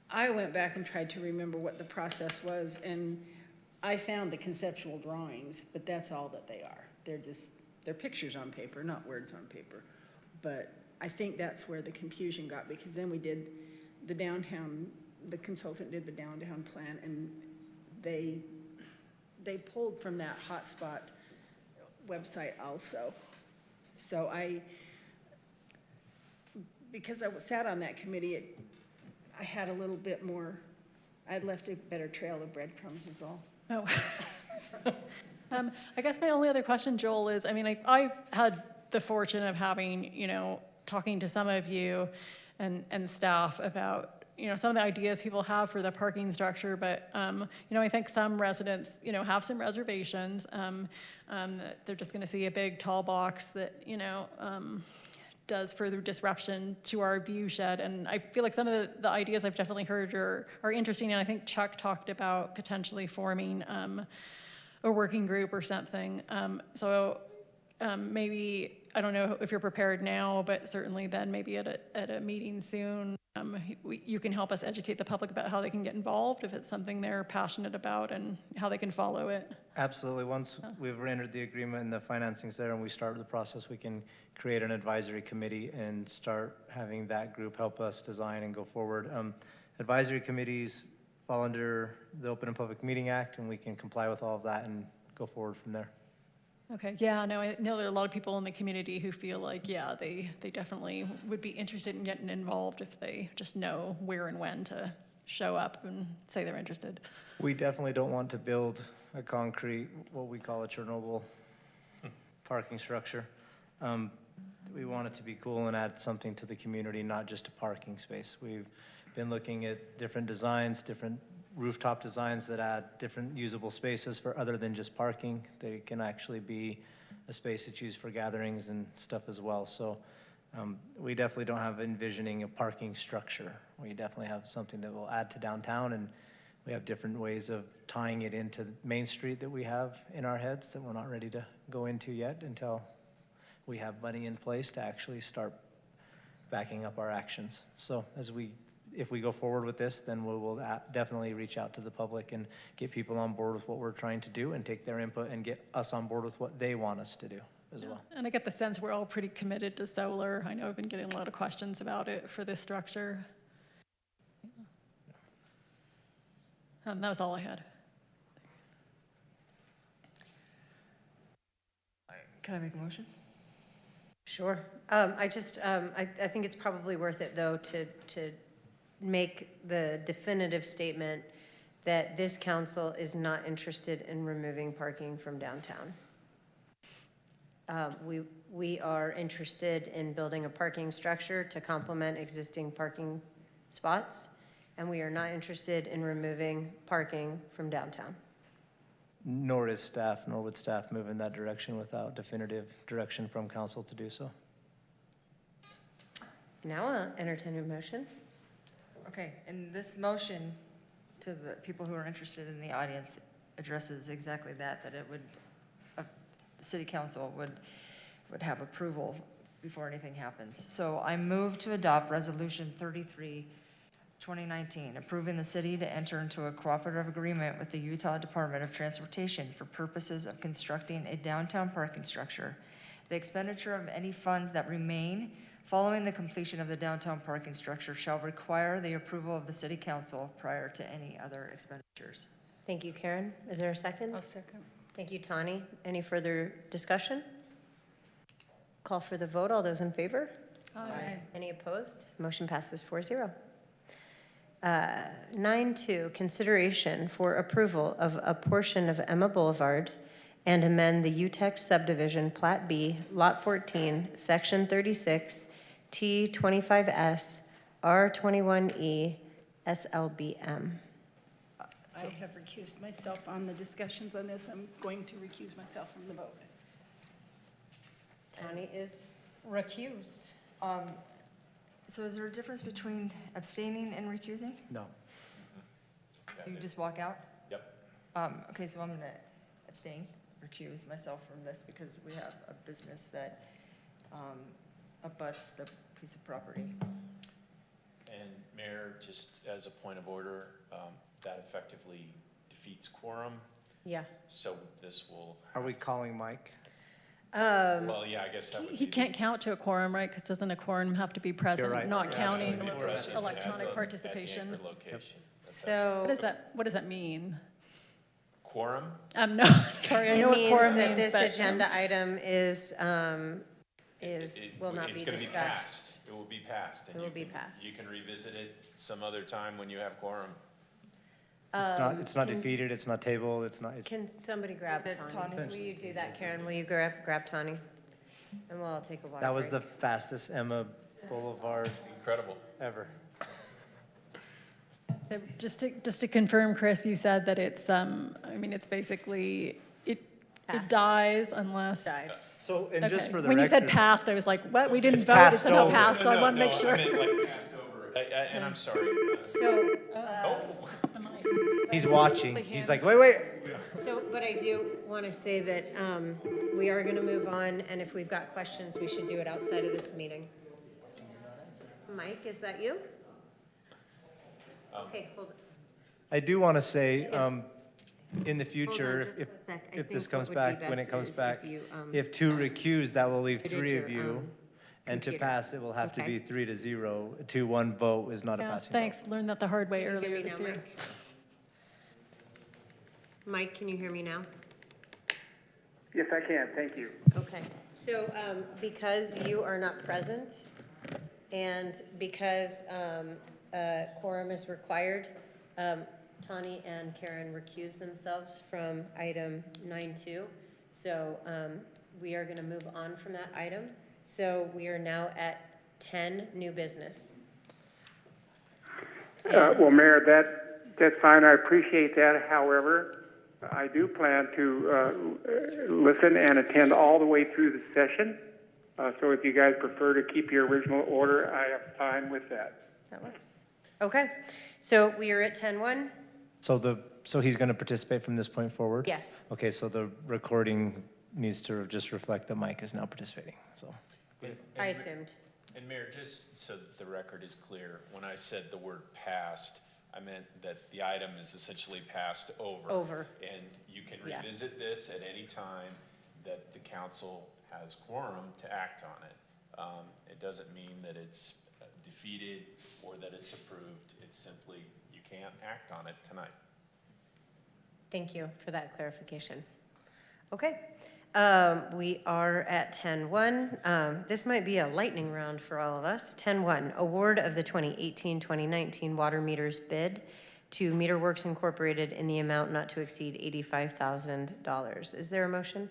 I went back and tried to remember what the process was, and I found the conceptual drawings, but that's all that they are. They're pictures on paper, not words on paper. But I think that's where the confusion got, because then we did the downtown, the consultant did the downtown plan, and they pulled from that hotspot website also. So because I sat on that committee, I had a little bit more, I'd left a better trail of breadcrumbs is all. Oh. I guess my only other question, Joel, is, I mean, I've had the fortune of having, talking to some of you and staff about, some of the ideas people have for the parking structure, but, I think some residents, have some reservations. That they're just gonna see a big tall box that, does further disruption to our view shed. And I feel like some of the ideas I've definitely heard are interesting, and I think Chuck talked about potentially forming a working group or something. Maybe, I don't know if you're prepared now, but certainly then maybe at a meeting soon, you can help us educate the public about how they can get involved if it's something they're passionate about and how they can follow it. Absolutely. Once we've entered the agreement and the financing's there and we start the process, we can create an advisory committee and start having that group help us design and go forward. Advisory committees fall under the Open and Public Meeting Act, and we can comply with all of that and go forward from there. Okay, yeah, no, I know there are a lot of people in the community who feel like, they definitely would be interested in getting involved if they just know where and when to show up and say they're interested. We definitely don't want to build a concrete, what we call a Chernobyl parking structure. We want it to be cool and add something to the community, not just a parking space. We've been looking at different designs, different rooftop designs that add different usable spaces for other than just parking. They can actually be a space that's used for gatherings and stuff as well. So we definitely don't have envisioning a parking structure. We definitely have something that will add to downtown, and we have different ways of tying it into Main Street that we have in our heads that we're not ready to go into yet until we have money in place to actually start backing up our actions. So if we go forward with this, then we will definitely reach out to the public and get people on board with what we're trying to do and take their input and get us on board with what they want us to do as well. And I get the sense we're all pretty committed to solar. I know I've been getting a lot of questions about it for this structure. That was all I had. Can I make a motion? Sure. I think it's probably worth it, though, to make the definitive statement that this council is not interested in removing parking from downtown. We are interested in building a parking structure to complement existing parking spots, and we are not interested in removing parking from downtown. Nor would staff move in that direction without definitive direction from council to do so. Now I'll entertain a motion. Okay, and this motion to the people who are interested in the audience addresses exactly that it would, the city council would have approval before anything happens. So I move to adopt Resolution 33, 2019, approving the city to enter into a cooperative agreement with the Utah Department of Transportation for purposes of constructing a downtown parking structure. The expenditure of any funds that remain following the completion of the downtown parking structure shall require the approval of the city council prior to any other expenditures. Thank you, Karen. Is there a second? I'll second. Thank you, Tani. Any further discussion? Call for the vote. All those in favor? Aye. Any opposed? Motion passes 4-0. 9.2, consideration for approval of a portion of Emma Boulevard and amend the UTEX subdivision Plat B, Lot 14, Section 36, T25S, R21E, SLBM. I have recused myself on the discussions on this. I'm going to recuse myself from the vote. Tani is recused. So is there a difference between abstaining and recusing? No. You just walk out? Yep. Okay, so I'm going to abstain, recuse myself from this because we have a business that abuts the piece of property. And Mayor, just as a point of order, that effectively defeats quorum. Yeah. So this will. Are we calling Mike? Well, yeah, I guess that would be. He can't count to a quorum, right? Because doesn't a quorum have to be present, right. not counting Absolutely present electronic at the participation? anchor location. That's So. What does that mean? Quorum? No, sorry, I It know what means quorum that means, this but. agenda item will not be It's gonna be discussed. passed. It will be passed. and It will you be can- passed. You can revisit it some other time when you have quorum. It's not defeated, it's not tabled, it's not, it's, Can somebody grab Tani? Tani? Will you do that, Karen? Will you grab Tani? And we'll all take a water that was the break. fastest Emma Boulevard Incredible. ever. Just to confirm, Chris, you said that it's, it's basically, it Passed. dies unless. Died. So, and just Okay. for the When you said record- passed, I was like, what? We didn't It's vote, it's passed somehow over. passed, so I want to make No, sure. I meant like passed over. And I'm sorry. So, He's watching, he's like, wait. but I do want to say that we are going to move on, and if we've got questions, we should do it outside of this meeting. Mike, is that you? Okay, hold it. I do want to say, in the future, just a sec. I if this think comes what would be back, when it best comes is back, if you, if two recuse, that will leave did 3 of your, you. And to computer. pass, it will have to Okay. be 3-0. 2-1 vote is not a Yeah, passing vote. thanks, learned that the hard way Can you hear earlier me this now, year. Mike? Mike, can you hear me now? Yes, I can, thank you. Okay, so because you are not present and because quorum is required, Tani and Karen recuse themselves from item 9.2. So we are going to move on from that item. So we are now at 10, new business. Well, Mayor, that's fine, I appreciate that. However, I do plan to listen and attend all the way through the session. So if you guys prefer to keep your original order, I am fine with that. That works. Okay, so we are at 10.1. So he's going to participate from this point forward? Yes. Okay, so the recording needs to just reflect that Mike is now participating, so. I assumed. And Mayor, just so that the record is clear, when I said the word passed, I meant that the item is essentially passed over. Over. And you can Yeah. revisit this at any time that the council has quorum to act on it. It doesn't mean that it's defeated or that it's approved. It's simply, you can't act on it tonight. Thank you for that clarification. Okay, we are at 10.1. This might be a lightning round for all of us. 10.1, award of the 2018-2019 water meters bid to Meter Works Incorporated in the amount not to exceed $85,000. Is there a motion?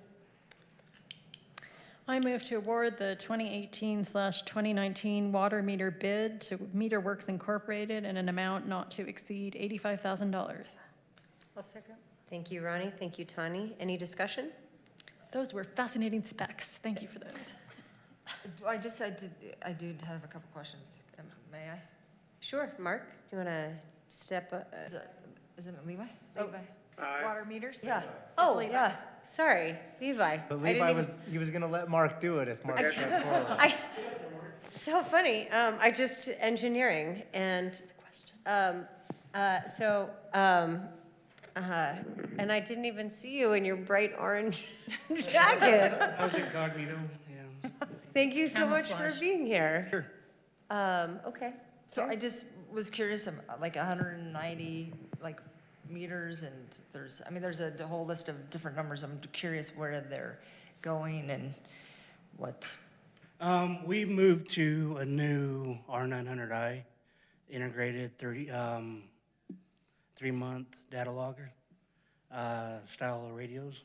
I move to award the 2018/2019 water meter bid to Meter Works Incorporated in an amount not to exceed $85,000. I'll second. Thank you, Ronnie. Thank you, Tani. Any discussion? Those were fascinating specs. Thank you for those. I do have a couple questions. May I? Sure. Mark, do you want to step up? Is it Levi? Levi. Water meters? Yeah. Oh, Levi. yeah. Sorry, Levi. But I didn't Levi he was going to let Mark do it if Mark stepped forward. So funny. I just engineering and and I didn't even see you in your bright orange jacket. I was incognito, yeah. Thank you so much for Camouflage. being here. Sure. Okay. So I just was curious, like 190, like meters, and there's a whole list of different numbers. I'm curious where they're going and what. We moved to a new R900i integrated 3-month data logger style of radios.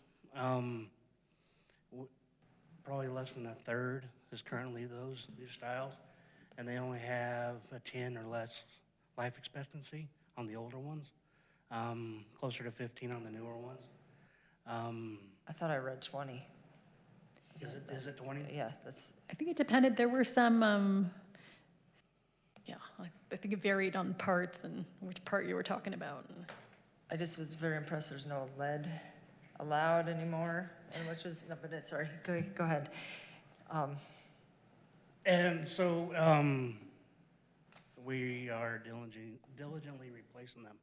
Probably less than a third is currently these styles, and they only have a 10 or less life expectancy on the older ones, closer to 15 on the newer ones. I thought I read 20. Is it 20? Yeah, that's. I think it depended. There were some, I think it varied on parts and which part you were talking about. I just was very impressed. There's no lead allowed anymore, and which was no, but sorry. Go ahead. And so we are diligently replacing them.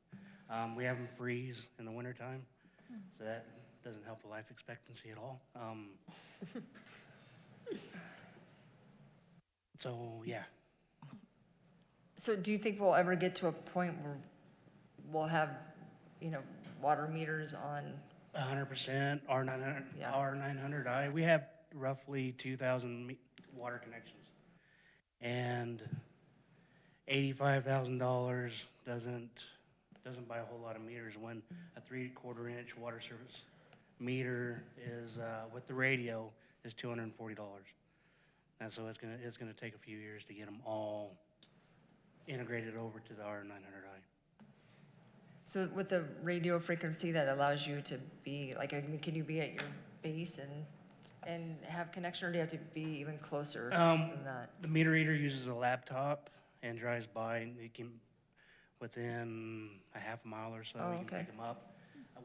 We have them freeze in the wintertime, so that doesn't help the life expectancy at all. So, yeah. So do you think we'll ever get to a point where we'll have, water meters on? 100% R900i. We have roughly 2,000 water connections, and $85,000 doesn't buy a whole lot of meters when a 3/4 inch water service meter is with the radio is $240, and so it's gonna take a few years to get them all integrated over to the R900i. So with the radio frequency that allows you to be can you be at your base and have connection, or do you have to be even closer than that? The meter reader uses a laptop and drives by, and it can within a half a mile or so. Oh, we can okay. pick them up.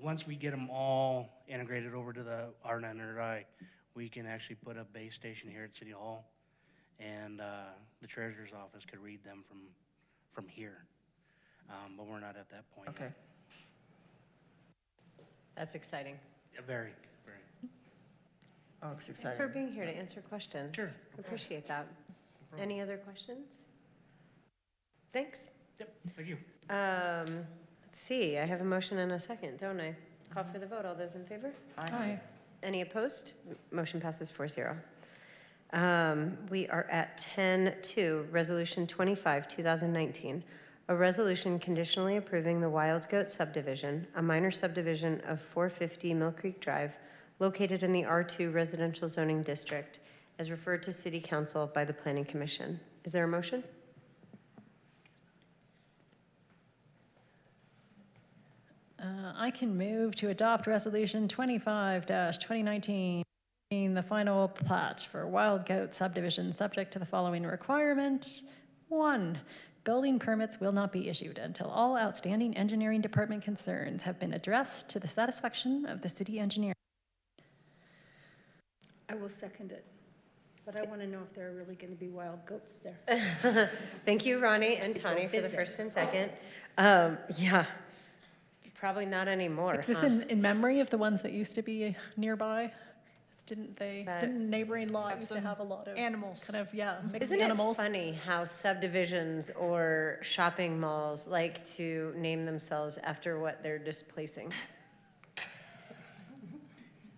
Once we get them all integrated over to the R900i, we can actually put a base station here at City Hall, and the treasurer's office could read them from here. But we're not at that point. Okay. That's exciting. Yeah, very, very. Oh, it's Thanks exciting. for being here to answer questions. Sure. Appreciate that. Any other questions? Thanks. Yep, thank you. Let's see, I have a motion and a second, don't I? Call for the vote. All those in favor? Aye. Any opposed? Motion passes 4-0. We are at 10-2, Resolution 25, 2019. A resolution conditionally approving the Wild Goat subdivision, a minor subdivision of 450 Mill Creek Drive, located in the R2 Residential Zoning District, as referred to City Council by the Planning Commission. Is there a motion? I can move to adopt Resolution 25-2019, being the final plat for Wild Goat subdivision, subject to the following requirement. 1, building permits will not be issued until all outstanding engineering department concerns have been addressed to the satisfaction of the city engineer. I will second it, but I want to know if there are really going to be wild goats there. Thank you, Ronnie and Tani, for the visit. first and second. Yeah, probably not anymore. Is this huh? in memory of the ones that used to be nearby? Didn't neighboring lot used to have a lot of animals. kind of, mixed Isn't animals? it funny how subdivisions or shopping malls like to name themselves after what they're displacing?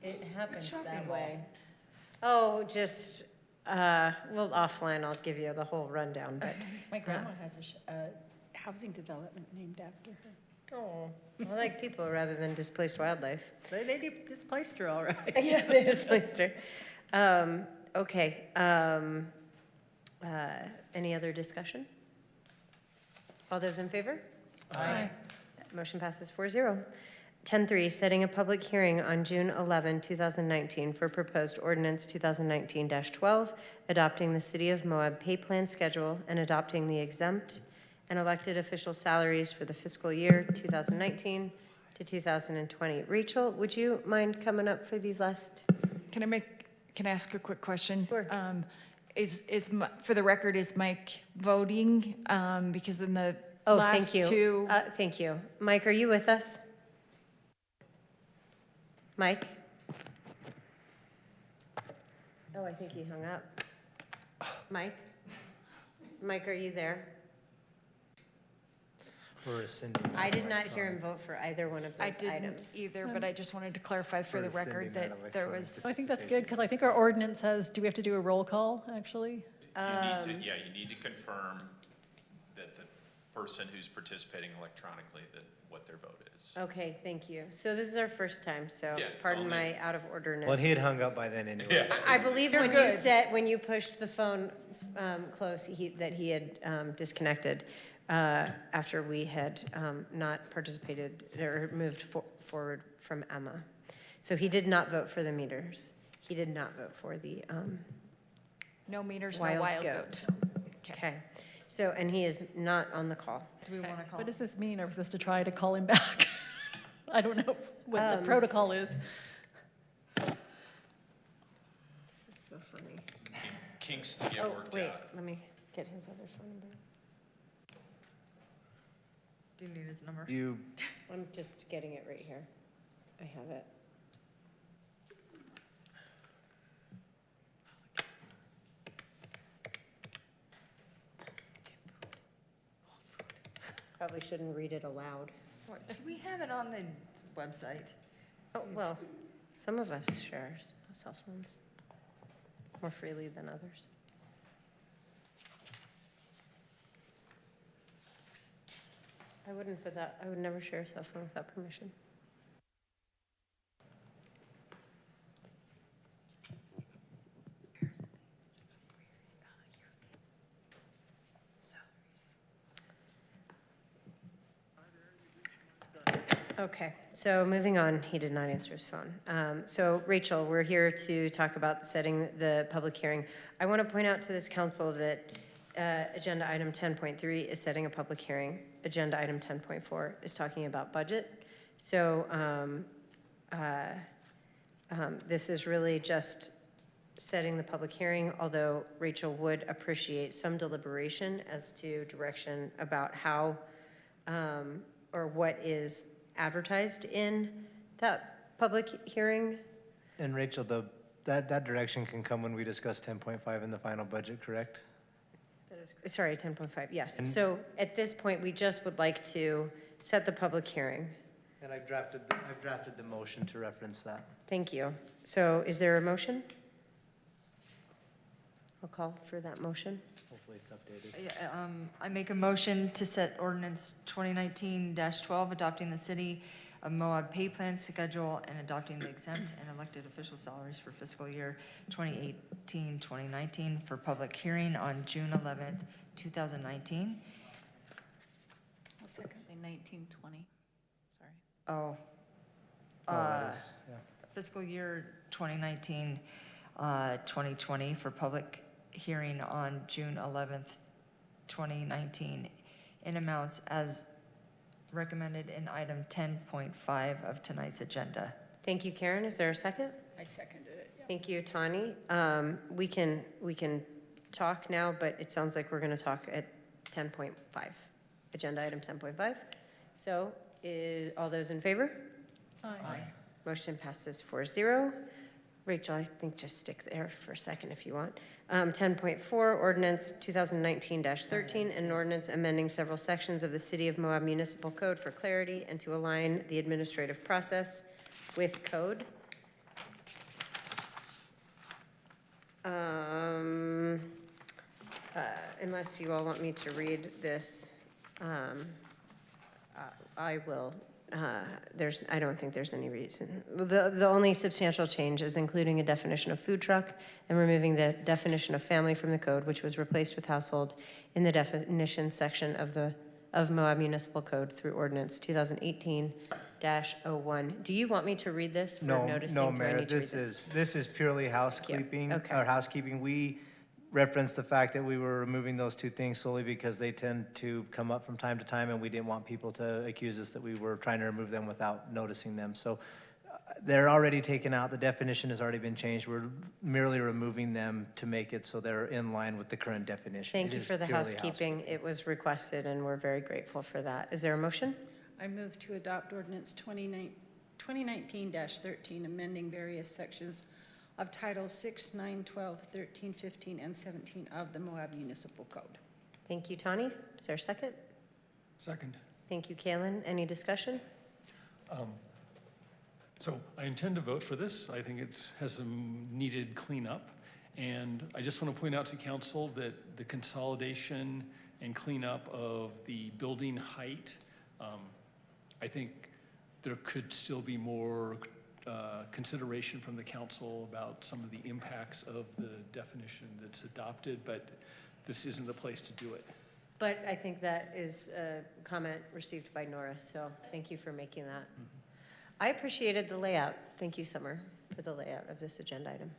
It happens that way. Oh, just, well, offline, I'll give you the whole rundown, but. My grandma has a housing development named after her. Oh, I like people rather than displaced wildlife. They displaced her all right. Yeah, they displaced her. Okay. Any other discussion? All those in favor? Aye. Motion passes 4-0. 10-3, setting a public hearing on June 11, 2019 for proposed ordinance 2019-12, adopting the City of Moab pay plan schedule and adopting the exempt and elected official salaries for the fiscal year 2019 to 2020. Rachel, would you mind coming up for these last? Can I ask a quick question? Sure. For the record, is Mike voting? Because in the last thank you. two. Thank you. Mike, are you with us? Mike? Oh, I think he hung up. Mike? Mike, are you there? We're rescinding. I did not hear him vote for either one of I those didn't items. either, but I just wanted to clarify for the record that there was. So I think that's good, because I think our ordinance says, do we have to do a roll call, actually? You need to confirm that the person who's participating electronically, that what their vote is. Okay, thank you. So this is our first time, so Yeah, it's pardon only- my out of orderness. Well, he had hung up by then anyway. Yes. I believe when you pushed the phone close, that he had disconnected after we had not participated or moved forward from Emma. So he did not vote for the meters. He did not vote for the No meters, no wild goat. Okay. So, and he is not on the call. Do we want to call? What does this mean? Or was this to try to call him back? I don't know what the protocol is. This is so funny. Kinks to get worked wait, out. let me get his other phone number. Do you need his number? I'm just getting it right here. I have it. Probably shouldn't read it aloud. What, do we have it on the website? Oh, well, some of us share cell phones more freely than others. I would never share a cell phone without permission. Okay, so moving on, he did not answer his phone. So Rachel, we're here to talk about setting the public hearing. I want to point out to this council that agenda item 10.3 is setting a public hearing. Agenda item 10.4 is talking about budget. So this is really just setting the public hearing, although Rachel would appreciate some deliberation as to direction about how or what is advertised in that public hearing. And Rachel, that direction can come when we discuss 10.5 in the final budget, correct? Sorry, 10.5, yes. So at this point, we just would like to set the public hearing. And I've drafted the motion to reference that. Thank you. So is there a motion? I'll call for that motion. Hopefully it's updated. I make a motion to set ordinance 2019-12, adopting the city of Moab pay plan schedule and adopting the exempt and elected official salaries for fiscal year 2018-2019 for public hearing on June 11th, 2019. I'll second the 1920. Sorry. Oh. That is, yeah. Fiscal year 2019, 2020 for public hearing on June 11th, 2019 in amounts as recommended in item 10.5 of tonight's agenda. Thank you, Karen. Is there a second? I seconded it. Yeah. Thank you, Tawny. We can talk now, but it sounds like we're going to talk at 10.5, agenda item 10.5. So all those in favor? Aye. Motion passes 4-0. Rachel, I think just stick there for a second if you want. 10.4, ordinance 2019-13, an ordinance amending several sections of the City of Moab Municipal Code for clarity and to align the administrative process with code. Unless you all want me to read this, I will. I don't think there's any reason. The only substantial change is including a definition of food truck and removing the definition of family from the code, which was replaced with household in the definition section of Moab Municipal Code through Ordinance 2018-01. Do you want me to read this for noticing? No, Do I Mayor, need to read this? this is purely housekeeping. Okay. Or housekeeping. We referenced the fact that we were removing those two things solely because they tend to come up from time to time, and we didn't want people to accuse us that we were trying to remove them without noticing them. So they're already taken out. The definition has already been changed. We're merely removing them to make it so they're in line with the current definition. Thank you for the housekeeping. It was requested, and we're very grateful for that. Is there a motion? I move to adopt ordinance 2019-13, amending various sections of Title 6, 9, 12, 13, 15, and 17 of the Moab Municipal Code. Thank you, Tawny. Is there a second? Second. Thank you, Kalen. Any discussion? So I intend to vote for this. I think it has some needed cleanup. And I just want to point out to council that the consolidation and cleanup of the building height, I think there could still be more consideration from the council about some of the impacts of the definition that's adopted, but this isn't the place to do it. But I think that is a comment received by Nora, so thank you for making that. I appreciated the layout. Thank you, Summer, for the layout of this agenda item.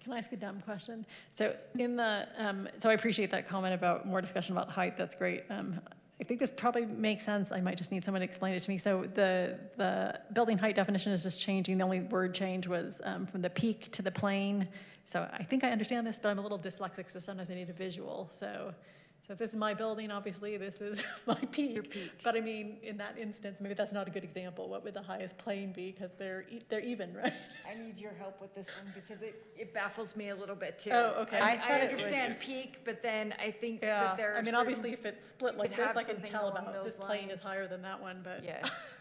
Can I ask a dumb question? So so I appreciate that comment about more discussion about height. That's great. I think this probably makes sense. I might just need someone to explain it to me. So the building height definition is just changing. The only word change was from the peak to the plane. So I think I understand this, but I'm a little dyslexic, so sometimes I need a visual. So if this is my building, obviously this is my peak. Your peak. But I mean, in that instance, maybe that's not a good example. What would the highest plane be? Because they're even, right? I need your help with this one because it baffles me a little bit too. Oh, okay. I thought it understand was- peak, but then I think Yeah. that there are I mean, certain- obviously, if it's split like could this, have I can something tell along about this those plane is lines. higher than that one, but. Yes.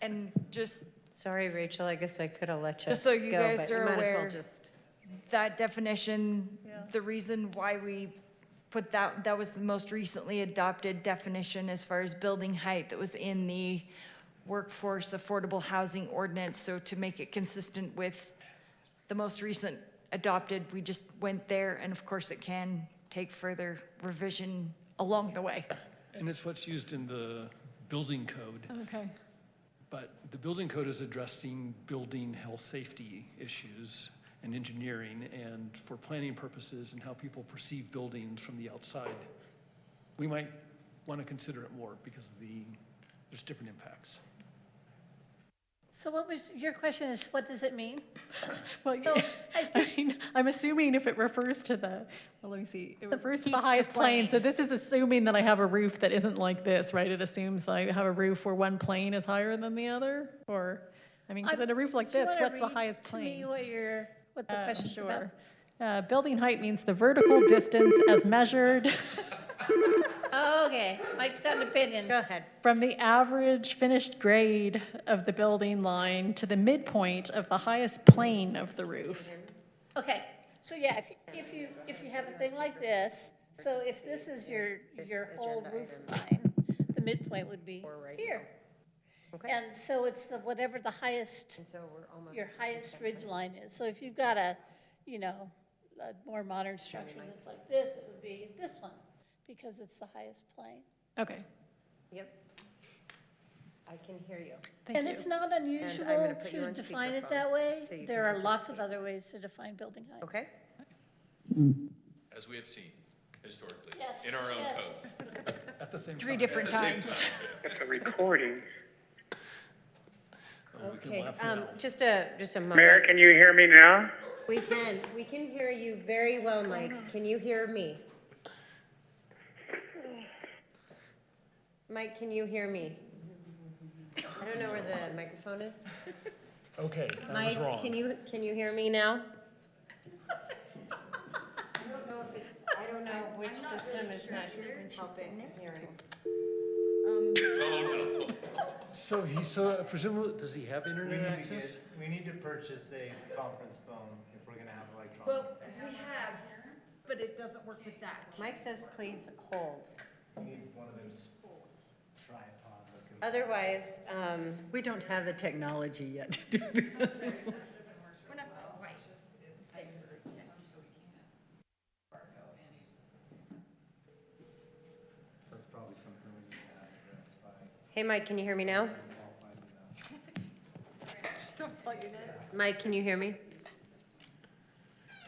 And just Sorry, Rachel, I guess I could have let you Just so you go, guys but are you might as well aware, just. that definition, the reason why we put that was the most recently adopted definition as far as building height that was in the Workforce Affordable Housing Ordinance. So to make it consistent with the most recent adopted, we just went there, and of course it can take further revision along the way. And it's what's used in the building code. Okay. But the building code is addressing building health safety issues and engineering and for planning purposes and how people perceive buildings from the outside. We might want to consider it more because of there's different impacts. So what was, your question is, what does it mean? Well, So, I mean, I'm assuming if it refers to let me see, it refers to the highest plane. So this is assuming that I have a roof that isn't like this, right? It assumes I have a roof where one plane is higher than the other, or, I mean, because in a roof like do you this, wanna what's the read highest to me plane? what the question's about? Sure. Building height means the vertical distance as measured Oh, okay, Mike's got an opinion. Go ahead. from the average finished grade of the building line to the midpoint of the highest plane of the roof. Okay, so yeah, if you have a thing like this, so if this is your whole agenda roof item. line, the midpoint would be right here. Okay. And so it's whatever the highest, And so we're almost. your highest ridge line is. So if you've got a more modern structure that's like this, it would be this one, because it's the highest plane. Okay. Yep. I can hear you. Thank And you. it's not I'm gonna unusual put you to on define it speakerphone that way. so you can There are lots of participate. other ways to define building height. Okay. As we have seen historically, Yes, in our own yes. code. At the same time. Three different At the same times. time. It's a recording. We can Okay, laugh now. just a moment. Mayor, can you hear me now? We can hear you very well, Mike. Can you hear me? Mike, can you hear me? I don't know where the microphone is. Okay, I was Mike, wrong. can you hear me now? I don't know which system is not helping hearing. Oh, no. So presumably, does he have internet access? We need to purchase a conference phone if we're gonna have electronic. Well, we have, but it doesn't work with that. Mike says, please hold. We need one of those tripod looking. Otherwise, We don't have the technology yet to do this. That's probably something we need to address by. hey, Mike, can you hear me now? Just don't plug it in. Mike, can you hear me?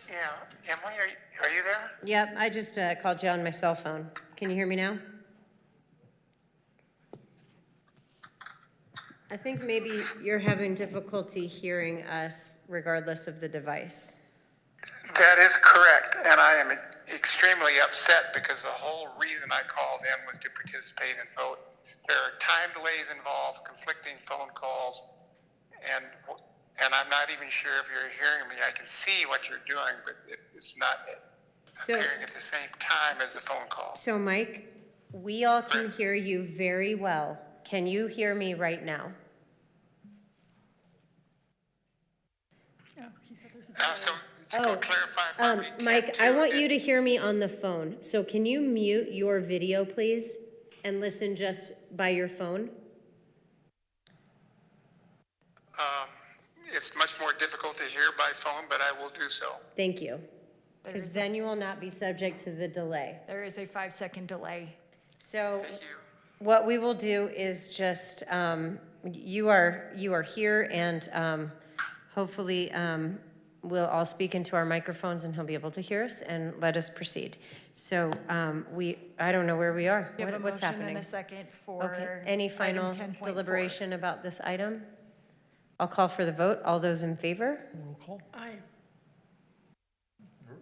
Yeah, Emily, are you there? Yep, I just called you on my cell phone. Can you hear me now? I think maybe you're having difficulty hearing us regardless of the device. That is correct, and I am extremely upset because the whole reason I called in was to participate and vote. There are time delays involved, conflicting phone calls, and and I'm not even sure if you're hearing me. I can see what you're doing, but it's not appearing at the same time as the phone call. So Mike, we all can hear you very well. Can you hear me right now? So clarify for me. Mike, I want you to hear me on the phone. So can you mute your video, please, and listen just by your phone? It's much more difficult to hear by phone, but I will do so. Thank you. Because then you will not be subject to the delay. There is a 5-second delay. So what we will do is just, you are here, and hopefully we'll all speak into our microphones and he'll be able to hear us and let us proceed. So I don't know where we are. You have a What's motion happening? and a second for Okay. Any final item 10.4. deliberation about this item? I'll call for the vote. All those in favor? Roll call. Aye.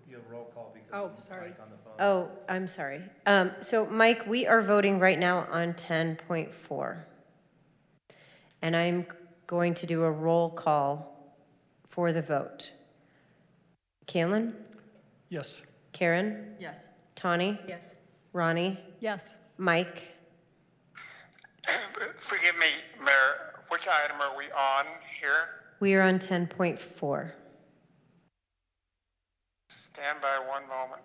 You have roll call because Oh, sorry. on the phone. Oh, I'm sorry. So Mike, we are voting right now on 10.4. And I'm going to do a roll call for the vote. Kaylin? Yes. Karen? Yes. Tawny? Yes. Ronnie? Yes. Mike? Forgive me, Mayor, which item are we on here? We are on 10.4. Stand by one moment.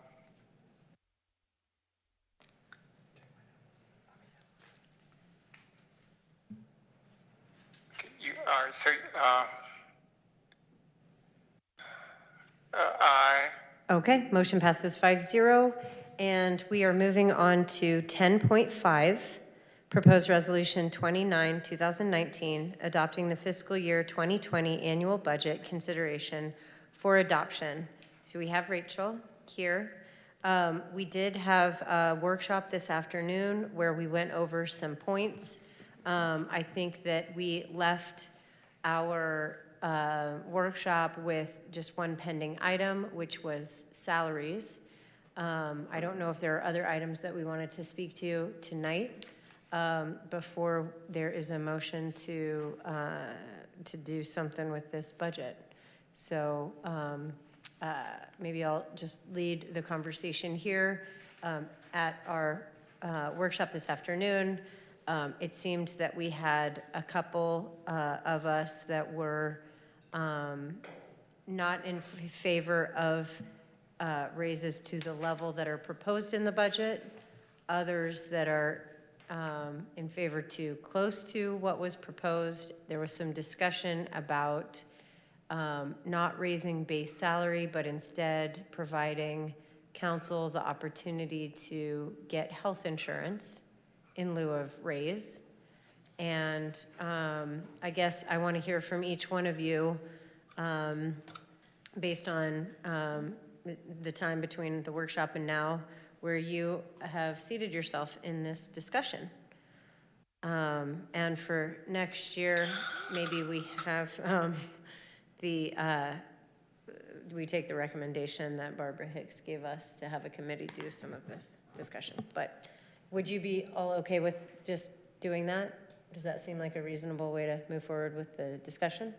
You are, so, aye. Okay, motion passes 5-0. And we are moving on to 10.5, Proposed Resolution 29, 2019, adopting the fiscal year 2020 annual budget consideration for adoption. So we have Rachel here. We did have a workshop this afternoon where we went over some points. I think that we left our workshop with just one pending item, which was salaries. I don't know if there are other items that we wanted to speak to tonight before there is a motion to do something with this budget. So maybe I'll just lead the conversation here. At our workshop this afternoon, it seemed that we had a couple of us that were not in favor of raises to the level that are proposed in the budget, others that are in favor to close to what was proposed. There was some discussion about not raising base salary, but instead providing council the opportunity to get health insurance in lieu of raise. And I guess I want to hear from each one of you based on the time between the workshop and now, where you have seated yourself in this discussion. And for next year, maybe we have we take the recommendation that Barbara Hicks gave us to have a committee do some of this discussion. But would you be all okay with just doing that? Does that seem like a reasonable way to move forward with the discussion?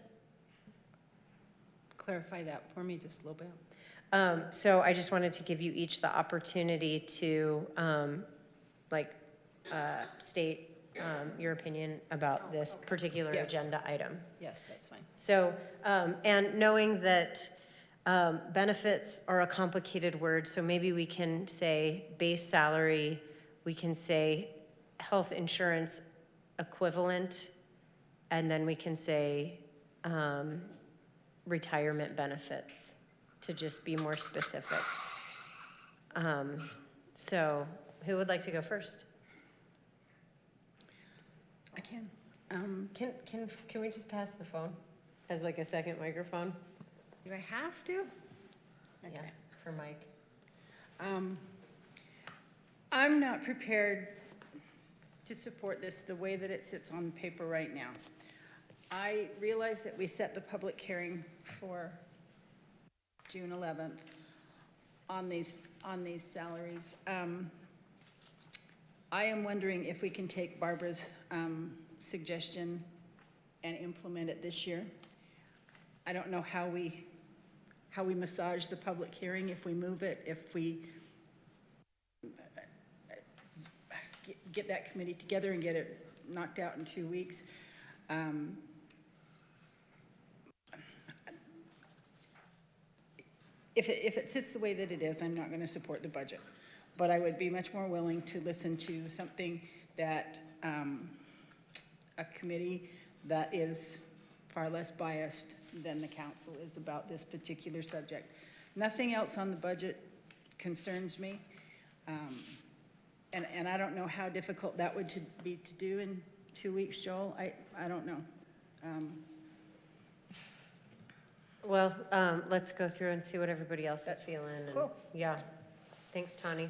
Clarify that for me just a little bit. So I just wanted to give you each the opportunity to state your opinion about this particular Yes. agenda item. Yes, that's fine. So, and knowing that benefits are a complicated word, so maybe we can say base salary, we can say health insurance equivalent, and then we can say retirement benefits, to just be more specific. So who would like to go first? I can. Can we just pass the phone as like a second microphone? Do I have to? Okay. Yeah, for Mike. I'm not prepared to support this the way that it sits on paper right now. I realize that we set the public hearing for June 11th on these salaries. I am wondering if we can take Barbara's suggestion and implement it this year. I don't know how we massage the public hearing, if we move it, if we get that committee together and get it knocked out in 2 weeks. If it sits the way that it is, I'm not going to support the budget. But I would be much more willing to listen to something that a committee that is far less biased than the council is about this particular subject. Nothing else on the budget concerns me. And I don't know how difficult that would be to do in 2 weeks, Joel. I don't know. Well, let's go through and see what everybody else is feeling. And, cool. Yeah. Thanks, Tawny.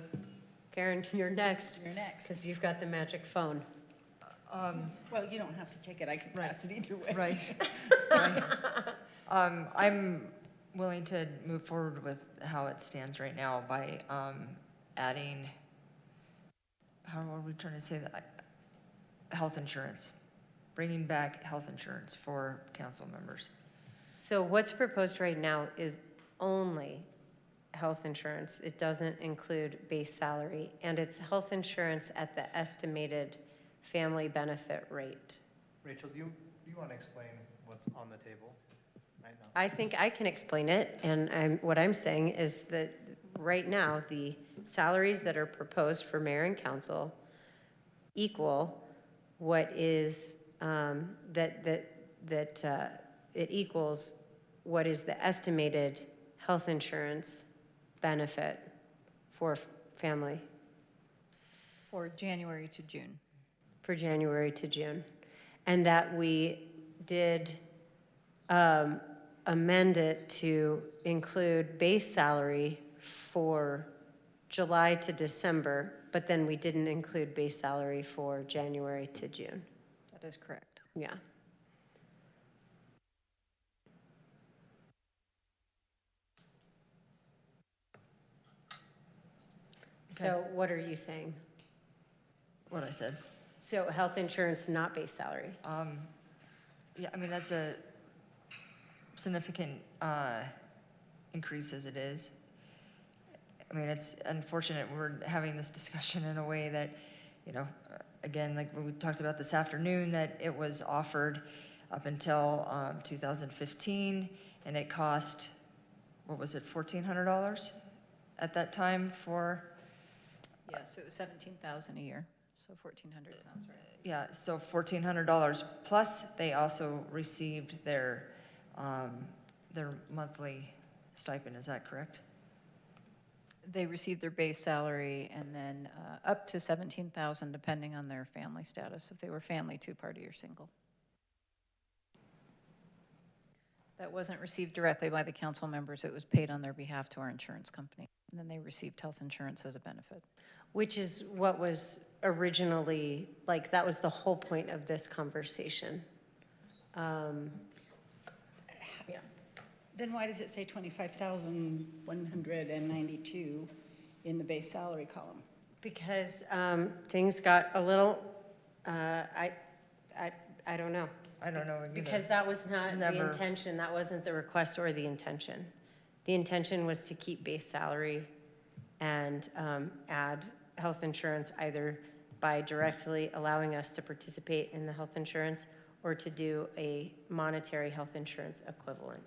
Karen, you're next. You're next. Because you've got the magic phone. Well, you don't have to take it. I can pass it either way. Right. Right. I'm willing to move forward with how it stands right now by adding, how are we trying to say that? Health insurance, bringing back health insurance for council members. So what's proposed right now is only health insurance. It doesn't include base salary, and it's health insurance at the estimated family benefit rate. Rachel, do you want to explain what's on the table right now? I think I can explain it, and what I'm saying is that right now, the salaries that are proposed for mayor and council equal what is, it equals what is the estimated health insurance benefit for family. For January to June. For January to June. And that we did amend it to include base salary for July to December, but then we didn't include base salary for January to June. That is correct. Yeah. So what are you saying? What I said. So health insurance, not base salary? Yeah, I mean, that's a significant increase as it is. I mean, it's unfortunate we're having this discussion in a way that, you know, again, like we talked about this afternoon, that it was offered up until 2015, and it cost, what was it, $1,400 at that time for? Yes, it was $17,000 a year, so $1,400 sounds right. Yeah, so $1,400, plus they also received their monthly stipend, is that correct? They received their base salary and then up to $17,000 depending on their family status, if they were family, two-party, or single. That wasn't received directly by the council members, it was paid on their behalf to our insurance company. And then they received health insurance as a benefit. Which is what was originally, like, that was the whole point of this conversation. Yeah. Then why does it say 25,192 in the base salary column? Because things got a little, I don't know. I don't know either. Because that was not the Never. intention, that wasn't the request or the intention. The intention was to keep base salary and add health insurance either by directly allowing us to participate in the health insurance or to do a monetary health insurance equivalent.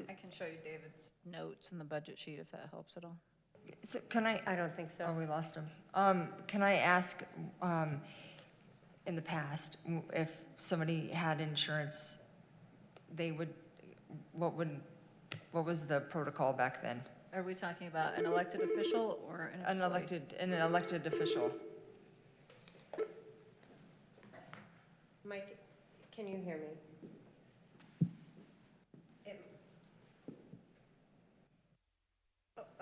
I can show you David's notes in the budget sheet if that helps at all. So can I don't think so. Oh, we lost him. Can I ask, in the past, if somebody had insurance, they would, what was the protocol back then? Are we talking about an elected official or an employee? An elected official. Mike, can you hear me?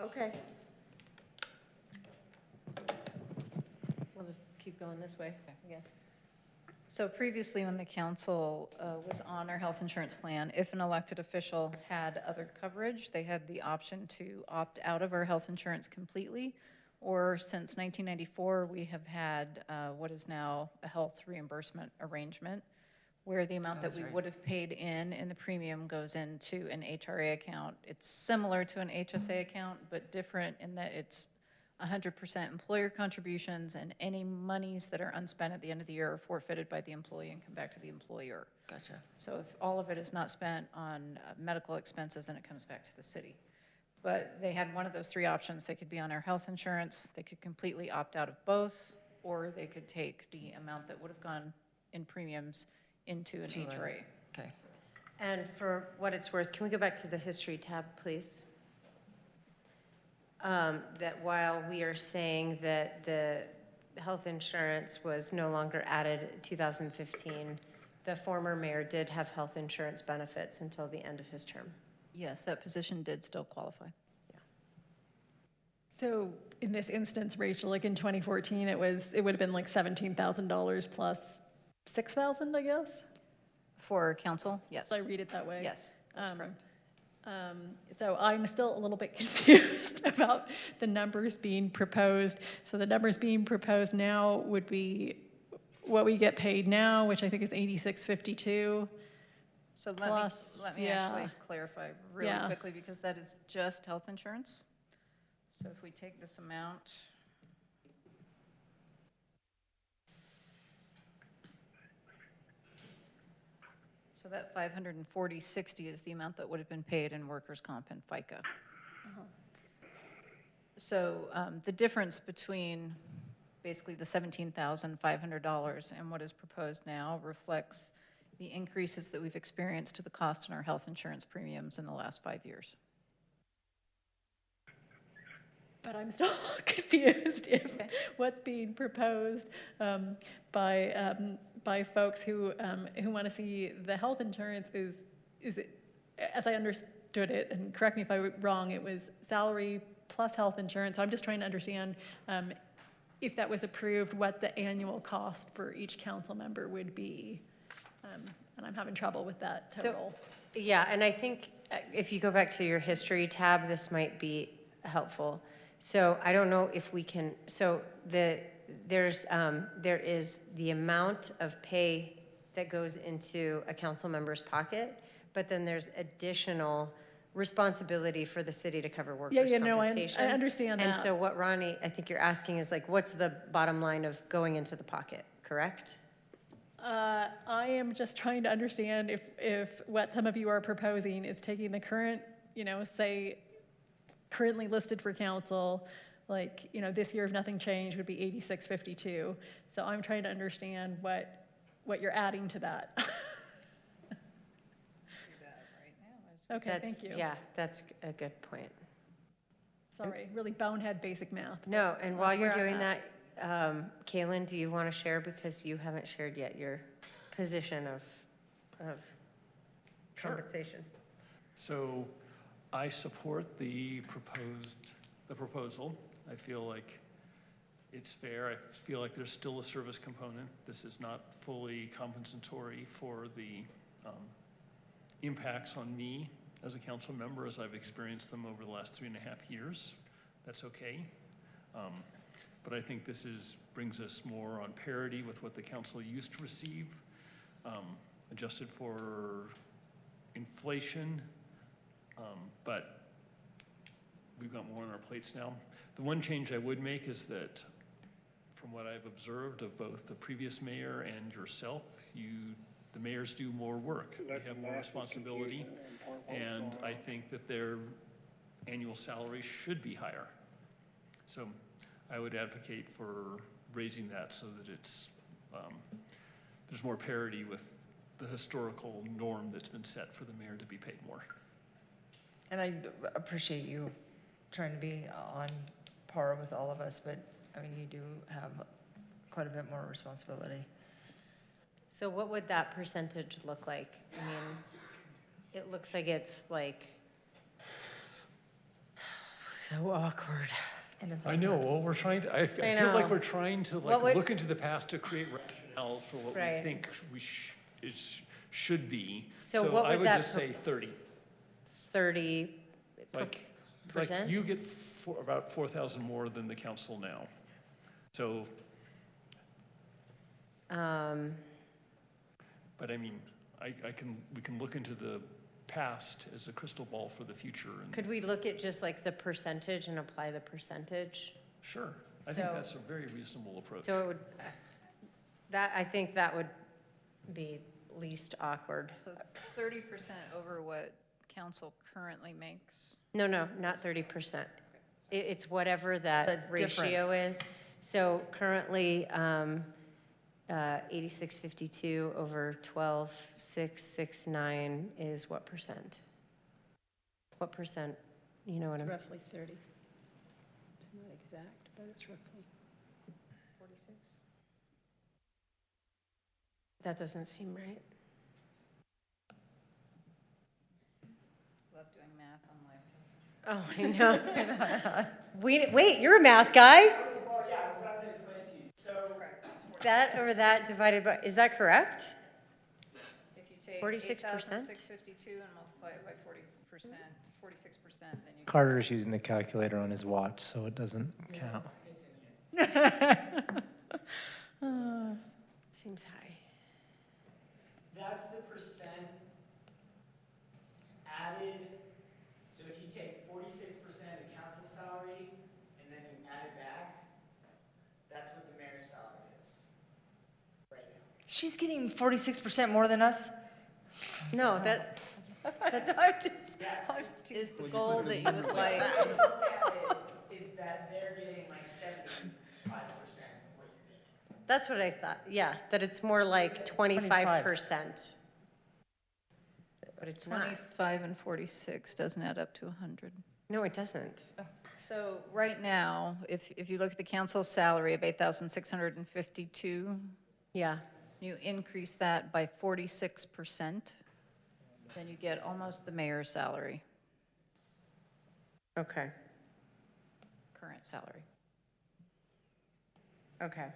Okay. We'll just keep going this way, I guess. So previously, when the council was on our health insurance plan, if an elected official had other coverage, they had the option to opt out of our health insurance completely, or since 1994, we have had what is now a health reimbursement arrangement, where the amount Oh, that that's we right. would have paid in the premium goes into an HRA account. It's similar to an HSA account, but different in that it's 100% employer contributions, and any monies that are unspent at the end of the year are forfeited by the employee and come back to the employer. Gotcha. So if all of it is not spent on medical expenses, then it comes back to the city. But they had one of those three options. They could be on our health insurance, they could completely opt out of both, or they could take the amount that would have gone in premiums into an HRA. Okay. And for what it's worth, can we go back to the history tab, please? That while we are saying that the health insurance was no longer added in 2015, the former mayor did have health insurance benefits until the end of his term. Yes, that position did still qualify. So in this instance, Rachel, like in 2014, it would have been like $17,000 plus 6,000, I guess? For council, yes. Did I read it that way? Yes, that's correct. So I'm still a little bit confused about the numbers being proposed. So the numbers being proposed now would be what we get paid now, which I think is $86.52. So plus, let me actually clarify really Yeah. quickly, because that is just health insurance. So if we take this amount, so that 540.60 is the amount that would have been paid in workers' comp and FICA. So the difference between basically the $17,500 and what is proposed now reflects the increases that we've experienced to the cost in our health insurance premiums in the last 5 years. But I'm still confused if what's being proposed by folks who want to see the health insurance is it, as I understood it, and correct me if I'm wrong, it was salary plus health insurance. So I'm just trying to understand if that was approved, what the annual cost for each council member would be. And I'm having trouble with that total. So, yeah, and I think if you go back to your history tab, this might be helpful. So I don't know if we can, so there is the amount of pay that goes into a council member's pocket, but then there's additional responsibility for the city to cover workers' compensation. I understand that. And so what Ronnie, I think you're asking is like, what's the bottom line of going into the pocket, correct? I am just trying to understand if what some of you are proposing is taking the current, say, currently listed for council, like, this year if nothing changed would be $86.52. So I'm trying to understand what you're adding to that. Okay, thank you. Yeah, that's a good point. Sorry, really bonehead basic math. No, and while That's you're where I'm doing at. that, Kaylin, do you want to share, because you haven't shared yet your position of compensation? So I support the proposal. I feel like it's fair. I feel like there's still a service component. This is not fully compensatory for the impacts on me as a council member as I've experienced them over the last 3.5 years. That's okay. But I think this brings us more on parity with what the council used to receive, adjusted for inflation, but we've got more on our plates now. The one change I would make is that from what I've observed of both the previous mayor and yourself, the mayors do more work. They have more responsibility, and I think that their annual salary should be higher. So I would advocate for raising that so that it's there's more parity with the historical norm that's been set for the mayor to be paid more. And I appreciate you trying to be on par with all of us, but I mean, you do have quite a bit more responsibility. So what would that percentage look like? I mean, it looks like it's like so awkward. I know. Well, we're trying to. I feel like we're trying to look into the past to create rationales for what we think should be. So what I would would that just say 30. 30%? Like you get about 4,000 more than the council now. So. But I mean, we can look into the past as a crystal ball for the future. And Could we look at just like the percentage and apply the percentage? sure, I think that's a very reasonable approach. So it would, I think that would be least awkward. So 30% over what council currently makes. No, not 30%. It's whatever that The ratio difference. is. So currently, 8652 over 12,669 is what percent? What percent? You know what It's I'm? roughly 30. It's not exact, but it's roughly. 46? That doesn't seem right. Love doing math on live. Oh, I know. Wait, you're a math guy? Well, yeah, I was about to explain it to you. So That over that divided by, is that correct? If you take 46%? 8,652 and multiply it by 40%, 46%, then you. Carter's using the calculator on his watch, so it doesn't count. Seems high. that's the percent added. So if you take 46% of council salary and then you add it back, that's what the mayor's salary is right now. She's getting 46% more than us? No, that, Is the goal that you would like? The way I look at it is that they're getting like 75% of what you're getting. that's what I thought. Yeah, that it's more like 25%. But it's not. 25 and 46 doesn't add up to 100. No, it doesn't. So right now, if you look at the council's salary of 8,652, Yeah. you increase that by 46%, then you get almost the mayor's salary, Okay. current salary. Okay.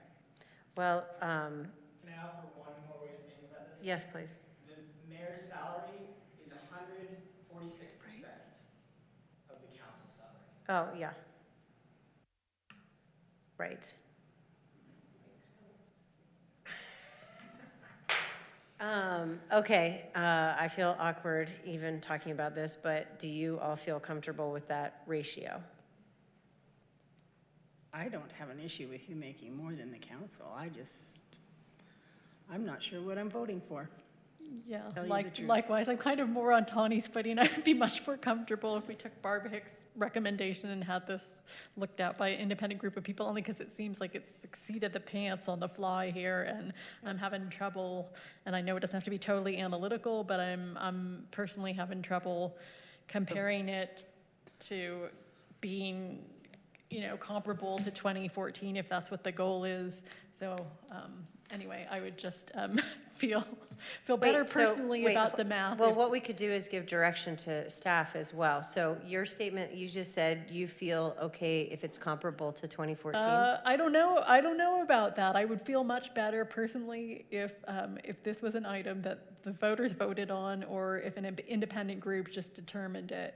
Well, Can I offer one more way to think about this? yes, please. The mayor's salary is 146% of the council salary. Oh, yeah. Right. Okay, I feel awkward even talking about this, but do you all feel comfortable with that ratio? I don't have an issue with you making more than the council. I'm not sure what I'm voting for. Yeah, Tell you the truth. likewise, I'm kind of more on Tawny's footing. I'd be much more comfortable if we took Barb Hicks' recommendation and had this looked at by an independent group of people, only because it seems like it's exceeded the pants on the fly here, and I'm having trouble, and I know it doesn't have to be totally analytical, but I'm personally having trouble comparing it to being, comparable to 2014, if that's what the goal is. So, anyway, I would just feel better personally about the math. Well, what we could do is give direction to staff as well. So your statement, you just said you feel okay if it's comparable to 2014? I don't know about that. I would feel much better personally if this was an item that the voters voted on, or if an independent group just determined it.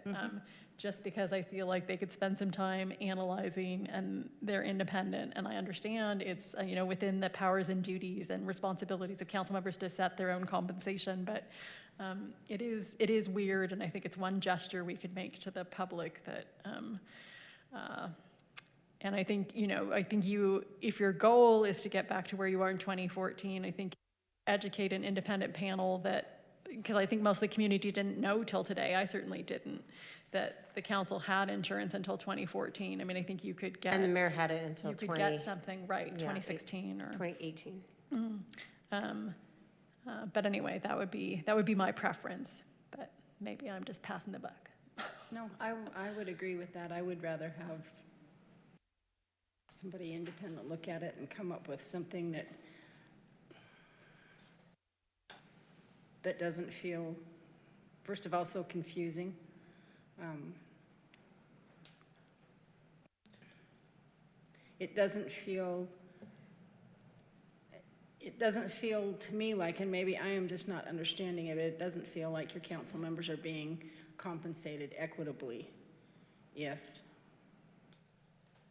Just because I feel like they could spend some time analyzing, and they're independent, and I understand it's within the powers and duties and responsibilities of council members to set their own compensation, but it is weird, and I think it's one gesture we could make to the public that and I think if your goal is to get back to where you are in 2014, I think educate an independent panel because I think most of the community didn't know till today, I certainly didn't, that the council had insurance until 2014. I mean, I think you could get... And the mayor had it until you could get something, right, 2016 or... 2018. But anyway, that would be my preference, but maybe I'm just passing the buck. No, I would agree with that. I would rather have somebody independent look at it and come up with something that doesn't feel, first of all, so confusing. It doesn't feel to me like, and maybe I am just not understanding it, it doesn't feel like your council members are being compensated equitably if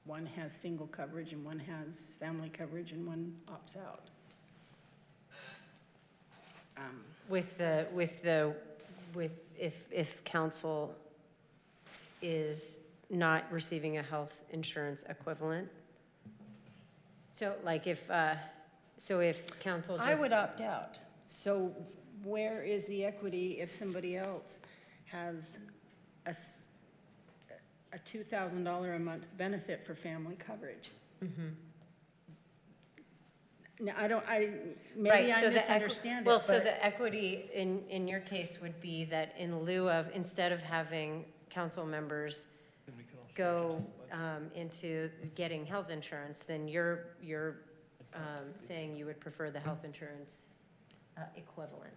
one has single coverage and one has family coverage and one opts out. if council is not receiving a health insurance equivalent? So like if council just. I would opt out. So where is the equity if somebody else has a $2,000 a month benefit for family coverage? Now, maybe I misunderstand it, well, so but- the equity in your case would be that in lieu of, instead of having council members go into getting health insurance, then you're saying you would prefer the health insurance equivalent.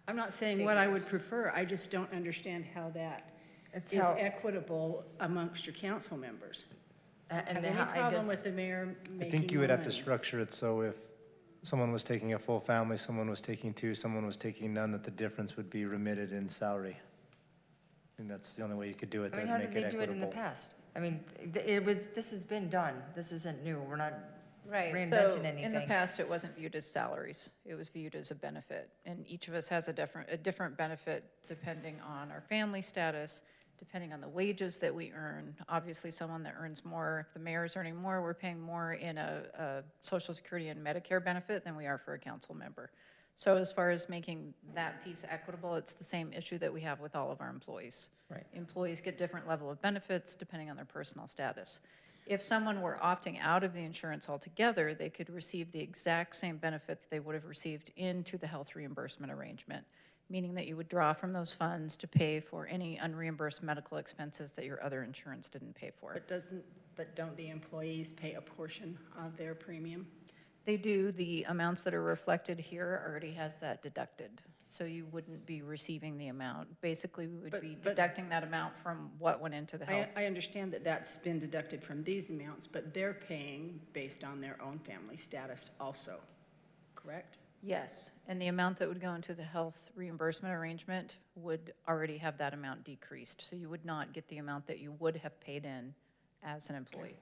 I'm not saying what I would prefer, I just don't understand how that is equitable amongst your council members. And Have any I problem guess- with the mayor making I think you would more have to money? structure it so if someone was taking a full family, someone was taking two, someone was taking none, that the difference would be remitted in salary. And that's the only way you could do it, I to mean, how make did it they do it in the equitable. past? I mean, this has been done. This isn't new. We're not Right. reinventing So anything. in the past, it wasn't viewed as salaries. It was viewed as a benefit. And each of us has a different benefit depending on our family status, depending on the wages that we earn. Obviously, someone that earns more, if the mayor's earning more, we're paying more in a Social Security and Medicare benefit than we are for a council member. So as far as making that piece equitable, it's the same issue that we have with all of our employees. Right. Employees get different level of benefits depending on their personal status. If someone were opting out of the insurance altogether, they could receive the exact same benefit that they would have received into the health reimbursement arrangement, meaning that you would draw from those funds to pay for any unreimbursed medical expenses that your other insurance didn't pay for. But don't the employees pay a portion of their premium? They do. The amounts that are reflected here already has that deducted. So you wouldn't be receiving the amount. Basically, we would be deducting that amount from what went into the health. I understand that that's been deducted from these amounts, but they're paying based on their own family status also, correct? Yes, and the amount that would go into the health reimbursement arrangement would already have that amount decreased. So you would not get the amount that you would have paid in as an employee.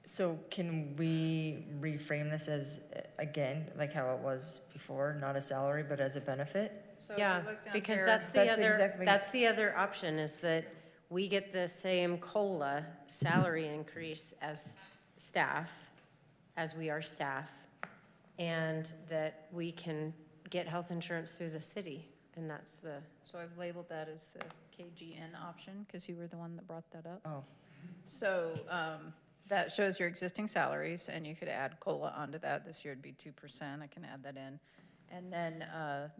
So can we reframe this as, again, like how it was before, not a salary, but as a benefit? So Yeah, because that's the other option, is that we get the same COLA salary increase as staff, as we are staff, and that we can get health insurance through the city, and that's the. So I've labeled that as the KGN option because you were the one that brought that up. Oh. So that shows your existing salaries, and you could add COLA onto that. This year it'd be 2%. I can add that in. And then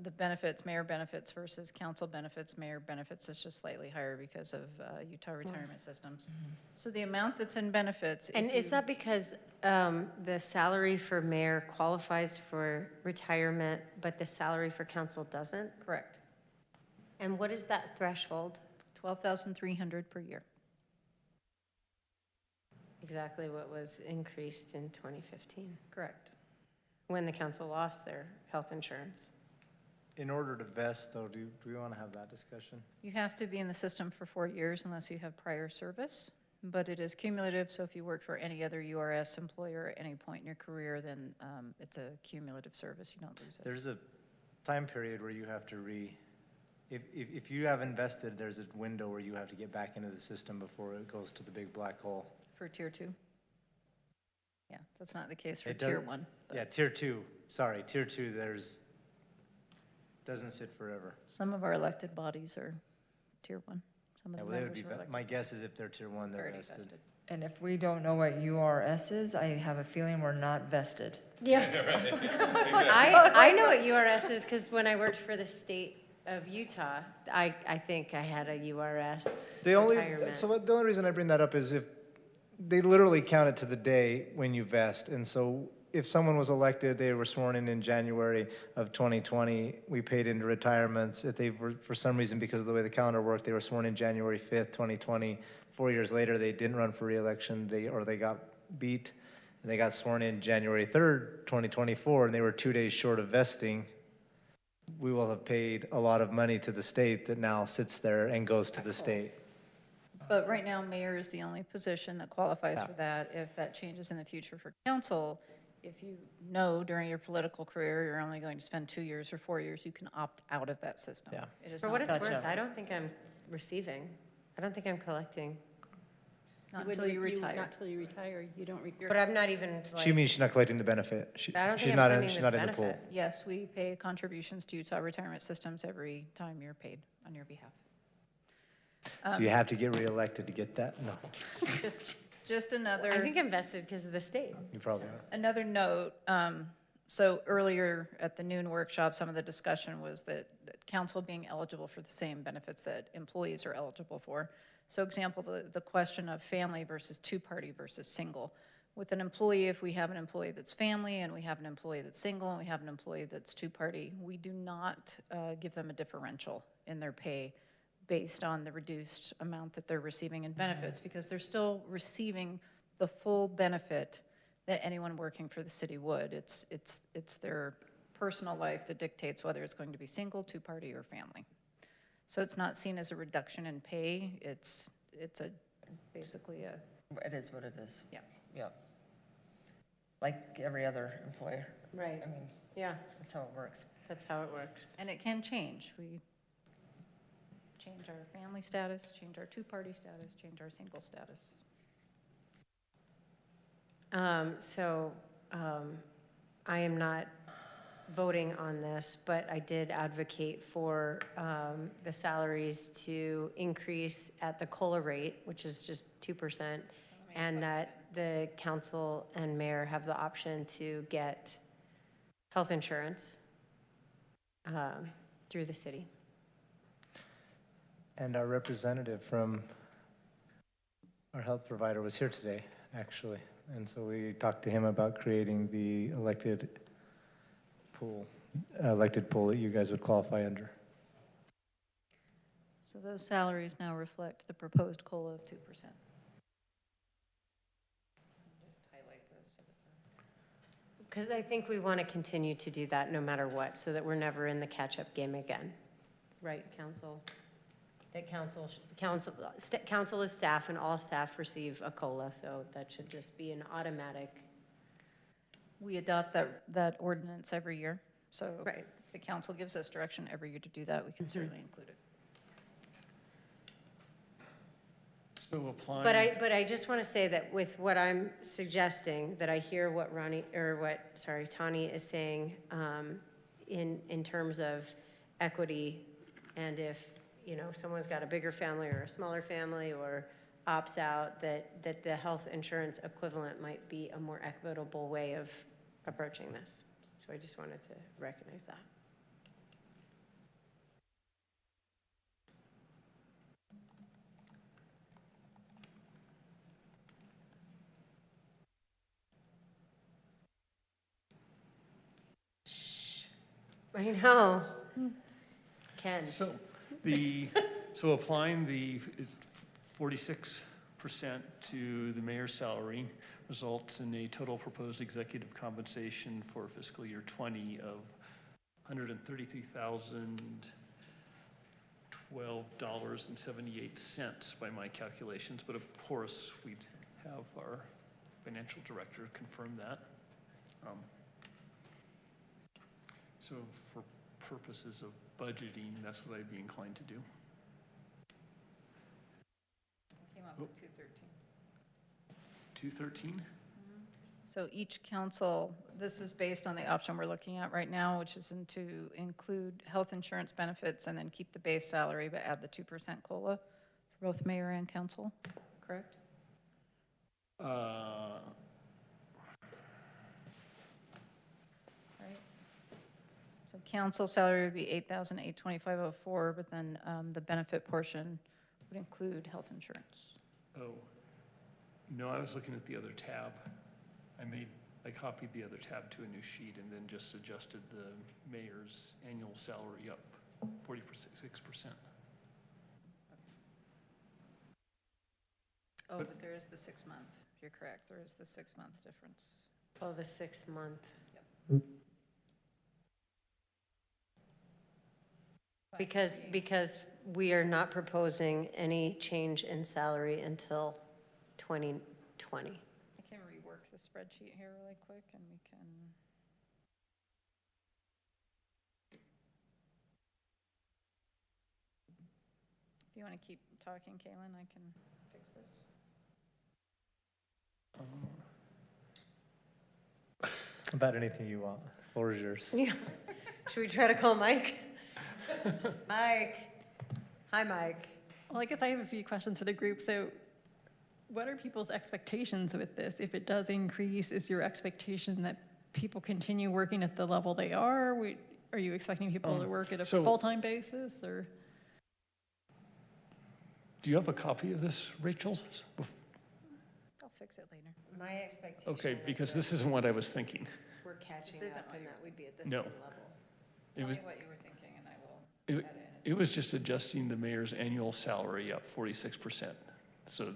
the benefits, mayor benefits versus council benefits. Mayor benefits is just slightly higher because of Utah retirement systems. So the amount that's in benefits. And is that because the salary for mayor qualifies for retirement, but the salary for council doesn't? Correct. And what is that threshold? $12,300 per year. Exactly what was increased in 2015. Correct. When the council lost their health insurance. In order to vest, though, do we want to have that discussion? You have to be in the system for 4 years unless you have prior service, but it is cumulative. So if you work for any other URS employer at any point in your career, then it's a cumulative service. You don't lose it. There's a time period where you have to if you have invested, there's a window where you have to get back into the system before it goes to the big black hole. For tier 2? Yeah, that's not the case for It tier does- 1. but Yeah, tier 2, sorry, tier 2, doesn't sit forever. Some of our elected bodies are tier 1. Some of Yeah, the well, they would members be, are elected. my guess is if they're tier 1, they're Already vested. vested. And if we don't know what URS is, I have a feeling we're not vested. Yeah. I know what URS is because when I worked for the state of Utah, I think I had a URS retirement. So the only reason I bring that up is if they literally count it to the day when you vest. And so if someone was elected, they were sworn in January of 2020, we paid into retirements. If they were, for some reason, because of the way the calendar worked, they were sworn in January 5th, 2020. 4 years later, they didn't run for re-election, they got beat, and they got sworn in January 3rd, 2024, and they were 2 days short of vesting. We will have paid a lot of money to the state that now sits there and goes to the state. But right now, mayor is the only position that qualifies Yeah. for that. If that changes in the future for council, if you know during your political career you're only going to spend 2 years or 4 years, you can opt out of that system. Yeah. It is For not what it's gotcha. worth, I don't think I'm receiving. I don't think I'm collecting. Not until you retire. Not until you retire, you don't. But I'm not even like. She means she's not collecting the benefit. I don't think She's I'm not claiming she's the not in the pool. benefit. Yes, we pay contributions to Utah retirement systems every time you're paid on your behalf. So you have to get reelected to get that? No. Just another. I think I'm vested because of the state. You probably are. Another note, so earlier at the noon workshop, some of the discussion was that council being eligible for the same benefits that employees are eligible for. So example, the question of family versus two-party versus single. With an employee, if we have an employee that's family and we have an employee that's single and we have an employee that's two-party, we do not give them a differential in their pay based on the reduced amount that they're receiving in benefits, because they're still receiving the full benefit that anyone working for the city would. It's their personal life that dictates whether it's going to be single, two-party, or family. So it's not seen as a reduction in pay. It's basically a. It is what it is. Yeah. Yeah. Like every other employer. Right. I mean, yeah, that's how it works. That's how it works. And it can change. We change our family status, change our two-party status, change our single status. I am not voting on this, but I did advocate for the salaries to increase at the COLA rate, which is just 2%, and that the council and mayor have the option to get health insurance through the city. And our representative from our health provider was here today, actually. And so we talked to him about creating the elected pool that you guys would qualify under. So those salaries now reflect the proposed COLA of 2%. Just highlight this. Because I think we want to continue to do that no matter what, so that we're never in the catch-up game again. Right, council? That council is staff, and all staff receive a COLA, so that should just be an automatic. We adopt that ordinance every year. So right. If the council gives us direction every year to do that, we can certainly include it. So applying. But I just want to say that with what I'm suggesting, that I hear what Tani is saying in terms of equity, and if someone's got a bigger family or a smaller family or opts out, that the health insurance equivalent might be a more equitable way of approaching this. So I just wanted to recognize that. I know. Ken. So applying the 46% to the mayor's salary results in a total proposed executive compensation for fiscal year 20 of $133,012.78 by my calculations. But of course, we'd have our financial director confirm that. So for purposes of budgeting, that's what I'd be inclined to do. I came up with 213. 213? So each council, this is based on the option we're looking at right now, which is to include health insurance benefits and then keep the base salary, but add the 2% COLA for both mayor and council, correct? Right. So council salary would be $8,825.04, but then the benefit portion would include health insurance. Oh, no, I was looking at the other tab. I copied the other tab to a new sheet and then just adjusted the mayor's annual salary up 46%. Oh, but there is the 6 month. You're correct. There is the 6 month difference. Oh, the 6 month. Yep. Because we are not proposing any change in salary until 2020. I can rework the spreadsheet here really quick and we can. If you want to keep talking, Kaylin, I can fix this. About anything you want. Floor is yours. Yeah. Should we try to call Mike? Mike. Hi, Mike. Well, I guess I have a few questions for the group. So what are people's expectations with this? If it does increase, is your expectation that people continue working at the level they are? Are you expecting people to work at a full-time basis, or? Do you have a copy of this, Rachel? I'll fix it later. My expectation Okay, because this isn't what I was thinking. we're catching This isn't up what and that we'd be at the No. same level. Tell me what you were thinking and I will add it in. It was just adjusting the mayor's annual salary up 46%. So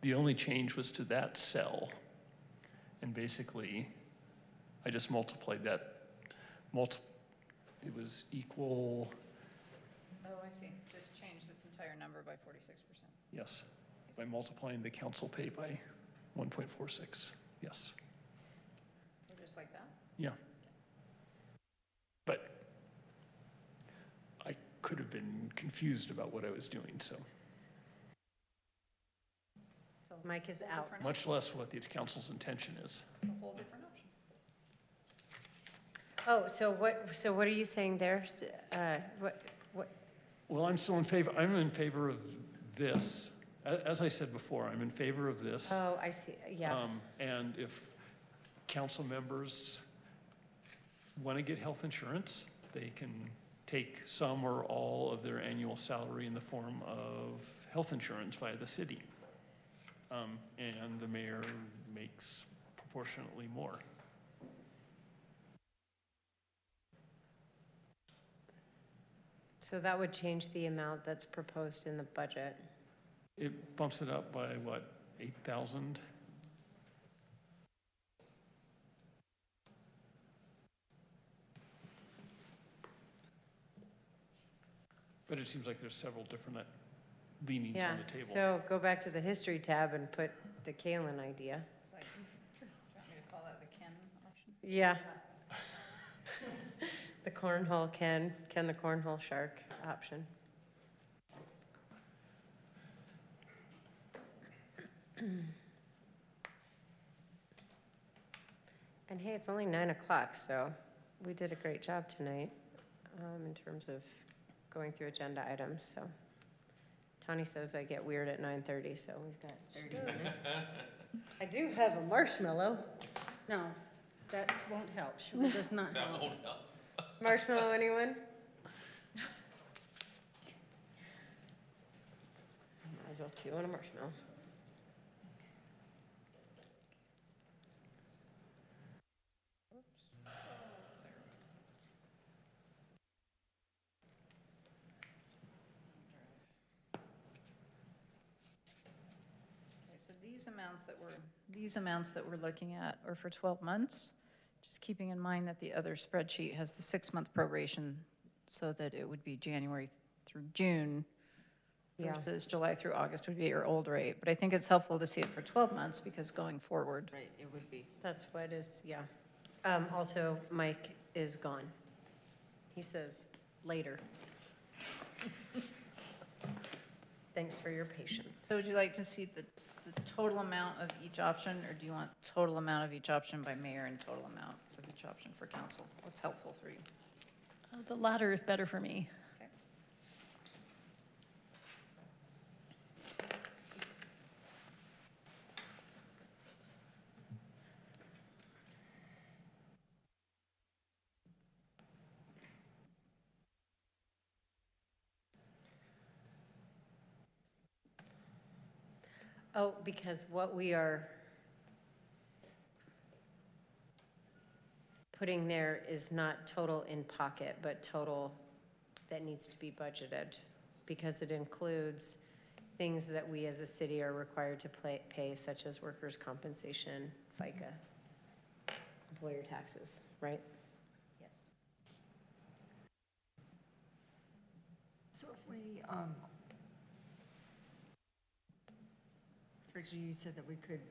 the only change was to that cell. And basically, I just multiplied that. It was equal, Oh, I see. Just change this entire number by 46%. yes, by multiplying the council pay by 1.46, yes. So just like that? Yeah. But I could have been confused about what I was doing, so. So Mike is out. Much less what the council's intention is. It's a whole different option. Oh, so what are you saying there? What? Well, I'm still in favor, I'm in favor of this. As I said before, I'm in favor of this. Oh, I see, yeah. And if council members want to get health insurance, they can take some or all of their annual salary in the form of health insurance via the city. And the mayor makes proportionately more. So that would change the amount that's proposed in the budget. It bumps it up by what, 8,000? But it seems like there's several different leanings Yeah, on the table. so go back to the history tab and put the Kalen idea. Like, do you want me to call that the Ken option? Yeah. The cornhole Ken the cornhole shark option. And hey, it's only 9 o'clock, so we did a great job tonight in terms of going through agenda items, so. Tony says I get weird at 9:30, so we've got 30 minutes. I do have a marshmallow. No, that won't help. Sugar does not help. That won't help. Marshmallow, anyone? Might as well chew on a marshmallow. Okay, so these amounts that we're looking at are for 12 months. Just keeping in mind that the other spreadsheet has the 6-month proration so that it would be January through June versus July through August would be your old rate. But I think it's helpful to see it for 12 months because going forward. Right, it would be. That's what is, yeah. Also, Mike is gone. He says later. Thanks for your patience. So would you like to see the total amount of each option, or do you want total amount of each option by mayor and total amount of each option for council? What's helpful for you? The latter is better for me. Okay. Oh, because what we are putting there is not total in pocket, but total that needs to be budgeted, because it includes things that we as a city are required to pay, such as workers' compensation, FICA, employer taxes, right? Yes. So if we, Rachel, you said that we could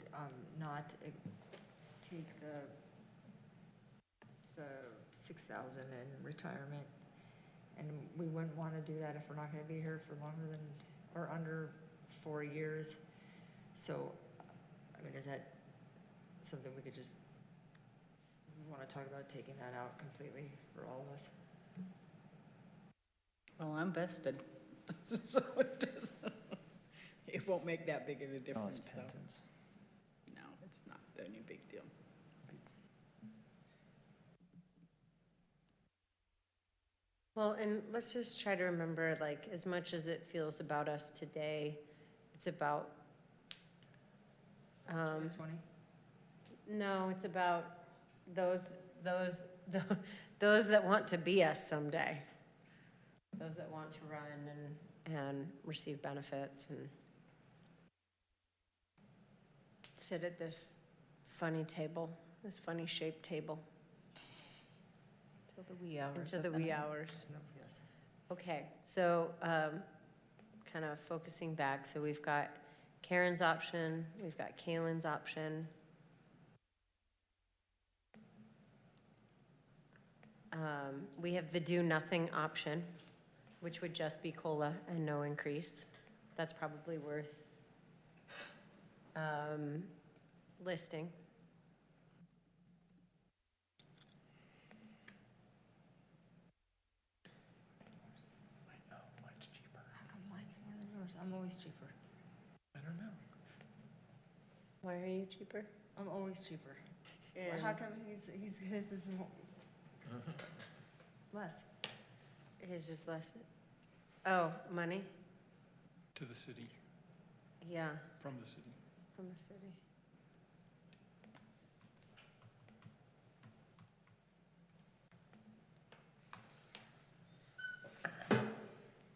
not take the 6,000 in retirement, and we wouldn't want to do that if we're not going to be here for longer than, or under 4 years. So, I mean, is that something we could just, we want to talk about taking that out completely for all of us? Well, I'm vested, so it won't make that big of a difference, though. No, it's not any big deal. Well, and let's just try to remember, like, as much as it feels about us today, it's about, 2020? no, it's about those that want to be us someday. Those that want to run and receive benefits and sit at this funny table, this funny shaped table. Till the wee hours. Into of the the wee night. hours. Yes. Okay, so kind of focusing back, so we've got Karen's option, we've got Kaylin's option. We have the do nothing option, which would just be COLA and no increase. That's probably worth listing. How come mine's more than yours? I'm always cheaper. I don't know. Why are you cheaper? I'm always cheaper. Well, And- how come his is more, less? His just less. Oh, money? To the city, Yeah, from the city. from the city.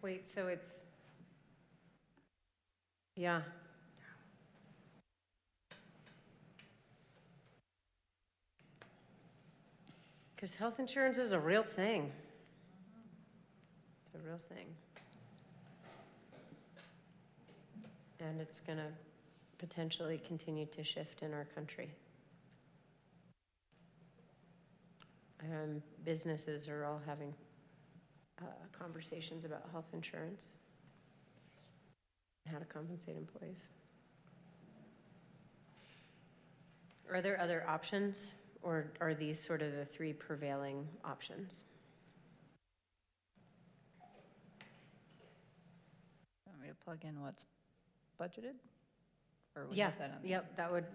Wait, so it's, yeah. Because health insurance is a real thing. It's a real thing. And it's going to potentially continue to shift in our country. And businesses are all having conversations about health insurance and how to compensate employees. Are there other options, or are these sort of the three prevailing options? Want me to plug in what's budgeted? Or we Yeah, have that on the- yep, that would,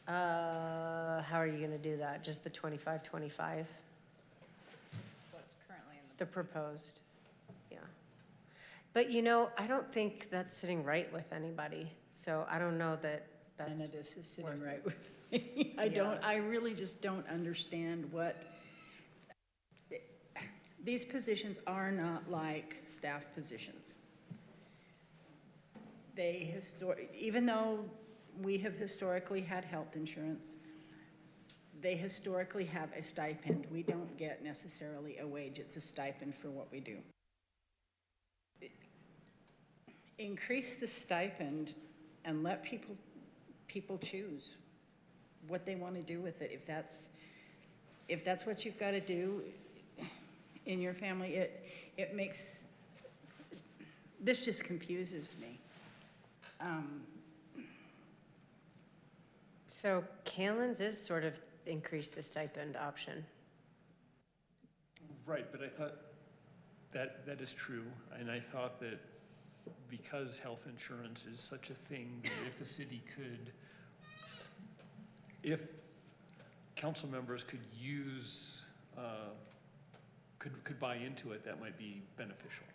how are you gonna do that? Just the 25-25? What's currently in The proposed, yeah. But you know, I don't think that's sitting right with anybody, so I don't know that that's. None of this is sitting worth right it. with me. I really just don't understand what, these positions are not like staff positions. Even though we have historically had health insurance, they historically have a stipend. We don't get necessarily a wage, it's a stipend for what we do. Increase the stipend and let people choose what they want to do with it. If that's what you've got to do in your family, it makes, this just confuses me. So Kalen's is sort of increase the stipend option. Right, but I thought that is true, and I thought that because health insurance is such a thing, that if the city could, if council members could use, could buy into it, that might be beneficial.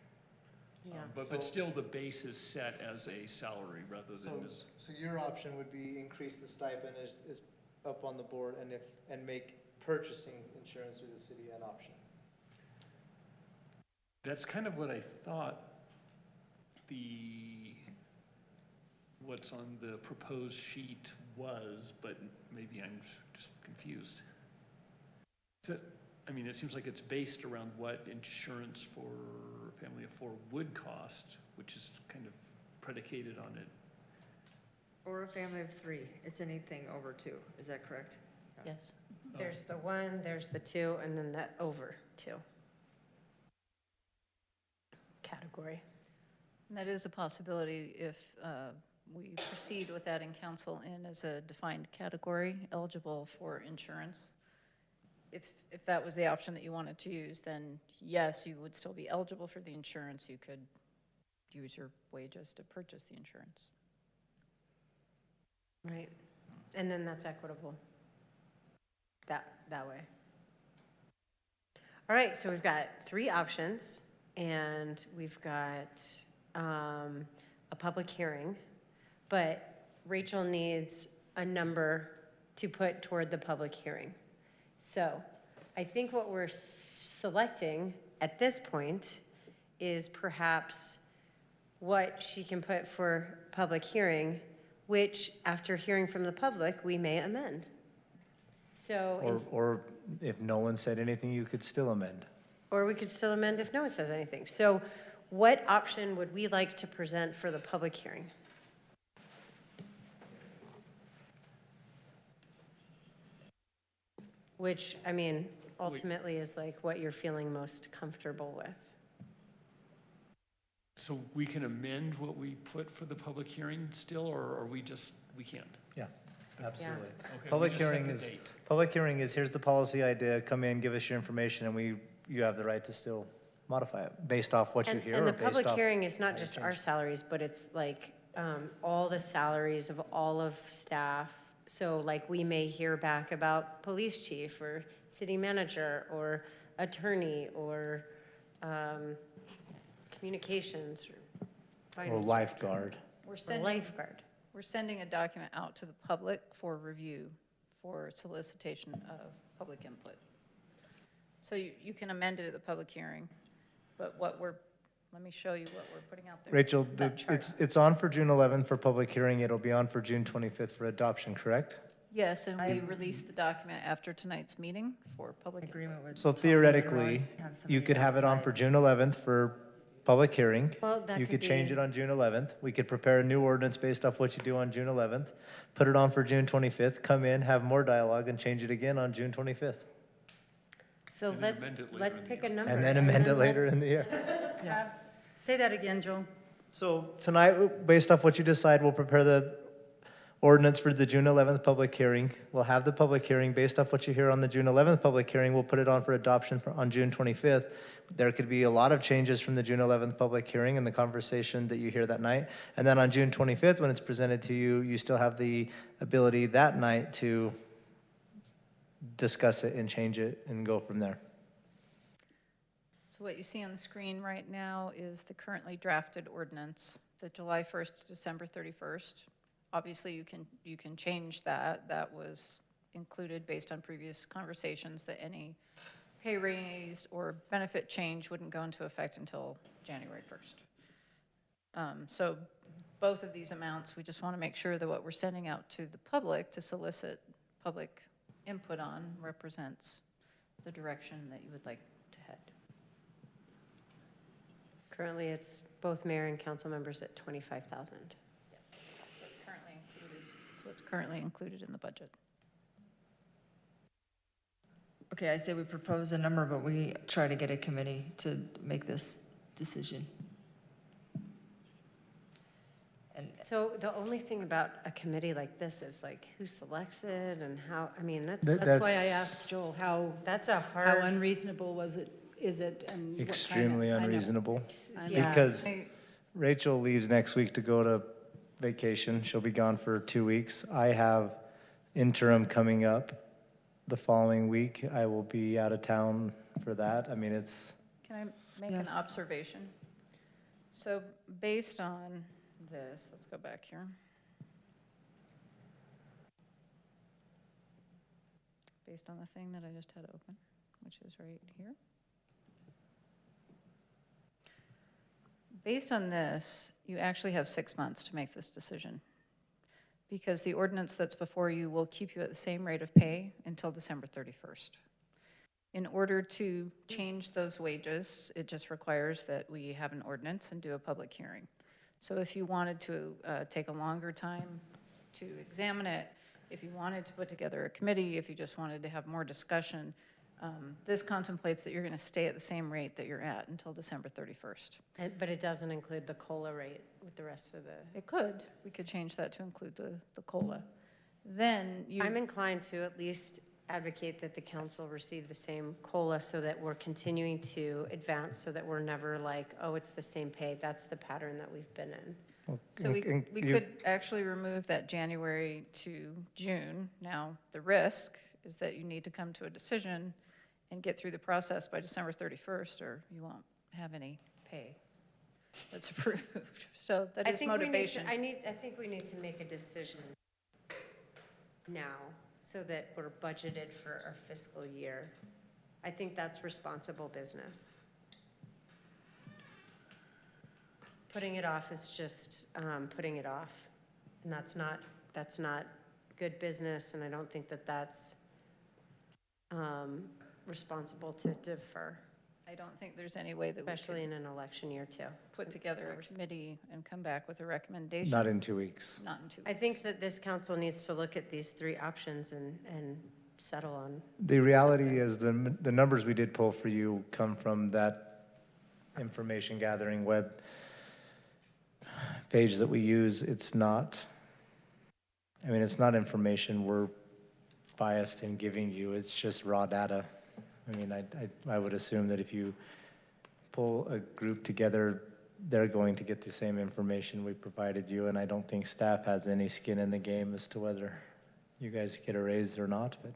Yeah. But still, the base is set as a salary rather than as. So your option would be increase the stipend is up on the board, and make purchasing insurance through the city an option. That's kind of what I thought what's on the proposed sheet was, but maybe I'm just confused. So, I mean, it seems like it's based around what insurance for a family of four would cost, which is kind of predicated on it. Or a family of 3, it's anything over 2, is that correct? Yes. There's the 1, there's the 2, and then that over 2 category. And that is a possibility if we proceed with adding council in as a defined category eligible for insurance. If that was the option that you wanted to use, then yes, you would still be eligible for the insurance. You could use your wages to purchase the insurance. Right. And then that's equitable that way. All right, so we've got 3 options, and we've got a public hearing, but Rachel needs a number to put toward the public hearing. So I think what we're selecting at this point is perhaps what she can put for public hearing, which after hearing from the public, we may amend. So, Or if no one said anything, you could still amend. or we could still amend if no one says anything. So what option would we like to present for the public hearing? Which, I mean, ultimately is like what you're feeling most comfortable with. So we can amend what we put for the public hearing still, or are we just, we can't? Yeah, absolutely. Okay, Public we just set hearing the is, date. public hearing is, here's the policy idea, come in, give us your information, and you have the right to still modify it based off what you hear And or the based public off hearing is not how just you our change. salaries, but it's like all the salaries of all of staff. So like we may hear back about police chief or city manager or attorney or communications or Or finance lifeguard. We're or sending, lifeguard. we're sending a document out to the public for review, for solicitation of public input. So you can amend it at the public hearing, but let me show you what we're putting out there. Rachel, That chart. it's on for June 11th for public hearing, it'll be on for June 25th for adoption, correct? Yes, and we release the document after tonight's meeting for public Agreement with. So Tony and theoretically, Rod, have you somebody could have it on outside. for June 11th for public hearing. Well, that You could could change be- it on June 11th. We could prepare a new ordinance based off what you do on June 11th, put it on for June 25th, come in, have more dialogue, and change it again on June 25th. So And then let's amend it later let's in the pick a year. number. And then amend it later let's in the year. have- Say that again, Joe. So tonight, based off what you decide, we'll prepare the ordinance for the June 11th public hearing. We'll have the public hearing. Based off what you hear on the June 11th public hearing, we'll put it on for adoption on June 25th. There could be a lot of changes from the June 11th public hearing and the conversation that you hear that night. And then on June 25th, when it's presented to you, you still have the ability that night to discuss it and change it and go from there. So what you see on the screen right now is the currently drafted ordinance, the July 1st to December 31st. Obviously, you can change that. That was included based on previous conversations that any pay raise or benefit change wouldn't go into effect until January 1st. So both of these amounts, we just want to make sure that what we're sending out to the public to solicit public input on represents the direction that you would like to head. Currently, it's both mayor and council members at 25,000. Yes, that's what's currently included. That's what's currently included in the budget. Okay, I say we propose a number, but we try to get a committee to make this decision. And So the only thing about a committee like this is like who selects it and how, I mean, That's why I asked Joel how how unreasonable is it, and what kind of- Extremely I know. unreasonable. I know. Because Rachel leaves next week to go to vacation. She'll be gone for 2 weeks. I have interim coming up the following week. I will be out of town for that. I mean, it's, Can I make Yes. an observation? So based on this, let's go back here. Based on the thing that I just had open, which is right here. Based on this, you actually have 6 months to make this decision, because the ordinance that's before you will keep you at the same rate of pay until December 31st. In order to change those wages, it just requires that we have an ordinance and do a public hearing. So if you wanted to take a longer time to examine it, if you wanted to put together a committee, if you just wanted to have more discussion, this contemplates that you're going to stay at the same rate that you're at until December 31st. But it doesn't include the COLA rate with the rest of the... It could. We could change that to include the COLA. Then you... I'm inclined to at least advocate that the council receive the same COLA so that we're continuing to advance, so that we're never like, oh, it's the same pay. That's the pattern that we've been in. So we could actually remove that January to June. Now, the risk is that you need to come to a decision and get through the process by December 31st, or you won't have any pay that's approved. So that is motivation. I think we need to make a decision now so that we're budgeted for our fiscal year. I think that's responsible business. Putting it off is just putting it off, and that's not good business, and I don't think that that's responsible to defer. I don't think there's any way that especially in an election year too. Put together a committee and come back with a recommendation. Not in 2 weeks. Not in 2 weeks. I think that this council needs to look at these three options and settle on. The reality is the numbers we did pull for you come from that information gathering web page that we use. It's not information we're biased in giving you. It's just raw data. I mean, I would assume that if you pull a group together, they're going to get the same information we provided you, and I don't think staff has any skin in the game as to whether you guys get a raise or not, but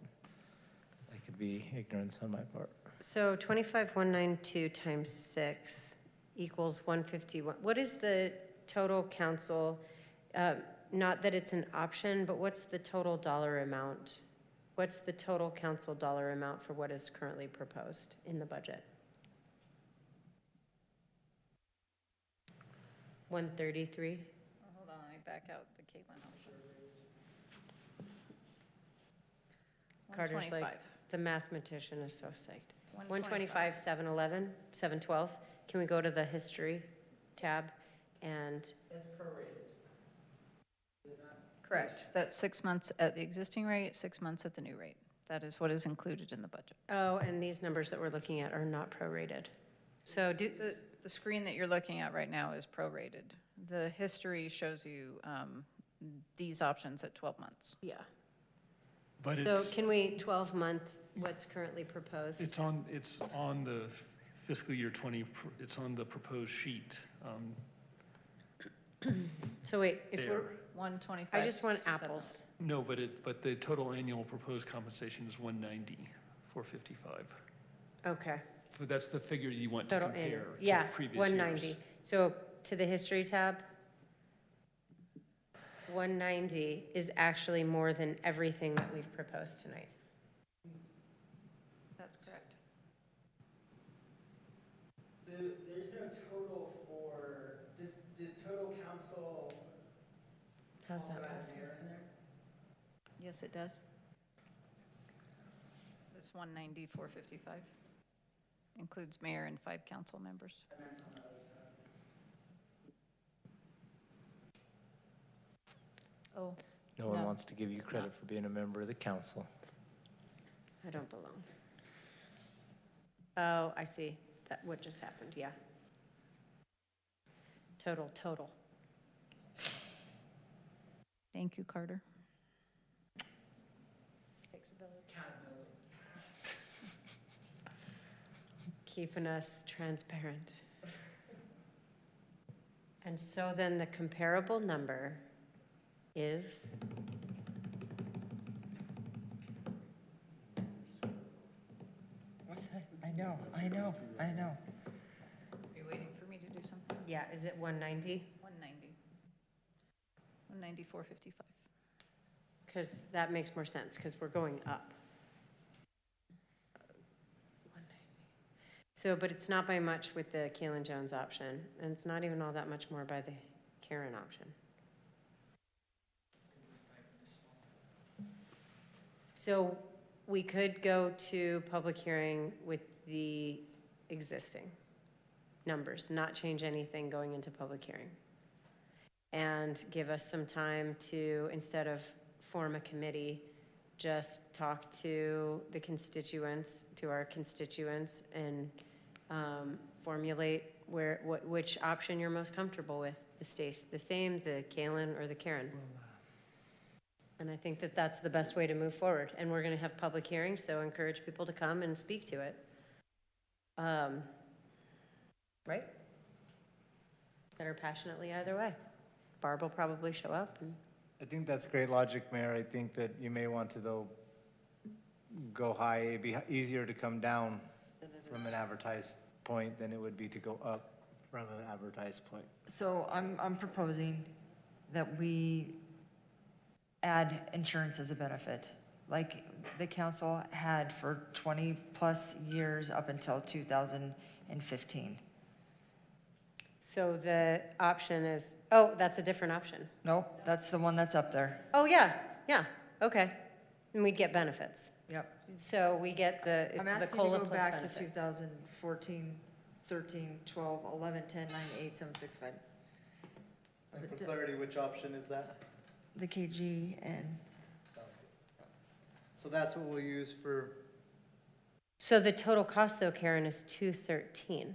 that could be ignorance on my part. So 25,192 times 6 equals 151. What is the total council, not that it's an option, but what's the total dollar amount? What's the total council dollar amount for what is currently proposed in the budget? 133? Hold on, let me back out the Caitlin option. Carter's like, the mathematician is so psyched. 125, 711, 712. Can we go to the history tab and? That's prorated. Correct. That's 6 months at the existing rate, 6 months at the new rate. That is what is included in the budget. Oh, and these numbers that we're looking at are not prorated. So the screen that you're looking at right now is prorated. The history shows you these options at 12 months. Yeah. But so can we 12 months what's currently proposed? It's on the fiscal year 20. It's on the proposed sheet. So wait, if there. we're 125. I just want apples. No, but the total annual proposed compensation is 190, 455. Okay. So that's the figure you want Total to compare annual. to previous 190. years. So to the history tab, 190 is actually more than everything that we've proposed tonight. That's correct. There's no total for, does total council How's also that add possible? mayor in there? Yes, it does. This 190, 455 includes mayor and 5 council members. I meant on the other side. Oh. No one wants to give you credit for being a member of the council. I don't belong. Oh, I see. That what just happened, yeah. Total. Thank you, Carter. Accountability. Keeping us transparent. And so then the comparable number is? What's that? I know. Are you waiting for me to do something? Yeah, is it 190? 190. 190, 455. Because that makes more sense, because we're going up. 190. So, but it's not by much with the Kaylin Jones option, and it's not even all that much more by the Karen option. So we could go to public hearing with the existing numbers, not change anything going into public hearing. And give us some time to, instead of form a committee, just talk to the constituents, to our constituents, and formulate which option you're most comfortable with, the same, the Kalen, or the Karen. And I think that that's the best way to move forward. And we're going to have public hearings, so encourage people to come and speak to it. Right? That are passionately either way. Barb will probably show up. And I think that's great logic, Mayor. I think that you may want to, though, go high. It'd be easier to come down from an advertised point than it would be to go up from an advertised point. So I'm proposing that we add insurance as a benefit, like the council had for 20-plus years up until 2015. so the option is, oh, that's a different option. Nope, that's the one that's up there. Oh, yeah, okay. And we'd get benefits. Yep. So we get the, I'm it's the asking you COLA to go plus back to benefits. 2014, 13, 12, 11, 10, 9, 8, 7, 6, 5. And for clarity, which option is that? The KG and. Sounds good. So that's what we'll use for, So the total cost, though, Karen, is $213.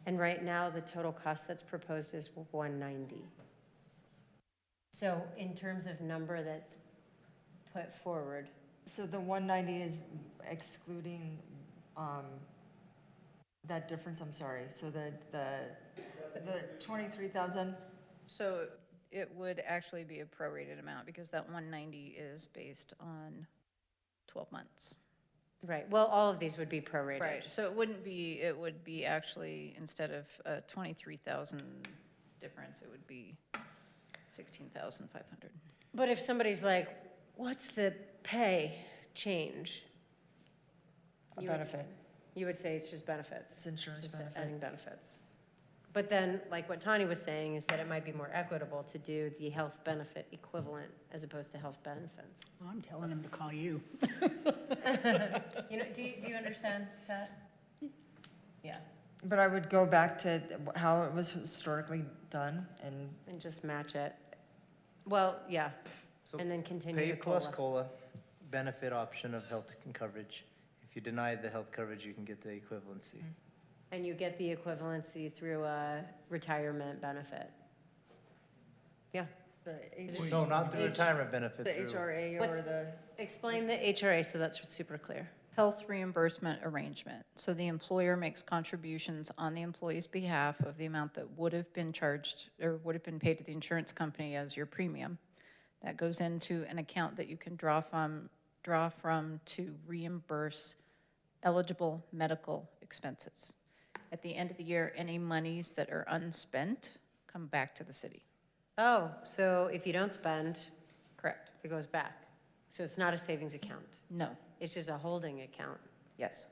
And right now, the total cost that's proposed is $190. So in terms of number that's put forward. So the 190 is excluding that difference, I'm sorry. So the 23,000. So it would actually be a prorated amount because that 190 is based on 12 months. Right, well, all of these would be prorated. Right, so it wouldn't be, it would be actually, instead of a 23,000 difference, it would be 16,500. But if somebody's like, what's the pay change? A You would benefit. You would say it's just benefits. It's insurance Just benefit. adding benefits. But then, like what Tani was saying, is that it might be more equitable to do the health benefit equivalent as opposed to health benefits. Well, I'm telling him to call you. You know, do you understand that? Yeah. But I would go back to how it was historically done and just match it. Well, yeah, so and then continue pay the plus COLA. COLA, benefit option of health coverage. If you deny the health coverage, you can get the equivalency. And you get the equivalency through a retirement benefit. Yeah. No, not the retirement benefit. The through- HRA or What's- the. Explain the HRA so that's super clear. Health reimbursement arrangement. So the employer makes contributions on the employee's behalf of the amount that would have been charged or would have been paid to the insurance company as your premium. That goes into an account that you can draw from to reimburse eligible medical expenses. At the end of the year, any monies that are unspent come back to the city. Oh, so if you don't spend, Correct. it goes back. So it's not a savings account. No. It's just a holding account. Yes.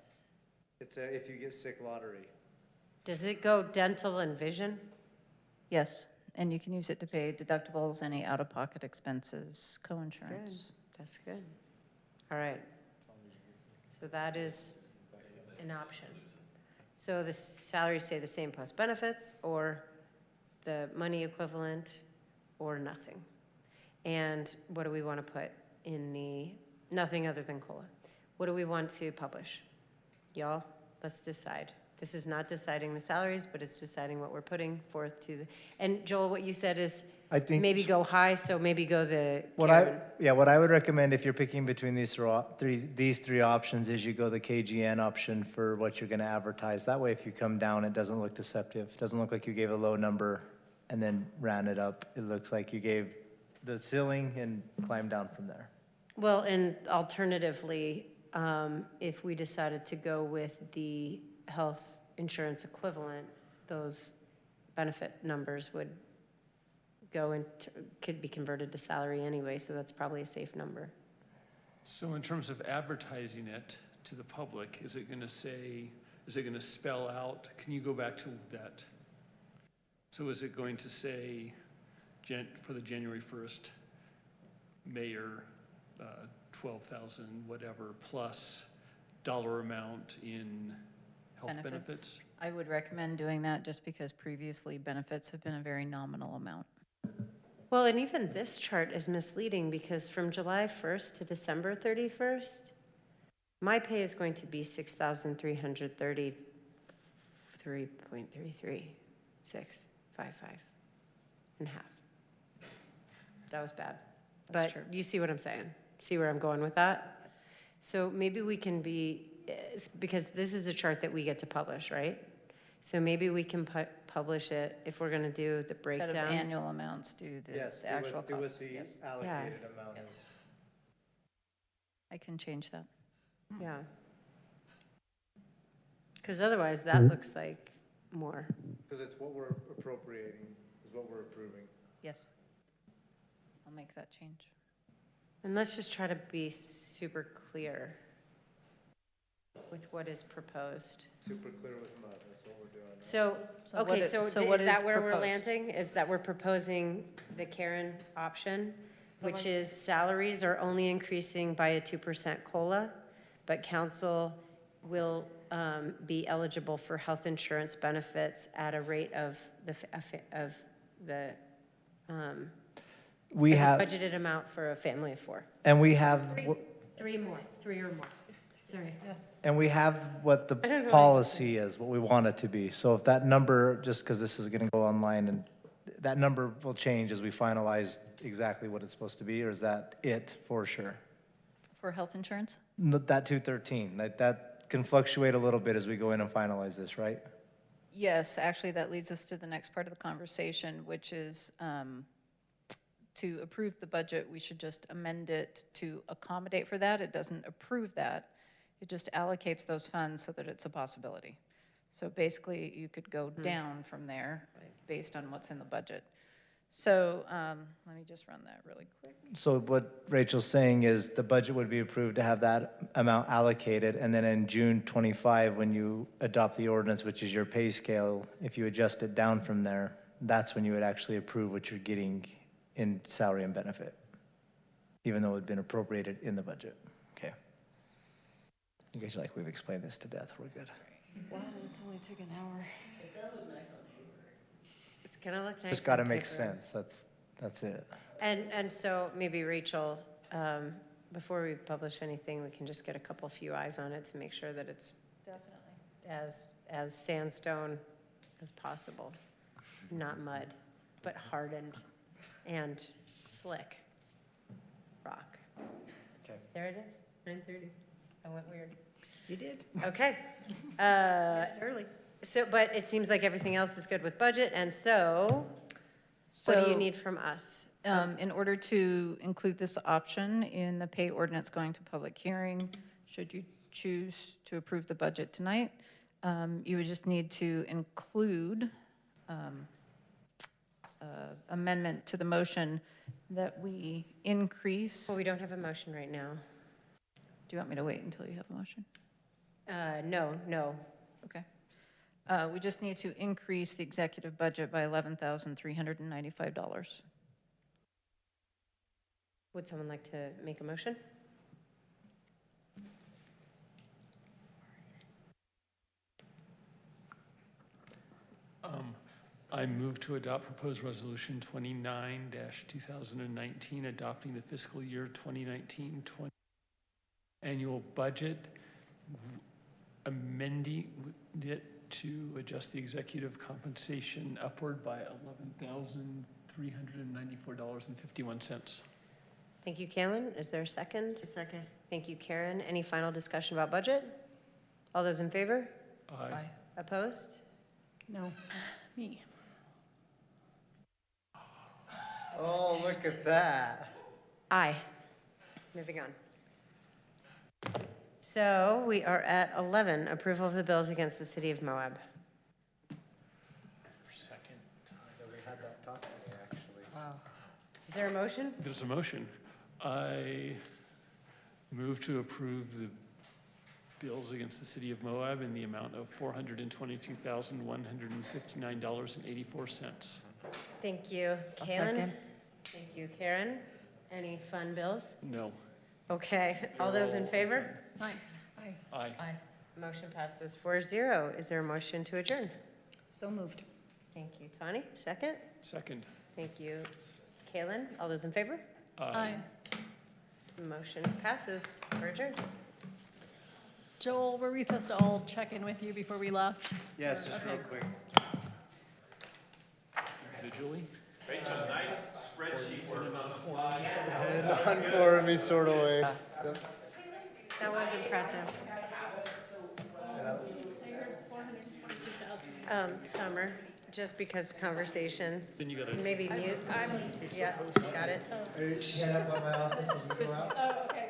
It's a, if you get sick lottery. Does it go dental and vision? Yes. And you can use it to pay deductibles, any out-of-pocket expenses, co-insurance. That's good. All right. So that is an option. So the salaries stay the same plus benefits, or the money equivalent, or nothing. And what do we want to put in the, nothing other than COLA? What do we want to publish? Y'all, let's decide. This is not deciding the salaries, but it's deciding what we're putting forth to the, and Joel, what you said is I think maybe go high, so maybe go the what I would recommend if you're picking between these three options is you go the KGN option for what you're going to advertise. That way, if you come down, it doesn't look deceptive. It doesn't look like you gave a low number and then ran it up. It looks like you gave the ceiling and climbed down from there. Well, and alternatively, if we decided to go with the health insurance equivalent, those benefit numbers would go into, could be converted to salary anyway, so that's probably a safe number. So in terms of advertising it to the public, is it going to say, is it going to spell out, can you go back to that? So is it going to say for the January 1st mayor, 12,000 whatever plus dollar amount in health benefits? I would recommend doing that just because previously benefits have been a very nominal amount. Well, and even this chart is misleading because from July 1st to December 31st, my pay is going to be $6,333.33655 and half. That was bad. That's But you see what I'm saying? See where I'm going with that? So maybe we can be, because this is a chart that we get to publish, right? So maybe we can publish it if we're going to do the breakdown. Instead of annual amounts, do the actual do costs. what the Yes. allocated amount is. I can change that. Yeah. Because otherwise, that looks like more. Because it's what we're appropriating, is what we're approving. Yes. I'll make that change. And let's just try to be super clear with what is proposed. Super clear with mud, that's what we're doing. So, So okay, what so what is that is where we're proposed? landing? Is that we're proposing the Karen option, which is salaries are only increasing by a 2% COLA, but council will be eligible for health insurance benefits at a rate of the We as a have, budgeted amount for a family of 4. and we have, Three or more. Sorry. Yes. and we have what the I don't know. policy is, what we want it to be. So if that number, just because this is going to go online, and that number will change as we finalize exactly what it's supposed to be, or is that it for sure? For health insurance? That 213, that can fluctuate a little bit as we go in and finalize this, right? Yes, actually, that leads us to the next part of the conversation, which is to approve the budget, we should just amend it to accommodate for that. It doesn't approve that. It just allocates those funds so that it's a possibility. So basically, you could go down from there based on what's in the budget. So let me just run that really quick. So what Rachel's saying is the budget would be approved to have that amount allocated, and then in June 25, when you adopt the ordinance, which is your pay scale, if you adjust it down from there, that's when you would actually approve what you're getting in salary and benefit, even though it had been appropriated in the budget. Okay. You guys are like, we've explained this to death. We're good. Wow, it's only took an hour. It's gonna look nice. It's got to on make paper. sense. That's it. And so maybe Rachel, before we publish anything, we can just get a few eyes on it to make sure that it's Definitely. as sandstone as possible, not mud, but hardened and slick rock. Okay. There it is, 9:30. I went weird. You did. Okay. Early. So, but it seems like everything else is good with budget, and so what do you So- need from us? In order to include this option in the pay ordinance going to public hearing, should you choose to approve the budget tonight, you would just need to include amendment to the motion that we increase. Well, we don't have a motion right now. Do you want me to wait until you have a motion? No. Okay. We just need to increase the executive budget by $11,395. Would someone like to make a motion? I move to adopt proposed resolution 29-2019, adopting the fiscal year 2019-20 annual budget, amending it to adjust the executive compensation upward by $11,394.51. Thank you, Kalen. Is there a second? A second. Thank you, Karen. Any final discussion about budget? All those in favor? Aye. Opposed? No. Me. Oh, look at that. Aye. Moving on. So we are at 11, approval of the bills against the city of Moab. Second time that we had that talk today, actually. Wow. Is there a motion? There's a motion. I move to approve the bills against the city of Moab in the amount of $422,159.84. Thank you, I'll Kalen. second. Thank you, Karen. Any fun bills? No. Okay, all those in favor? Aye. Aye. Aye. Motion passes 4-0. Is there a motion to adjourn? So moved. Thank you, Tawny. Second? Second. Thank you, Kaylin. All those in favor? Aye. Motion passes. We're adjourned. Joel, were we supposed to all check in with you before we left? Yes, just real Okay. quick. Individually? Rachel, nice spreadsheet work on the fly. On for me sort of way. That was impressive. Summer, just because conversations. Then you gotta- Maybe mute. Yeah, got it. Head up by my office as you go out. Oh, okay.